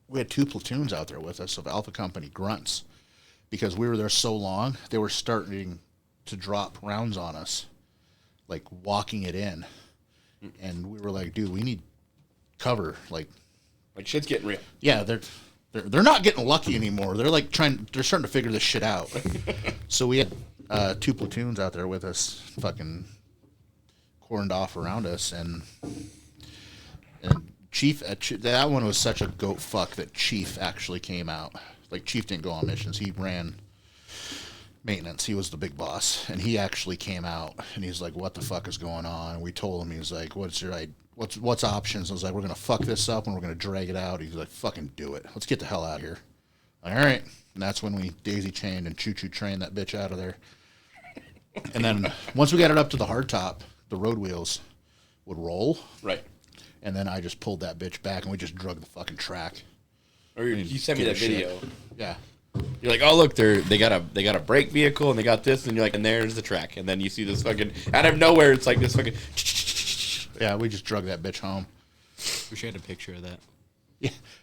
we had 2 platoons out there with us of Alpha Company grunts. Because we were there so long, they were starting to drop rounds on us, walking it in. And we were like, dude, we need cover. Shit's getting real. Yeah, they're not getting lucky anymore. They're starting to figure this shit out. So we had 2 platoons out there with us, fucking cordoned off around us, and Chief, that one was such a goat fuck that Chief actually came out. Chief didn't go on missions. He ran maintenance. He was the big boss, and he actually came out, and he's like, what the fuck is going on? And we told him, he was like, what's options? I was like, we're going to fuck this up, and we're going to drag it out. He's like, fucking do it. Let's get the hell out of here. All right. And that's when we daisy chained and choo-choo trained that bitch out of there. And then once we got it up to the hardtop, the road wheels would roll. Right. And then I just pulled that bitch back, and we just drug the fucking track. Or you sent me that video. Yeah. You're like, oh look, they got a brake vehicle and they got this, and you're like, and there's the track, and then you see this fucking out of nowhere, it's like this fucking. Yeah, we just drug that bitch home. Wish I had a picture of that.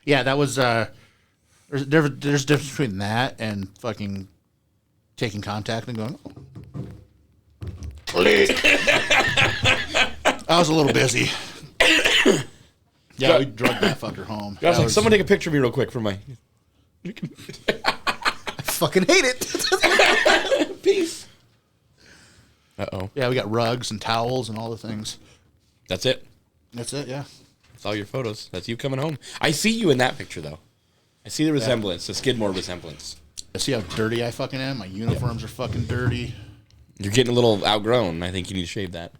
Yeah, that was. There's a difference between that and fucking taking contact and going. Oh. I was a little busy. Yeah, we drugged that fucker home. I was That like, someone take a picture of me real quick for my. I fucking hate it. Peace. Uh-oh. Yeah, we got rugs and towels and all the things. That's it. That's it. Yeah. That's all your photos. That's you coming home. I see you in that picture though. I see the resemblance, the Skidmore resemblance. I see how dirty I fucking am. My uniforms are fucking dirty. You're getting a little outgrown. I think you need to shave that.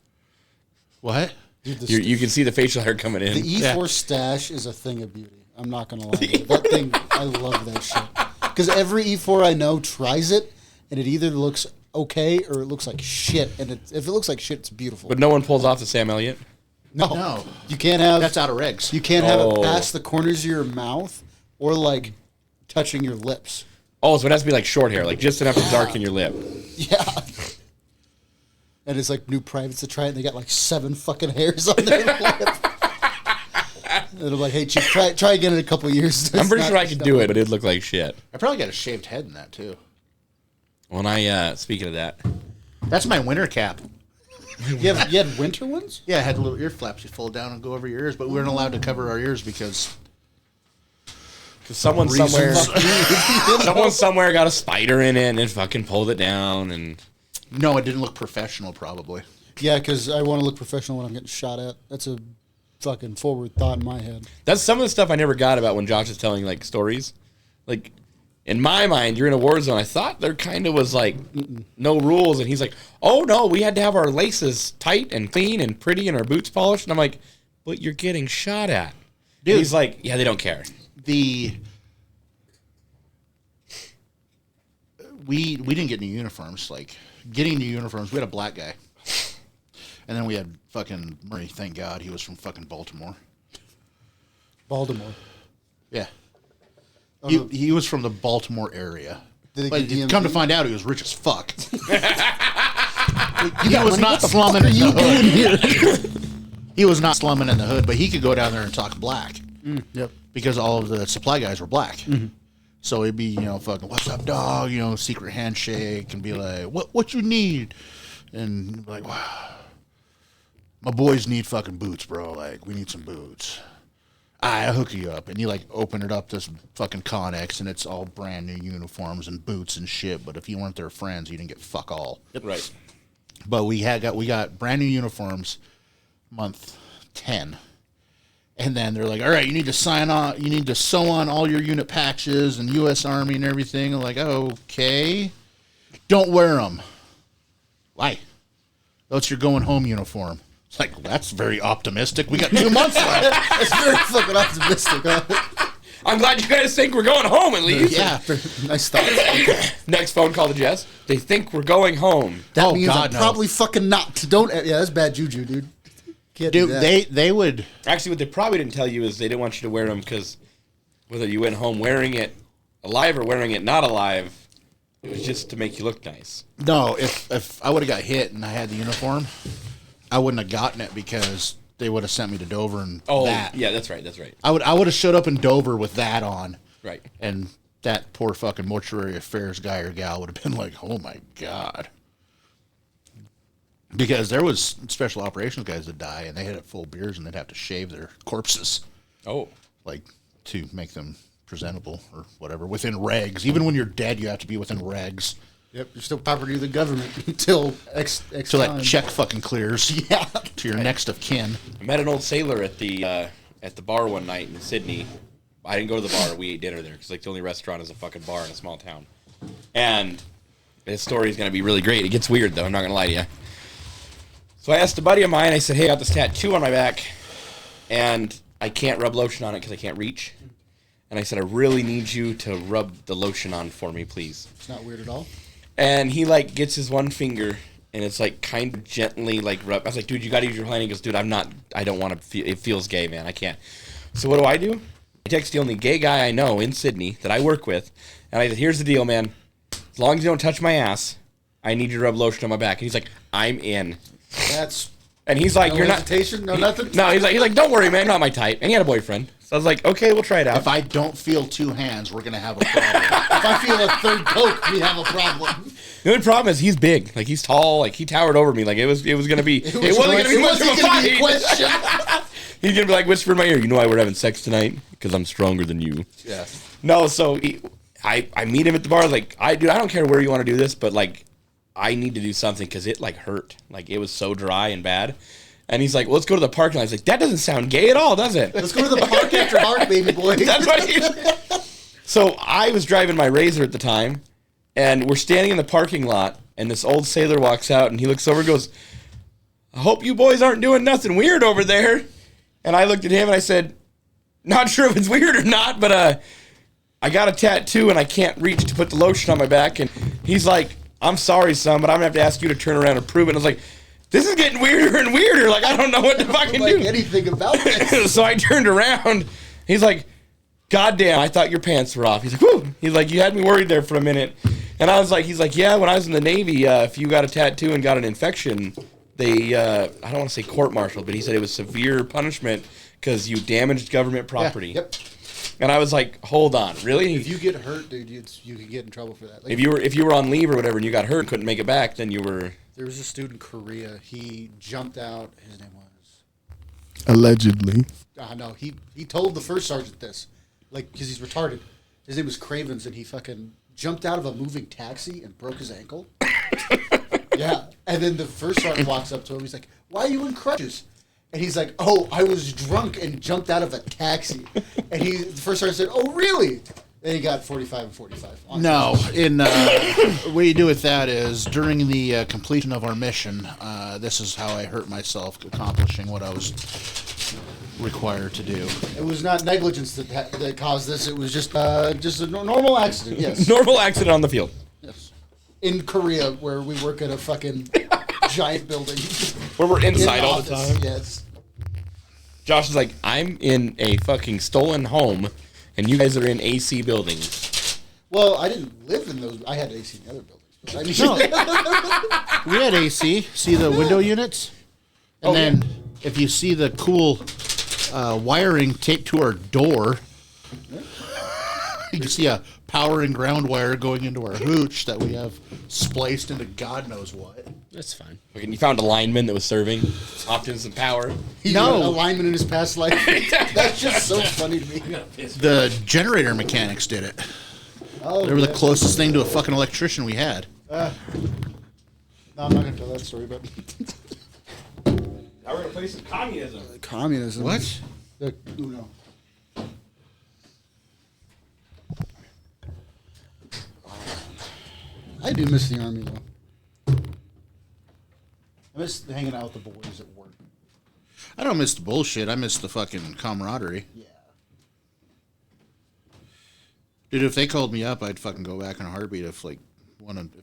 What? Dude, You can see the facial hair coming in. the E4 stash is a thing of beauty. I'm not gonna lie. That thing, I love that shit. Because every E4 I know tries it, and it either looks okay or it looks like shit. And if it looks like shit, it's beautiful. But no one pulls off the Sam Elliott. No. You can't have. That's out of regs. You can't have Oh. it past the corners of your mouth or like touching your lips. Oh, so it has to be like short hair, like just enough to darken your lip. Yeah. And it's like new privates that try it, and they got like 7 fucking hairs on their lip. And I'm like, hey, chief, try again in a couple of years. I'm pretty sure I could do it, but it'd look like shit. I probably got a shaved head in that too. When I, speaking of that, That's my winter cap. You had winter ones? Yeah, I had little ear flaps you fold down and go over your ears, but we weren't allowed to cover our ears because someone somewhere, someone somewhere got a spider in it and fucking pulled it down, and no, it didn't look professional. Probably. Yeah, because I want to look professional when I'm getting shot at. That's a fucking forward thought in my head. that's some of the stuff I never got about when Josh is telling like stories. Like in my mind, you're in a war zone. I thought there kind of was like no rules, and he's like, "Oh no, we had to have our laces tight and clean and pretty, and our boots polished." And I'm like, "But you're getting shot at." Dude. And he's like, "Yeah, they don't care." We didn't get new uniforms. Like getting new uniforms, we had a black guy, and then we had fucking Murray. Thank God he was from fucking Baltimore. Baltimore. Yeah, he was from the Baltimore area. Did they But get DMV? come to find out, he was rich as fuck. He was not slumming in the hood. He was not slumming in the hood, but he could go down there and talk black. Yep. Because all of the supply guys were black. So it'd be, fucking, what's up, dog? Secret handshake, and be like, what you need? And be like, wow, my boys need fucking boots, bro. Like, we need some boots. I'll hook you up. And you, open it up, this fucking Connex, and it's all brand new uniforms and boots and shit. But if you weren't their friends, you didn't get fuck all. Right. But we got brand new uniforms month 10. And then they're like, all right, you need to sign on, you need to sew on all your unit patches and U.S. Army and everything. I'm like, okay. Don't wear them. Why? That's your going home uniform. It's like, well, that's very optimistic. We got 2 months left. That's very fucking optimistic. Huh? I'm glad you guys think we're going home at least. Yeah. Nice thought. Next phone call to Jess. They think we're going home. That Oh, means God, I'm no. probably fucking not. Don't. Yeah, that's bad juju, dude. Can't do Dude, that. they would. Actually, what they probably didn't tell you is they didn't want you to wear them because whether you went home wearing it alive or wearing it not alive, it was just to make you look nice. No, if I would have got hit and I had the uniform, I wouldn't have gotten it because they would have sent me to Dover and that. yeah, that's right, that's right. I would have showed up in Dover with that on. Right. And that poor fucking mortuary affairs guy or gal would have been like, oh my God. Because there was special operations guys that die and they had full beards and they'd have to shave their corpses, Oh. to make them presentable or whatever, within regs. Even when you're dead, you have to be within regs. Yep, you're still property of the government until X So time. that check fucking clears Yeah. to your next of kin. I met an old sailor at the bar one night in Sydney. I didn't go to the bar. We ate dinner there because the only restaurant is a fucking bar in a small town. And his story is going to be really great. It gets weird though. I'm not going to lie to you. So I asked a buddy of mine. I said, "Hey, I got this tattoo on my back, and I can't rub lotion on it because I can't reach." And I said, "I really need you to rub the lotion on for me, please." It's not weird at all. And he gets his one finger and it's kind of gently rub. I was like, "Dude, you got to use your hand." He goes, "Dude, I don't want to feel. It feels gay, man. I can't." So what do? I text the only gay guy I know in Sydney that I work with, and I said, here's the deal, man. As long as you don't touch my ass, I need you to rub lotion on my back. And he's like, I'm in. That's And he's like, no you're hesitation, no nothing. No, he's like, don't worry, man, not my type. And he had a boyfriend. So I was like, okay, we'll try it out. If I don't feel 2 hands, we're gonna have a problem. If I feel a third Coke, we have a problem. The only problem is he's big. Like, he's tall. Like, he towered over me. Like, it wasn't going to be, it wasn't going to be much of a gonna be a fight. question. He's going to be like, whisper in my ear, you know why we're having sex tonight? Because I'm stronger than you. Yeah. No, so I meet him at the bar. Like, dude, I don't care where you want to do this, but, like, I need to do something because it, like, hurt. Like, it was so dry and bad. And he's like, well, let's go to the parking lot. I was like, that doesn't sound gay at all, does it? Let's go to the park after dark, baby boy. That's what he. So I was driving my Razor at the time, and we're standing in the parking lot, and this old sailor walks out, and he looks over and goes, I hope you boys aren't doing nothing weird over there. And I looked at him, and I said, not sure if it's weird or not, but I got a tattoo, and I can't reach to put the lotion on my back. And he's like, I'm sorry, son, but I'm going to have to ask you to turn around and prove it. And I was like, this is getting weirder and weirder. Like, I don't know what to fucking like do. anything about this. So I turned around. He's like, God damn, I thought your pants were off. He's like, whoo. He's like, you had me worried there for a minute. And I was like, he's like, yeah, when I was in the Navy, if you got a tattoo and got an infection, they, I don't want to say court-martialed, but he said it was severe punishment because you damaged government property. Yeah, yep. And I was like, hold on, really? If you get hurt, dude, you could get in trouble for that. Like, if you were on leave or whatever and you got hurt and couldn't make it back, then you were... there was a student in Korea. He jumped out. His name was... Allegedly. No, he told the first sergeant this. Like, because he's retarded. His name was Cravens, and he fucking jumped out of a moving taxi and broke his ankle. Yeah. And then the first sergeant walks up to him. He's like, why are you in crutches? And he's like, oh, I was drunk and jumped out of a taxi. And the first sergeant said, oh, really? Then he got 45 and 45. No, what you do with that is during the completion of our mission, this is how I hurt myself accomplishing what I was required to do. It was not negligence that caused this. It was just a normal accident. Yes. Normal accident on the field. Yes. In Korea, where we work at a fucking giant building. Where we're inside In all the office, time. Yes. Josh is like, I'm in a fucking stolen home, and you guys are in AC buildings. Well, I didn't live in those. I had AC in the other buildings. But I mean, No. We had AC. See the window units? And then if you see the cool wiring taped to our door, you can see a power and ground wire going into our hooch that we have spliced into God knows what. That's fine. And you found a lineman that was serving, popped in some power. he No. had a lineman in his past life. That's just so funny to me. The generator mechanics did it. Oh, They were the yeah. closest thing to a fucking electrician we had. No, I'm not gonna tell that story, but Now we're gonna play some communism. communism. What? The Uno. I do miss the army though. I miss hanging out with the boys at work. I don't miss the bullshit. I miss the fucking camaraderie. Yeah. Dude, if they called me up, I'd fucking go back in a heartbeat. If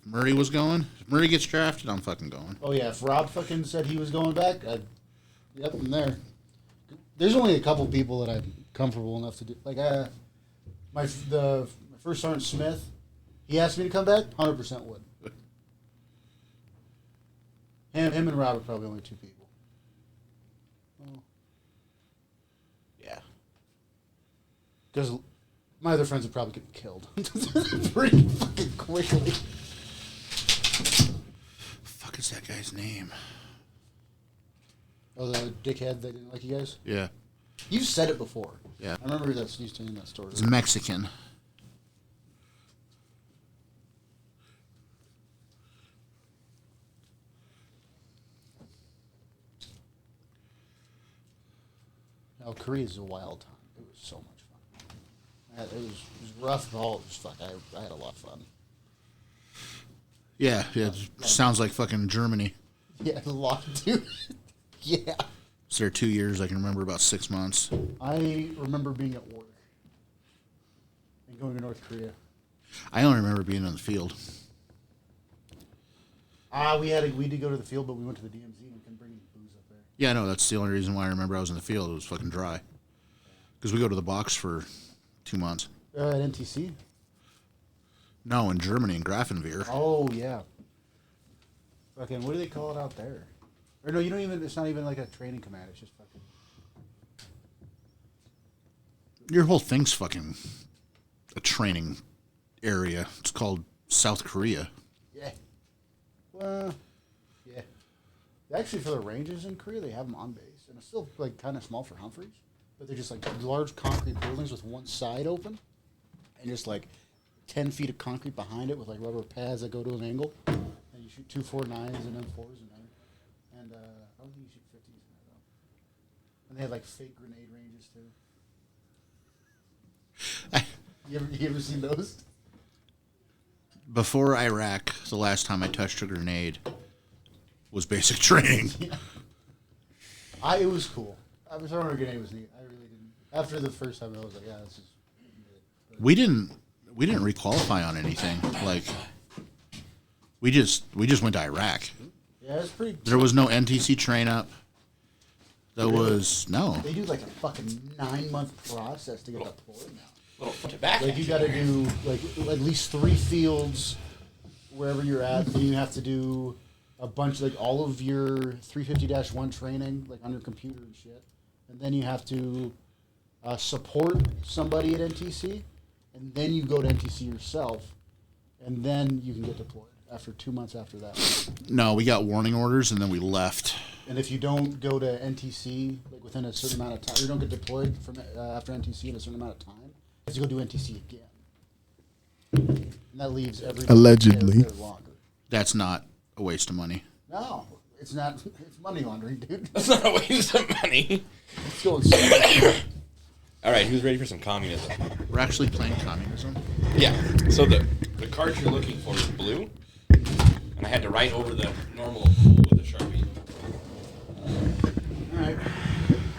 Murray was going, if Murray gets drafted, I'm fucking going. Oh yeah, if Rob fucking said he was going back, yep, I'm there. There's only a couple people that I'm comfortable enough to do. Like my first sergeant Smith, he asked me to come back, 100% would. Him and Rob are probably only two people. Yeah. Because my other friends would probably get killed pretty fucking quickly. Fuck is that guy's name? Oh, the dickhead that didn't like you guys? Yeah. You said it before. Yeah. I remember you saying that story. He's Mexican. Oh, Korea's a wild time. It was so much fun. It was rough, but all just fuck. I had a lot of fun. Yeah, it sounds like fucking Germany. Yeah, a lot, dude. Yeah. Was there 2 years? I can remember about 6 months. I remember being at work and going to North Korea. I only remember being on the field. We did go to the field, but we went to the DMZ and we couldn't bring any booze up there. Yeah, no, that's the only reason why I remember I was in the field. It was fucking dry. Because we go to the box for 2 months. At NTC? No, in Germany, in Grafenwehr. Oh, yeah. Fucking, what do they call it out there? Or no, you don't even, it's not even like a training command. It's just fucking. Your whole thing's fucking a training area. It's called South Korea. Yeah. Well, yeah. Actually, for the ranges in Korea, they have them on base. And it's still, like, kind of small for Humphreys. But they're just, like, large concrete buildings with one side open. And just, like, 10 feet of concrete behind it with, like, rubber pads that go to an angle. And you shoot 2 4.9s and then 4s and then. And I don't think you shoot 50s in there, though. And they have, like, fake grenade ranges, too. You ever seen those? Before Iraq, the last time I touched a grenade was basic training. It was cool. I was throwing a grenade was neat. I really didn't. After the first time, I was like, yeah, this is. We didn't requalify on anything. Like we just went to Iraq. Yeah, it's pretty. There was no NTC train up. There was no. They do like a fucking 9-month process to get deployed now. Little front to back. Like you got to do like at least 3 fields wherever you're at. Then you have to do a bunch like all of your 350-1 training like on your computer and shit. And then you have to support somebody at NTC, and then you go to NTC yourself, and then you can get deployed after 2 months after that. No, we got warning orders and then we left. And if you don't go to NTC like within a certain amount of time, you don't get deployed from after NTC in a certain amount of time. You have to go do NTC again. And that leaves every Allegedly. there longer. That's not a waste of money. No, it's not. It's money laundering, dude. That's not a waste of money. It's going so All right, who's ready for some communism? We're actually playing communism. Yeah. So the card you're looking for is blue, and I had to write over the normal pool with a Sharpie. All right.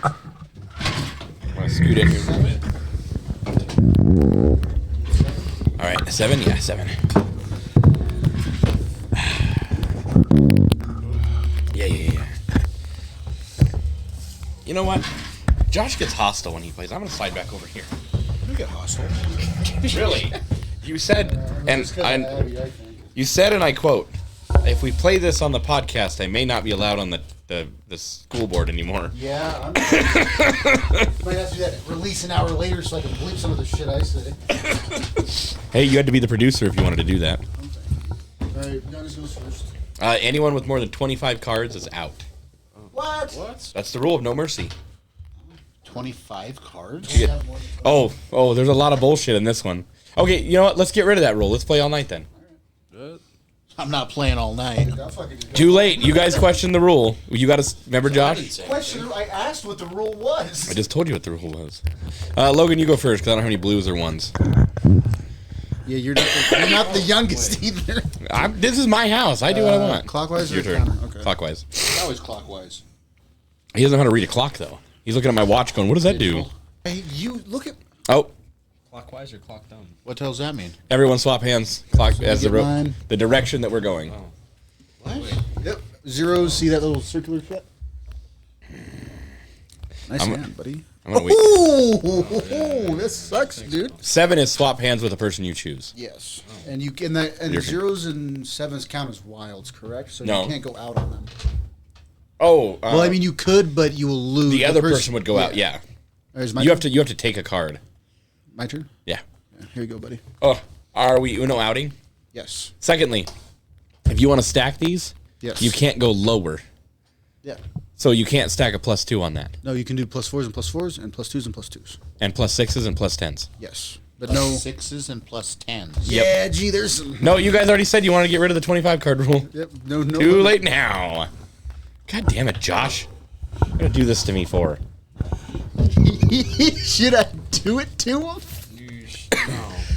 I'm gonna scoot in here a little bit. All right, 7. Yeah, 7. Yeah. You know what? Josh gets hostile when he plays. I'm gonna slide back over here. You get hostile. Really? You said, and Just 'cause I'm Abby, I think. you said, and I quote, "If we play this on the podcast, I may not be allowed on the school board anymore." Yeah, I'm might have to do that. Release an hour later so I can bleep some of the shit I say. Hey, you had to be the producer if you wanted to do that. All right, Giannis goes first. Anyone with more than 25 cards is out. What? That's the rule of no mercy. 25 cards? You get- oh, there's a lot of bullshit in this one. Okay, you know what? Let's get rid of that rule. Let's play all night then. I'm not playing all night. Too late. You guys questioned the rule. You got to remember, Josh. Question, I asked what the rule was. I just told you what the rule was. Logan, you go first because I don't have any blues or ones. Yeah, you're not the youngest either. This is my house. I do what I want. Clockwise Your or turn. counter? Okay. Clockwise. Always clockwise. He doesn't know how to read a clock though. He's looking at my watch, going, "What does that do?" Hey, you look at. Oh, Clockwise or clock down? What the hell's that mean? everyone swap hands. Clock as get mine. the direction that we're going. What? Yep. Zeros. See that little circular shit? Nice I'm- hand, buddy. I'm gonna wait. Ooh, this sucks, dude. 7 is swap hands with the person you choose. Yes, and you can and Your turn. zeros and sevens count as wilds, correct? So No. you can't go out on them. Oh, Well, I mean, you could, but you will lose. the other person would go out. Yeah, There's my you turn? have to take a card. My turn. Yeah. Yeah, here you go, buddy. Oh, are we Uno outing? Yes. Secondly, if you want to stack these, Yes. you can't go lower. Yeah. So you can't stack a +2 on that, No, you can do +4s and +4s and +2s and +2s. and +6s and +10s. Yes, but no. Sixes and plus 10s. Yeah, gee, there's some. No, you guys already said you wanted to get rid of the 25 card rule. Yep. No. Too late now. God damn it, Josh. What are you gonna do this to me for? Should I do it to him?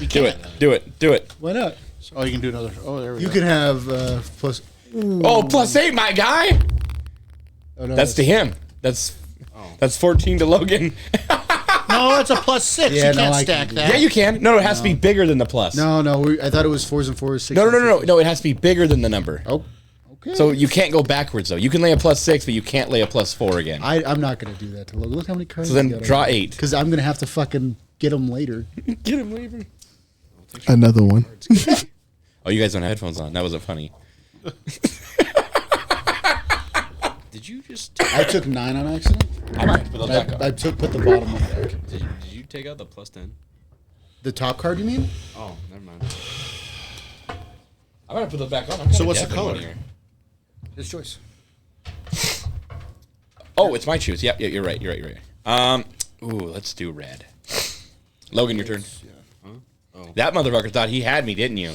Do it. Why not? Oh, you can do another. Oh, there we You go. can have plus. Oh, +8, my guy. Oh, no, That's to him. That's 14 to Logan. No, that's a plus 6. Yeah, you no, can't I stack can do that. Yeah, you can. No, it has to be bigger than the plus. No. I thought it was 4s and 4s. 6s No, and it has to be bigger than the number. Oh, Okay. So you can't go backwards though. You can lay a +6, but you can't lay a +4 again. I'm not gonna do that to Logan. Look how many cards. So then draw 8. Because I'm gonna have to fucking get them later. Get him labor. Another one. Oh, you guys don't have headphones on. That wasn't funny. Did you just I took 9 on accident. All right, put those back I up. put the bottom one back. did you take out the +10? The top card, you mean? Oh, never mind. I'm gonna put those back on. So what's the color? His choice. Oh, it's my choice. Yep, yeah, you're right. Ooh, let's do red. Logan, your turn. Yeah. Oh. That motherfucker thought he had me, didn't you?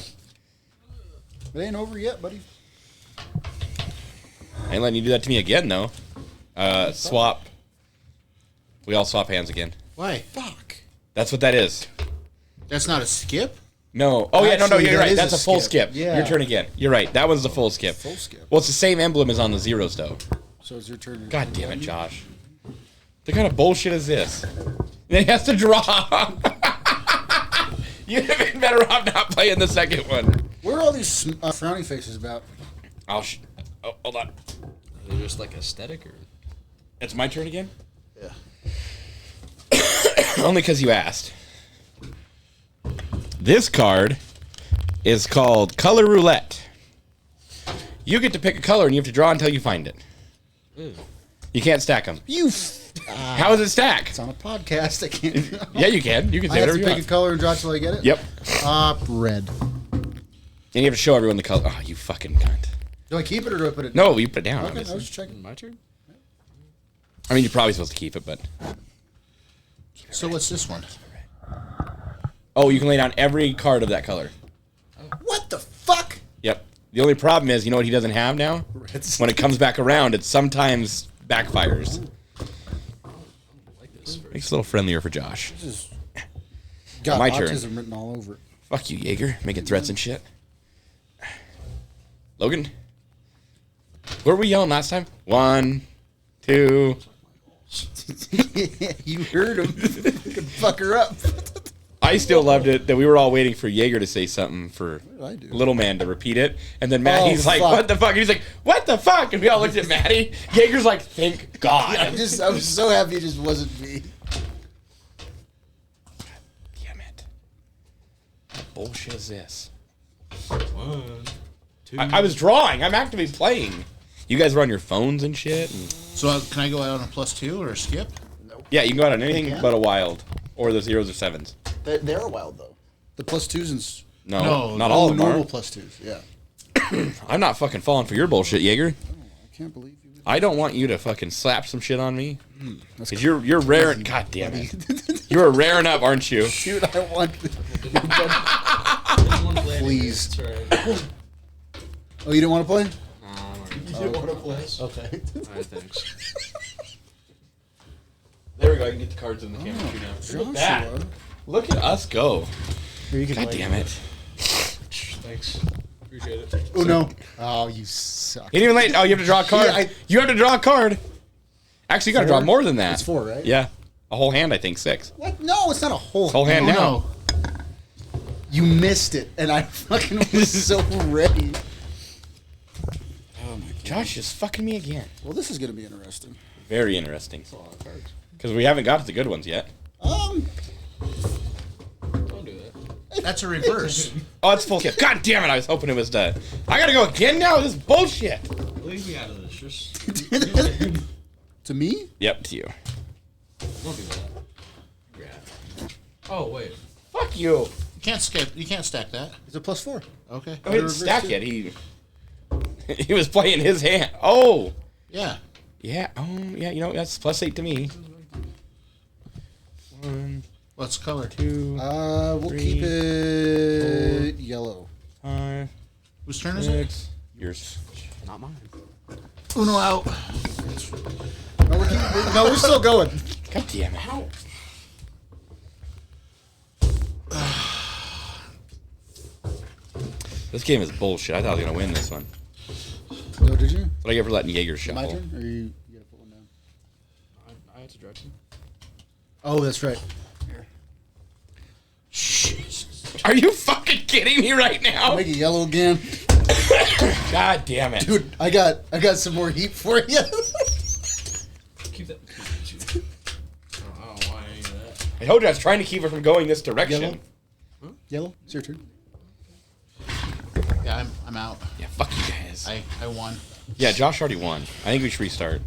It ain't over yet, buddy. I ain't letting you do that to me again, though. Swap. We all swap hands again. Why? Fuck. That's what that is. That's not a skip. No. Oh, yeah, no, Actually, you're that right. is That's a a full skip. skip. Yeah. Your turn again. You're right. That one's the full skip. Full skip. Well, it's the same emblem as on the zeros, though. So it's your turn. God damn it, Josh. What kind of bullshit is this? And then he has to draw. You'd have been better off not playing the second one. Where are all these frowny faces about? Oh, hold on. Are they just like aesthetic or? It's my turn again? Yeah. Only because you asked. This card is called Color Roulette. You get to pick a color and you have to draw until you find it. Ew. You can't stack them. Ah. How does it stack? It's on a podcast. I can't. Yeah, you can. You can I say have whatever to you pick want. a color and draw till I get it. Yep. Red. And you have to show everyone the color. Oh, you fucking cunt. Do I keep it or do I put it? No, you put it down. Okay, I obviously. was just checking. My turn? I mean, you're probably supposed to keep it, but. So what's this one? Oh, you can lay down every card of that color. What the fuck? Yep. The only problem is, you know what he doesn't have now? Reds. When it comes back around, it sometimes backfires. Like this first. Makes it a little friendlier for Josh. Got My turn. autism written all over it. Fuck you, Jaeger. Making threats and shit. Logan? What were we yelling last time? 1, 2. You heard him. Could fuck her up. I still loved it that we were all waiting for Jaeger to say something for did I do? Little Man to repeat it. And then Matt, Oh, he's like, fuck. what the fuck? And he's like, what the fuck? And we all looked at Maddie. Jaeger's like, thank God. I was so happy it just wasn't me. Damn it. What bullshit is this? 1, 2. I was drawing. I'm actively playing. You guys were on your phones and shit. And So can I go out on a +2 or a skip? yeah, you can go out on anything Yeah. but a wild. Or the zeros or sevens. They're wild though. The +2s and No, No, not all of them normal are. +2s. Yeah. I'm not fucking falling for your bullshit, Jaeger. I can't believe you. I don't want you to fucking slap some shit on me. Because you're raring. God damn it. You're raring up, aren't you? Dude, I want. Please. That's right. Oh, you didn't want to play? You didn't want to play? Okay. Alright, thanks. There we go. I can get the cards in the camera too now. Look at that. Joshua. Look at us go. Here, you can God play. damn it. Thanks. Appreciate it. Oh no. Oh, you suck. He didn't even late. Oh, you have to draw a card. Yeah, You have to draw a card. Actually, you got to draw 4? more than that. It's 4, right? Yeah. A whole hand, I think. 6. What? No, it's not a whole. Whole hand Oh, now. no. You missed it, and I fucking was so ready. Oh my god. Josh is fucking me again. Well, this is gonna be interesting. Very interesting. Because we haven't got to the good ones yet. Don't do that. That's a reverse. Oh, it's full skip. God damn it. I was hoping it was done. I got to go again now? This is bullshit. Leave me out of this. Just To me? Yep, to you. don't do that. Grab. Oh wait. Fuck you. You can't skip. You can't stack that. It's a +4. Okay. I didn't stack it. He was playing his hand. Oh. Yeah. Yeah. Oh, yeah. You know, that's +8 to me. 1, What's color? 2, We'll 3, keep it yellow. 5, Whose turn is it? 6. Yours. Not mine. Uno out. No, we're still going. God damn it. This game is bullshit. I thought I was going to win this one. No, did you? What I get for letting Jaeger My shuffle. turn? Or you gotta put one down? I had to draw 2. Oh, that's right. Are you fucking kidding me right now? Make it yellow again. God damn it. Dude, I got some more heat for you. Keep that. I don't want any of that. I told you I was trying to keep it from going this direction. Yellow? Yellow, it's your turn. Yeah, I'm out. Yeah, fuck you guys. I won. Yeah, Josh already won. I think we should restart.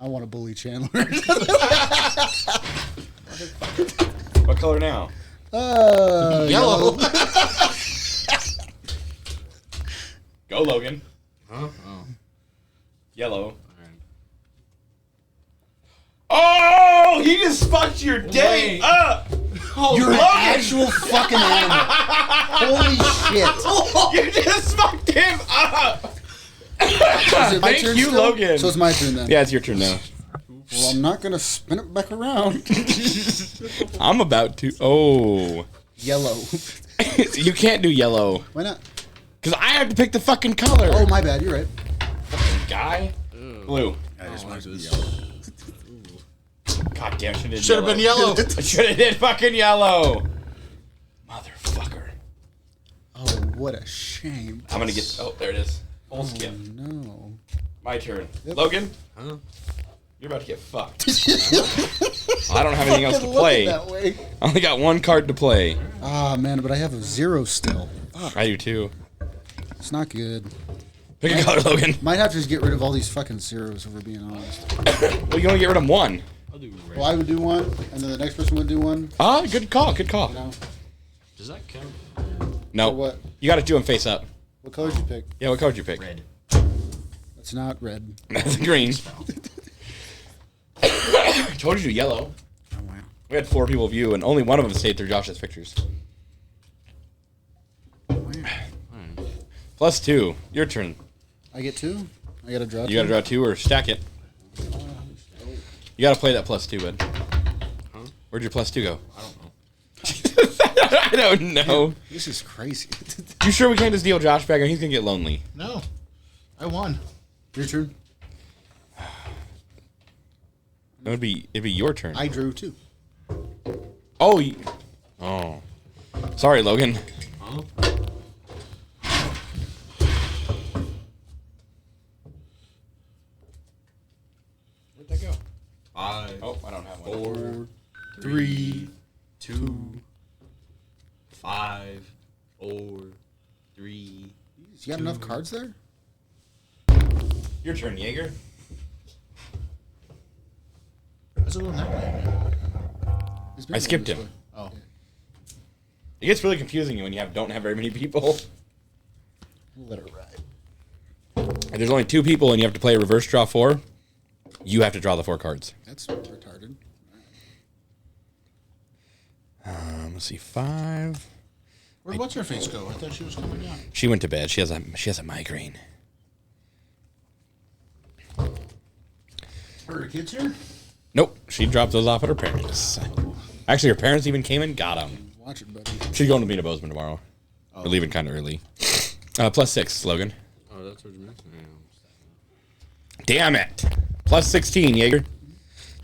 I want to bully Chandler. What color now? Yellow. Go, Logan. Huh? Oh. Yellow. Oh, he just fucked your day Wait. up. You're an actual fucking animal. Holy shit. You just fucked him up. Is it my Thank turn you, still? Logan. So it's my turn then. Yeah, it's your turn now. Well, I'm not going to spin it back around. I'm about to. Oh. Yellow. You can't do yellow. Why not? Because I have to pick the fucking color. Oh, my bad. You're right. Guy. Blue. God damn, Should have been yellow. I should have did fucking yellow. Motherfucker. Oh, what a shame. I'm gonna get. Oh, there it is. Full skip. No. My turn. Yep. Logan, Huh? you're about to get fucked. I don't have anything else to Fucking play. looking that way. I only got one card to play. Ah, man, but I have a 0 still. I do too. It's not good. Pick a color, Logan. Might have to just get rid of all these fucking 0s, if we're being honest. Well, you only get rid of one. I'll do red. Well, I would do one, and then the next person would do one. Ah, good call. Good call. You know? Does that count? No. For what? You got to do them face up. What color did you pick? Yeah, what color did you pick? Red. That's not red. That's green. I told you to do yellow. Oh, wow. We had 4 people view, and only one of them stayed through Josh's pictures. +2. Your turn. I get 2? I got to draw 2? You got to draw 2 or stack it. You got to play that +2, bud. Where'd your +2 go? I don't know. I don't know. This is crazy. You sure we can't just deal Josh back, or he's gonna get lonely? No, I won. Your turn. It'd be your turn. I drew 2. Oh. Oh. Sorry, Logan. Huh? Where'd that go? 5, Oh, I don't have one. 4, 3, 2, 5, 4, 3. You got enough cards there? Your turn, Jaeger. Is it going that way? It's I skipped this him. way. Oh, It gets really confusing when you don't have very many people. We'll let it ride. If there's only 2 people and you have to play a reverse draw 4, you have to draw the 4 cards. That's retarded. Let's see, 5. where'd what's her face go? I thought she was coming down. She went to bed. She has a migraine. Are her kids here? Nope, she dropped those off at her parents. Actually, her parents even came and got them. Watch it, buddy. She's going to meet a Bozeman tomorrow. We're leaving kind of early. +6, Logan. Oh, that's what you meant? Damn it. +16, Jaeger.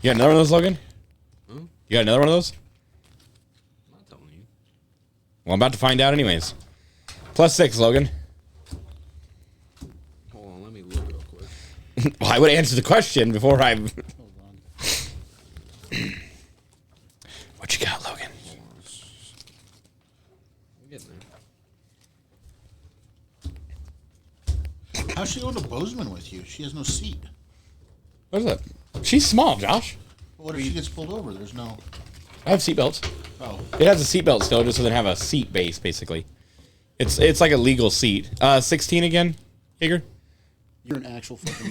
You got another one of those, Logan? Huh? You got another one of those? I'm not telling you. Well, I'm about to find out anyways. +6, Logan. Hold on, let me look real quick. Well, I would answer the question before I... Hold on. What you got, Logan? I'm getting there. How's she going to Bozeman with you? She has no seat. What is that? She's small, Josh. What if she gets pulled over? There's no. I have seatbelts. Oh, It has a seatbelt still, just doesn't have a seat base, basically. It's like a legal seat. 16 again, Jaeger? You're an actual fucking.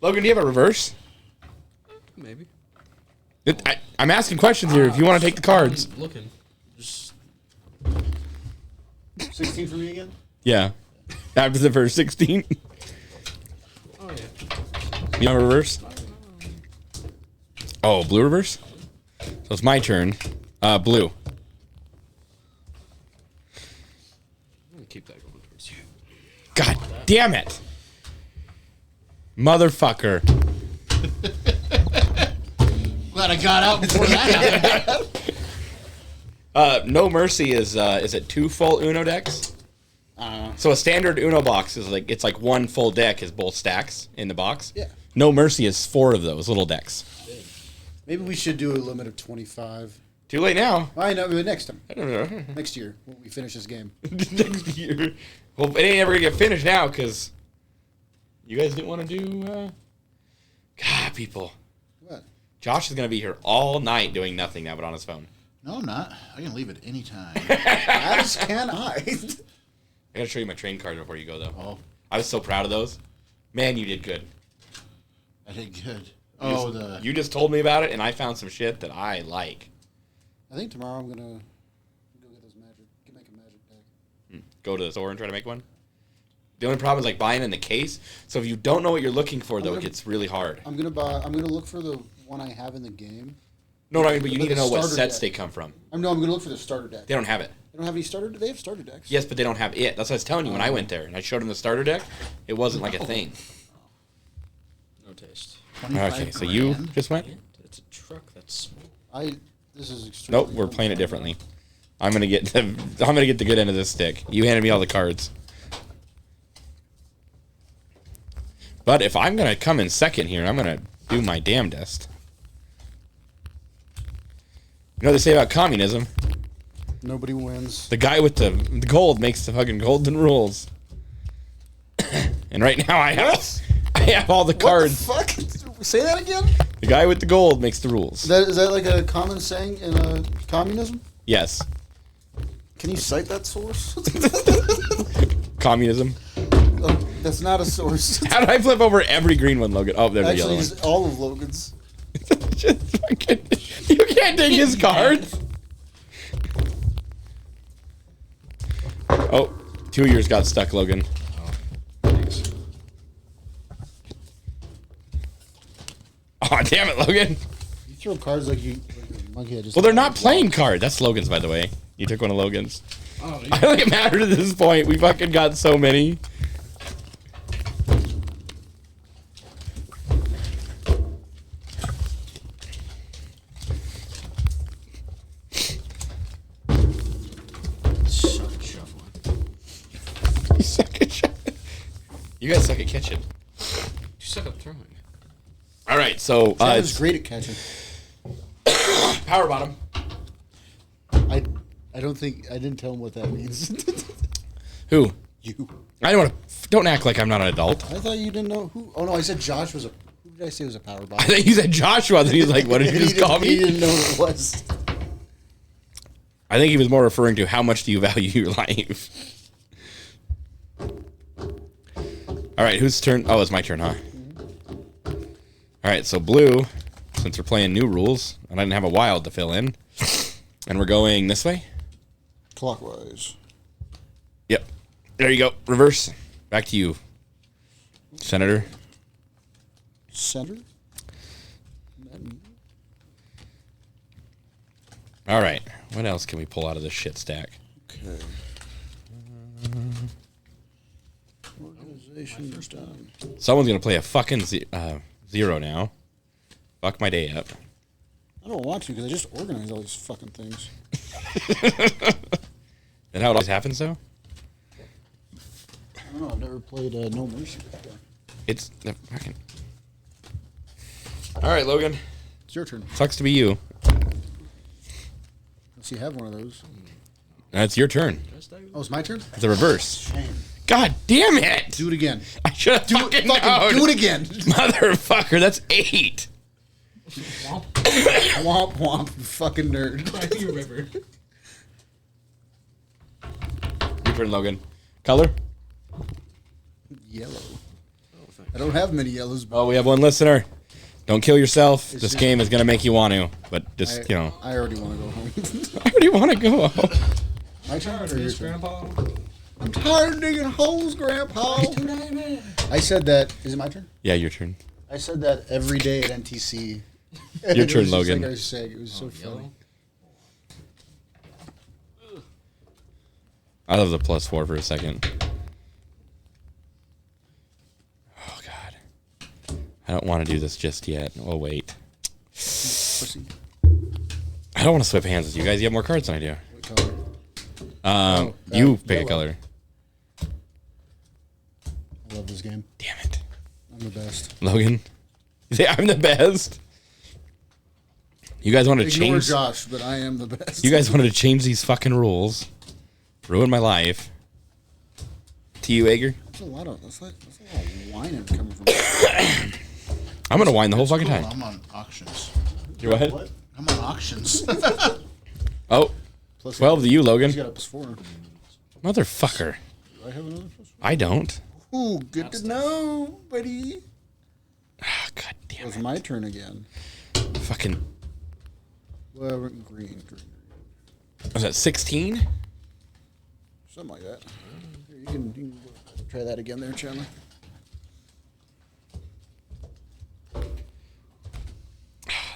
Logan, do you have a reverse? Maybe. I'm asking questions here if you want to take the cards. I'm looking. Just 16 for me again? Yeah. After the first 16. oh yeah. You have a reverse? Oh, blue reverse? So it's my turn. Blue. I'm gonna keep that going towards you. God damn it. Motherfucker. glad I got out before that happened. No Mercy is it 2 full Uno decks? So a standard Uno box is like it's like 1 full deck is both stacks in the box. Yeah. No Mercy is 4 of those little decks. Maybe we should do a limit of 25. Too late now. I know, but next time. I don't know. Next year, when we finish this game. Next year. Well, it ain't ever gonna get finished now because you guys didn't want to do. God, people. What? Josh is gonna be here all night doing nothing now but on his phone. No, I'm not. I can leave at any time. As can I. I gotta show you my train card before you go though. Oh, I was so proud of those. Man, you did good. I did good. You just told me about it, and I found some shit that I like. I think tomorrow I'm gonna go get those magic. Make a magic deck. Go to the store and try to make one. The only problem is like buying in the case. So if you don't know what you're looking for, though, it gets really hard. I'm gonna look for the one I have in the game. No, I mean, but you Like need to a know what starter sets deck. they come from. I'm gonna look for the starter deck. They don't have it. They don't have any starter. They have starter decks. Yes, but they don't have it. That's what I was telling you when I went there and I showed them the starter deck. It wasn't like a thing. No taste. 25 Okay, so you grand. just went. It's a truck that's small. This is extremely. Nope, we're playing it differently. I'm gonna get the good end of this stick. You handed me all the cards. But if I'm gonna come in second here, I'm gonna do my damnedest. You know what they say about communism? Nobody wins. The guy with the gold makes the fucking golden rules. And right now I have all the cards. What the fuck? Say that again. The guy with the gold makes the rules. Is that like a common saying in communism? Yes. Can you cite that source? Communism. Oh, that's not a source. How did I flip over every green one, Logan? Oh, there's the yellow Actually, one. it's all of Logan's. Just fucking, you can't take his cards. Oh, 2 years got stuck, Logan. Thanks. Oh, damn it, Logan. You throw cards like a monkey. That just Well, they're not playing card. That's Logan's, by the way. You took one of Logan's. Oh, I don't think it mattered at this point. We fucking got so many. suck at shuffling. You suck at shot. You guys suck at catching. You suck at throwing. All right, so It's it's great at catching. power bottom. I don't think I didn't tell him what that means. Who? You. I don't act like I'm not an adult. I thought you didn't know who. Oh no, I said Josh was a. Who did I say was a power I bottom? think you said Joshua. Then he's like, "What did you just call He me?" didn't know what it was. I think he was more referring to how much do you value your life. All right, whose turn? Oh, it's my turn, huh? All right, so blue, since we're playing new rules, and I didn't have a wild to fill in, and we're going this way. Clockwise. Yep. There you go. Reverse. Back to you, Senator. Center. All right. What else can we pull out of this shit stack? Okay. Organization done. Someone's gonna play a fucking zero now. Fuck my day up. I don't want to because I just organized all these fucking things. And how it always happens, though? I don't know. I've never played No Mercy before. It's the fucking. All right, Logan. It's your turn. Sucks to be you. Unless you have one of those. Now it's your turn. Oh, it's my turn? The reverse. Shame. God damn it! Do it again. I should have fucking known. Do it again. Motherfucker, that's 8. Womp womp, you fucking nerd. You remember. Your turn, Logan. Color? Yellow. I don't have many yellows, but Oh, we have one listener. Don't kill yourself. It's This just- game is gonna make you want to, but just you know. I already want to go home. I already want to go. My turn or your turn? Grandpa. I'm tired of digging holes, Grandpa. I said that. Is it my turn? Yeah, your turn. I said that every day at NTC. Your It was turn, just Logan. Like I was saying, it was so funny. Yellow. I love the +4 for a second. Oh God, I don't want to do this just yet. Oh wait. Pussy. I don't want to swap hands with you guys. You have more cards than I do. What color? You pick yellow. a color. I love this game. Damn it. I'm the best. Logan. You say I'm the best? You guys wanted to Ignore change... Josh, but I am the best. You guys wanted to change these fucking rules. Ruin my life. To you, Ager. That's a lot of whining coming from. I'm going to whine the whole fucking Cool, time. I'm on auctions. You what? I'm on auctions. Oh, Plus 12 to you, Logan. He's got a +4. Motherfucker. Do I have another +4? I don't. Ooh, good to know, buddy. Ah, God It damn was it. my turn again. Fucking... Well, green. Was that 16? Something like that. Here, you can try that again there, Chandler.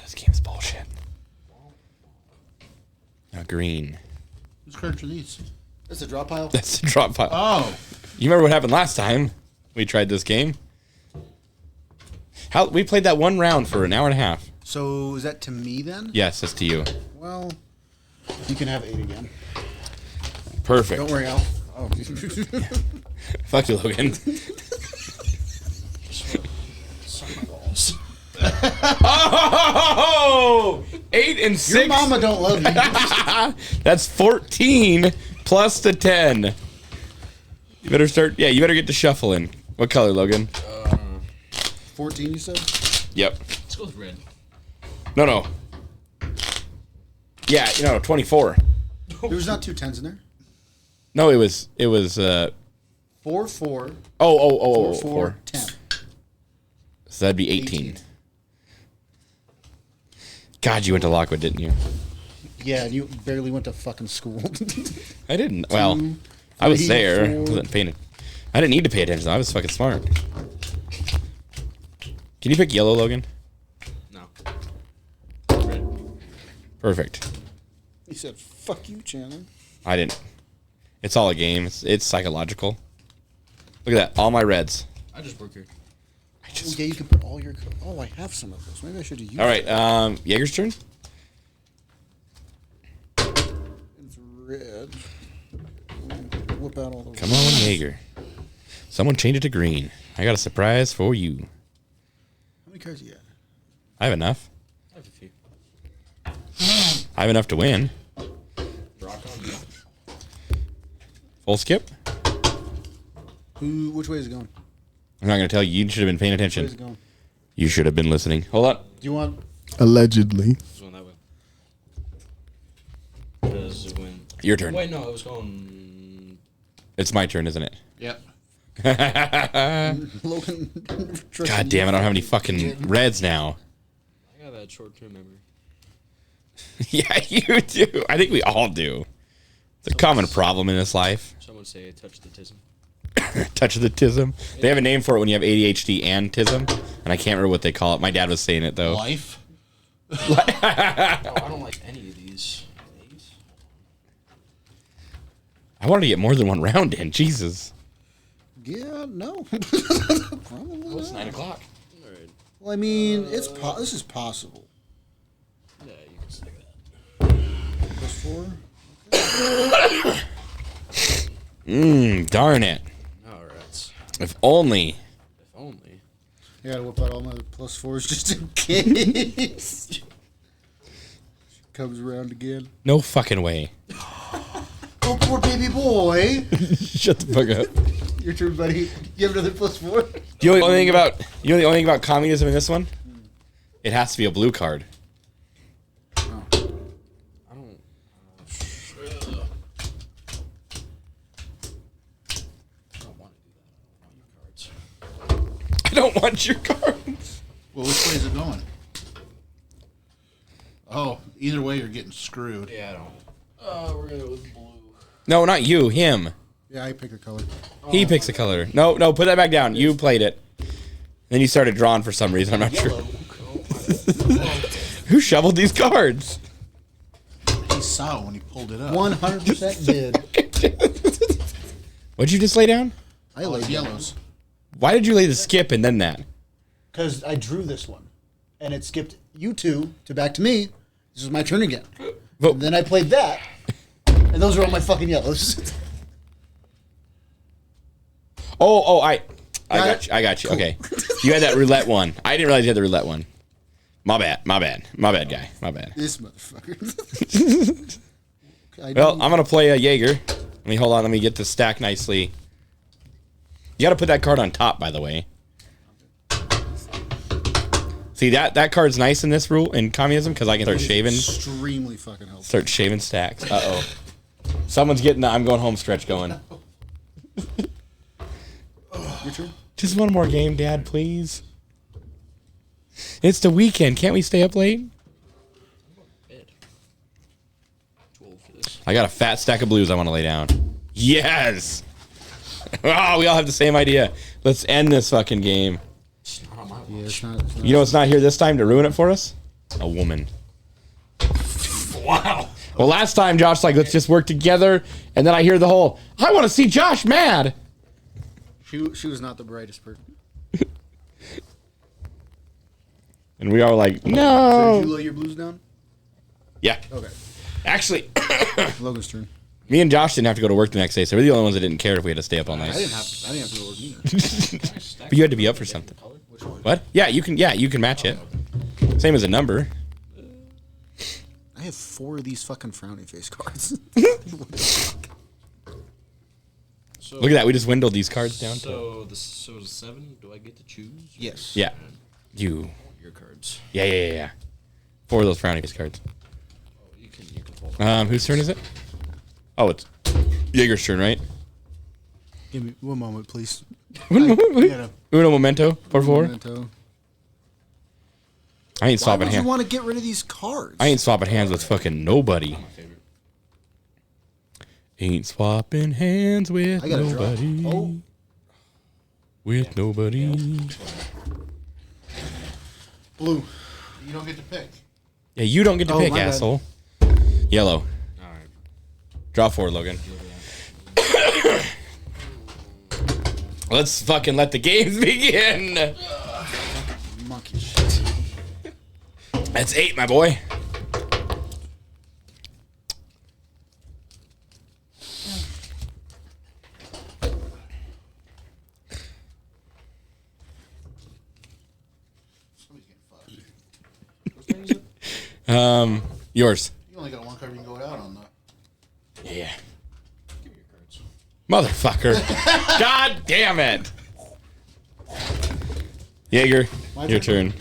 This game's bullshit. Now green. Whose cards are these? It's a drop pile. That's the drop pile. Oh, You remember what happened last time we tried this game? How we played that one round for an hour and a half. So is that to me then? Yes, that's to you. Well, you can have 8 again. Perfect. Don't worry, Al. Oh. Fuck you, Logan. Oh, 8 and 6. Your mama don't love you. That's 14 plus the 10. You better start. Yeah, you better get to shuffling. What color, Logan? 14, you said? Yep. Let's go with red. No. Yeah, 24. There was not 2 10s in there. No, it was 4 4 4 4 10. So that'd be 18. God, you went to Lockwood, didn't you? Yeah, and you barely went to fucking school. I didn't. Well, I was 3, there. 4. Wasn't paying. I didn't need to pay attention. I was fucking smart. Can you pick yellow, Logan? No. Red. Perfect. He said, "Fuck you, Chandler." I didn't. It's all a game. It's psychological. Look at that. All my reds. I just broke here. I Oh, just. yeah, you can put all your. Oh, I have some of those. Maybe I should have used. All right. Jaeger's turn. It's red. Whip out all those. Come on, Jaeger. Someone change it to green. I got a surprise for you. How many cards you got? I have enough. I have a few. I have enough to win. Rock on. Full skip. Which way is it going? I'm not going to tell you. You should have been paying Which way is it attention. going? You should have been listening. Hold on. Do you want? Allegedly. It's going that way. Does it win? Your turn. Wait, no, it was going. It's my turn, isn't it? yep. Logan. God damn it! I don't have any fucking reds now. I got that short-term memory. Yeah, you do. I think we all do. It's a common problem in this life. Some would say I touched the tism. Touch of the tism. They have a name for it when you have ADHD and tism, and I can't remember what they call it. My dad was saying it though. Life. No, I don't like any of these. I wanted to get more than one round in. Jesus. Yeah, no. Probably It's not. 9 o'clock. Alright. Well, I mean, this is possible. Yeah, you can say that. +4. Darn it. Alright. If only. If only. I gotta whip out all my +4s just in case. Comes around again. No fucking way. Oh, poor baby boy. Shut the fuck up. Your turn, buddy. You have another +4? You know the only thing about communism in this one? It has to be a blue card. I don't. I don't want to do that. I don't want your cards. I don't want your cards. Well, which way is it going? Oh, either way, you're getting screwed. Yeah, I don't. We're gonna go with blue. No, not you. Him. Yeah, I pick a color. He picks a color. No, put that back down. You played it. Then you started drawing for some reason. I'm not sure. Who shoveled these cards? He saw it when he pulled it up. 100% did. What'd you just lay down? I Oh, laid it's down. yellows. Why did you lay the skip and then that? Because I drew this one. And it skipped you two to back to me. This is my turn again. Vote. And then I played that, and those are all my fucking yellows. I got you. Okay. You had that roulette one. I didn't realize you had the roulette one. My bad, guy. My bad. This motherfucker. Well, I'm going to play a Jaeger. Let me hold on. Let me get this stack nicely. You got to put that card on top, by the way. See, that card's nice in this rule, in communism, because I can start shaving. Extremely fucking helpful. Start shaving stacks. Uh-oh. Someone's getting the I'm going home stretch going. Your turn. Just one more game, Dad, please. It's the weekend. Can't we stay up late? I got a fat stack of blues I want to lay down. Yes! Oh, we all have the same idea. Let's end this fucking game. Yeah, it's not. You know what's not here this time to ruin it for us? A woman. Wow. Well, last time Josh like, let's just work together, and then I hear the whole, I want to see Josh mad. She was not the brightest person. And we are like, So did no. you lay your blues down? Yeah. Okay. Actually, Logan's turn. me and Josh didn't have to go to work the next day, so we're the only ones that didn't care if we had to stay up all night. I didn't have to go work either. But you had to be up for something. What? Yeah, you can match it. Same as a number. I have 4 of these fucking frowny face cards. So, Look at that. We just windowed these cards down. So the 7. Do I get to choose? Yes. Yeah. You. Your cards. Yeah. 4 of those frowny face cards. Oh, you can hold. Whose turn is it? Oh, it's Jaeger's turn, right? Give me 1 moment, please. Uno Yeah. momento, por favor. Memento. I ain't Why swapping would you hands. want to get rid of these cards? I ain't swapping hands with fucking nobody. Favorite. Ain't swapping hands with I gotta draw. nobody. Oh. With nobody. Blue. You don't get to pick. Yeah, you don't get to Oh, pick, my bad. asshole. Yellow. All right. Draw 4, Logan. Let's fucking let the games begin. Monkey shit. That's 8, my boy. Somebody's getting fucked. Yours. You only got one card you can go out on, though. Yeah. Give me your cards. Motherfucker. God damn it. Jaeger, your turn.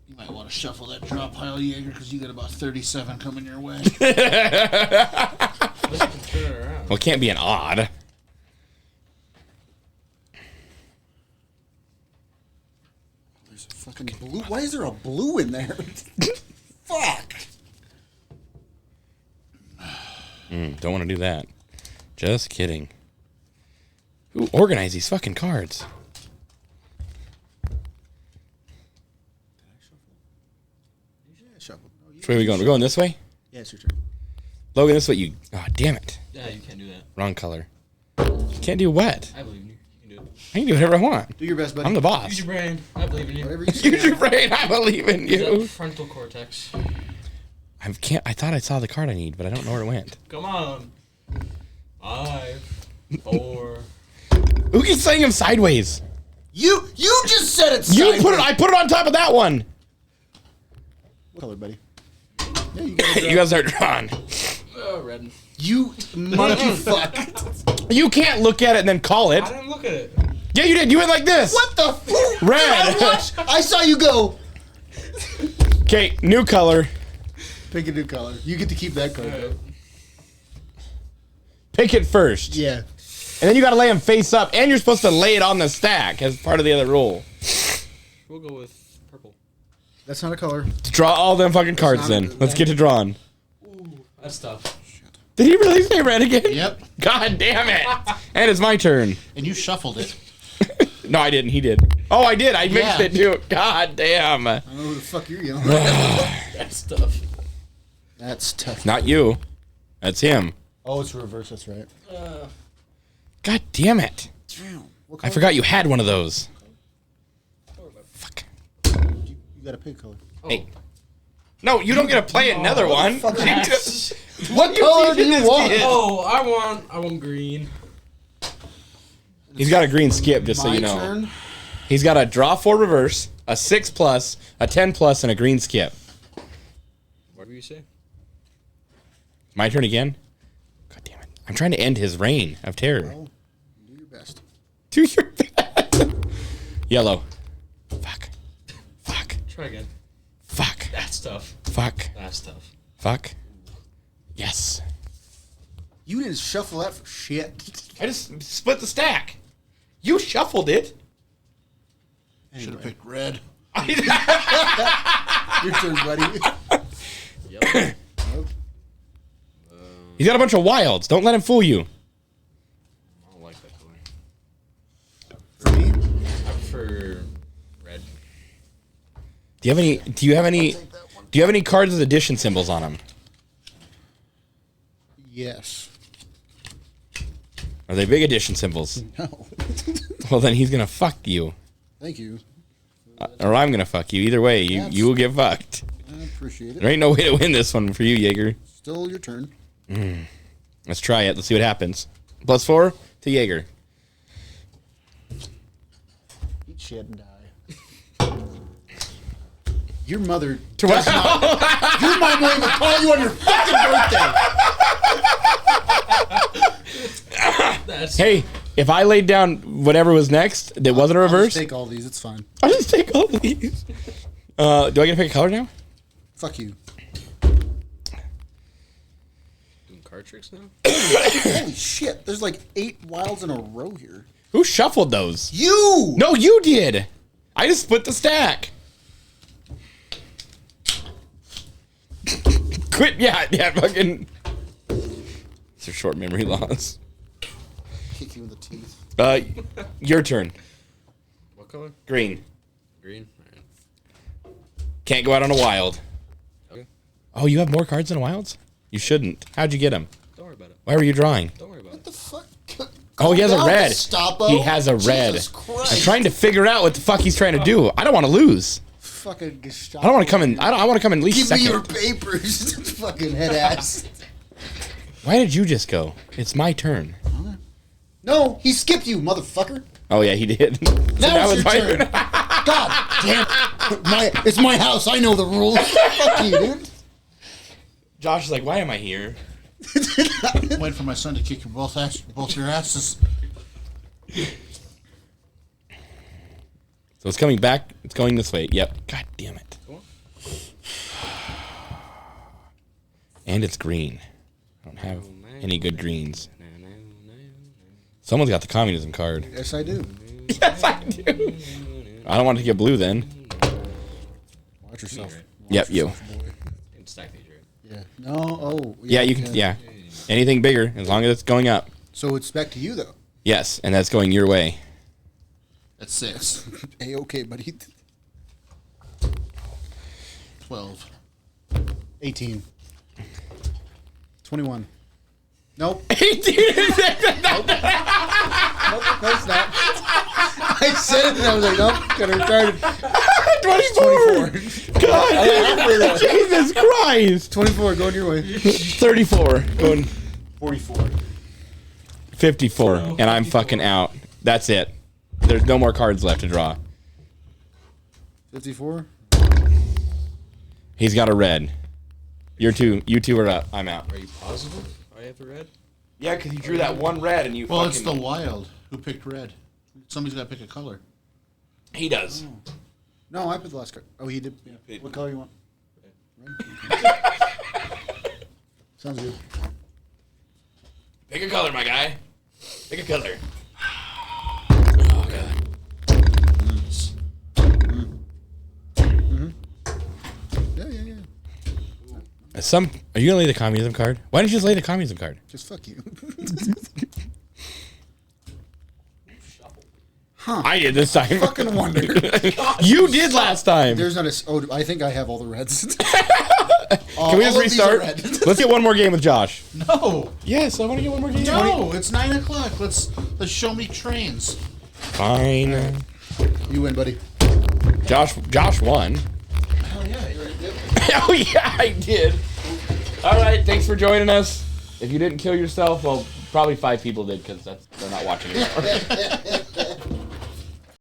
You might want to shuffle that drop pile, Jaeger, because you got about 37 coming your way. Let's turn it around. Well, it can't be an odd. There's a fucking blue. Why is there a blue in there? Fuck. Don't want to do that. Just kidding. Who organized these fucking cards? Shuffle. Which way are we going? We're going this way? Yeah, it's your turn. Logan, this way you... Oh, damn it. Yeah, you can't do that. Wrong color. Can't do what? I believe in you. You can do it. I can do whatever I want. Do your best, buddy. I'm the Use boss. your brain. I believe in you. Whatever you say. Use your brain. I believe in Use that you. frontal cortex. I thought I saw the card I need, but I don't know where it went. Come on. 5, 4. Who keeps saying him sideways? You just said it. You sideways. put it. I put it on top of that one. What color, buddy? Yeah, you got You guys are drawn. Red. You monkey fuck. You can't look at it and then call it. I didn't look at it. Yeah, you did. You went like this. What the fuck? Red. I saw you go. Okay, new color. Pick a new color. You get to keep that card. though. Pick it first. Yeah. And then you got to lay them face up, and you're supposed to lay it on the stack as part of the other rule. We'll go with purple. That's not a color. Draw all them fucking cards not then. a- Let's get to drawing. Ooh, that's tough. Did he really say red again? Yep. God damn it. And it's my turn. And you shuffled it. No, I didn't. He did. Oh, I did. I mixed Yeah. it too. God damn. I don't know who the fuck you're yelling at. That's tough. That's tough. Not you. That's him. Oh, it's reverse. That's right. God damn it. What I color? forgot you had one of those. Fuck. got to pick a color. Hey. No, you don't get to play another one. What you color do teaching you this want? kid? Oh, I want green. He's got a green skip, just so My you know. turn. He's got a draw 4 reverse, a 6+, a 10+, and a green skip. What do you say? My turn again? God damn it. I'm trying to end his reign of terror. Oh, do your best. Do your best. Yellow. Fuck. Fuck. Try again. Fuck. That's tough. Fuck. That's tough. Fuck. Yes. You didn't shuffle that for shit. I just split the stack. You shuffled it. Should have picked red. Your turn, buddy. Yellow. He's got a bunch of wilds. Don't let him fool you. I don't like that color. For me? I prefer red. Do you have any cards with addition symbols on them? Yes. Are they big addition symbols? No. Well, then he's gonna fuck you, Thank you. or I'm gonna fuck you. Either way, you will get fucked. I appreciate There it. ain't no way to win this one for you, Jaeger. Still your turn. Let's try it. Let's see what happens. +4 to Jaeger. Eat shit and die. Your mother To does not. Your mom won't even call you on your fucking birthday. That's Hey, if I laid down whatever was next that wasn't a I'll reverse, just take all these. It's fine. I'll just take all these. Do I get to pick a color now? Fuck you. doing card tricks now. Holy shit. There's like 8 wilds in a row here. Who shuffled those? You! No, you did. I just split the stack. Quit. Yeah, fucking. It's a short memory loss. Kick you in the teeth. Your turn. What color? Green. Green. All Can't go out on a wild. right. Okay. Oh, you have more cards than wilds? You shouldn't. How'd you get them? Don't worry about it. Why were you drawing? Don't worry about What it. the fuck? Oh, he has a Calm down, red. Gestapo. He has a red. Jesus Christ. I'm trying to figure out what the fuck he's trying to do. I don't want to lose. Fucking Gestapo. I don't want to come in. I want to come in at least Give second. me your papers. Fucking head ass. Why did you just go? It's my turn. No, he skipped you, motherfucker. Oh yeah, he did. So Now was it's your my turn. God damn. It's my house. I know the rules. Fuck you, dude. Josh is like, why am I here? Waiting for my son to kick your both your asses. So it's coming back. It's going this way. Yep. God damn it. Come on. And it's green. I don't have any good greens. Someone's got the communism card. Yes, I do. Yes, I do. I don't want to get blue then. Watch yourself. Yep, you. Boy. You can stack these, right? Yeah. No. Oh. Yeah, you can. Yeah. Anything bigger, as long as it's going up. So it's back to you, though. Yes, and that's going your way. That's 6. Hey, okay, buddy. 12. 18. 21. Nope. 18. Nope, that's not. I said it and I was like, nope, got retarded. 24. God. Jesus Christ. 24, going your way. 34. Going 44. 54. And I'm fucking out. That's it. There's no more cards left to draw. 54. He's got a red. You two are up. I'm out. Are you positive? I have the red. Yeah, because you drew that one red and you Well, it's the wild. Who picked red? Somebody's got to pick a color. He does. No, I put the last card. Oh, he did. Yeah. What color you want? Red? Sounds good. Pick a color, my guy. Pick a color. Oh, God. Yeah. Are you gonna lay the communism card? Why didn't you just lay the communism card? Just fuck you. I did this time. Fucking wonder. You did last time. There's not a. Oh, I think I have all the reds. Can we just restart? Let's get one more game with Josh. No. Yes, I want to get one more game. No, it's 9 o'clock. Let's show me trains. Fine. You win, buddy. Josh won. Oh yeah, I did. All right, thanks for joining us. If you didn't kill yourself, well, probably 5 people did because they're not watching anymore.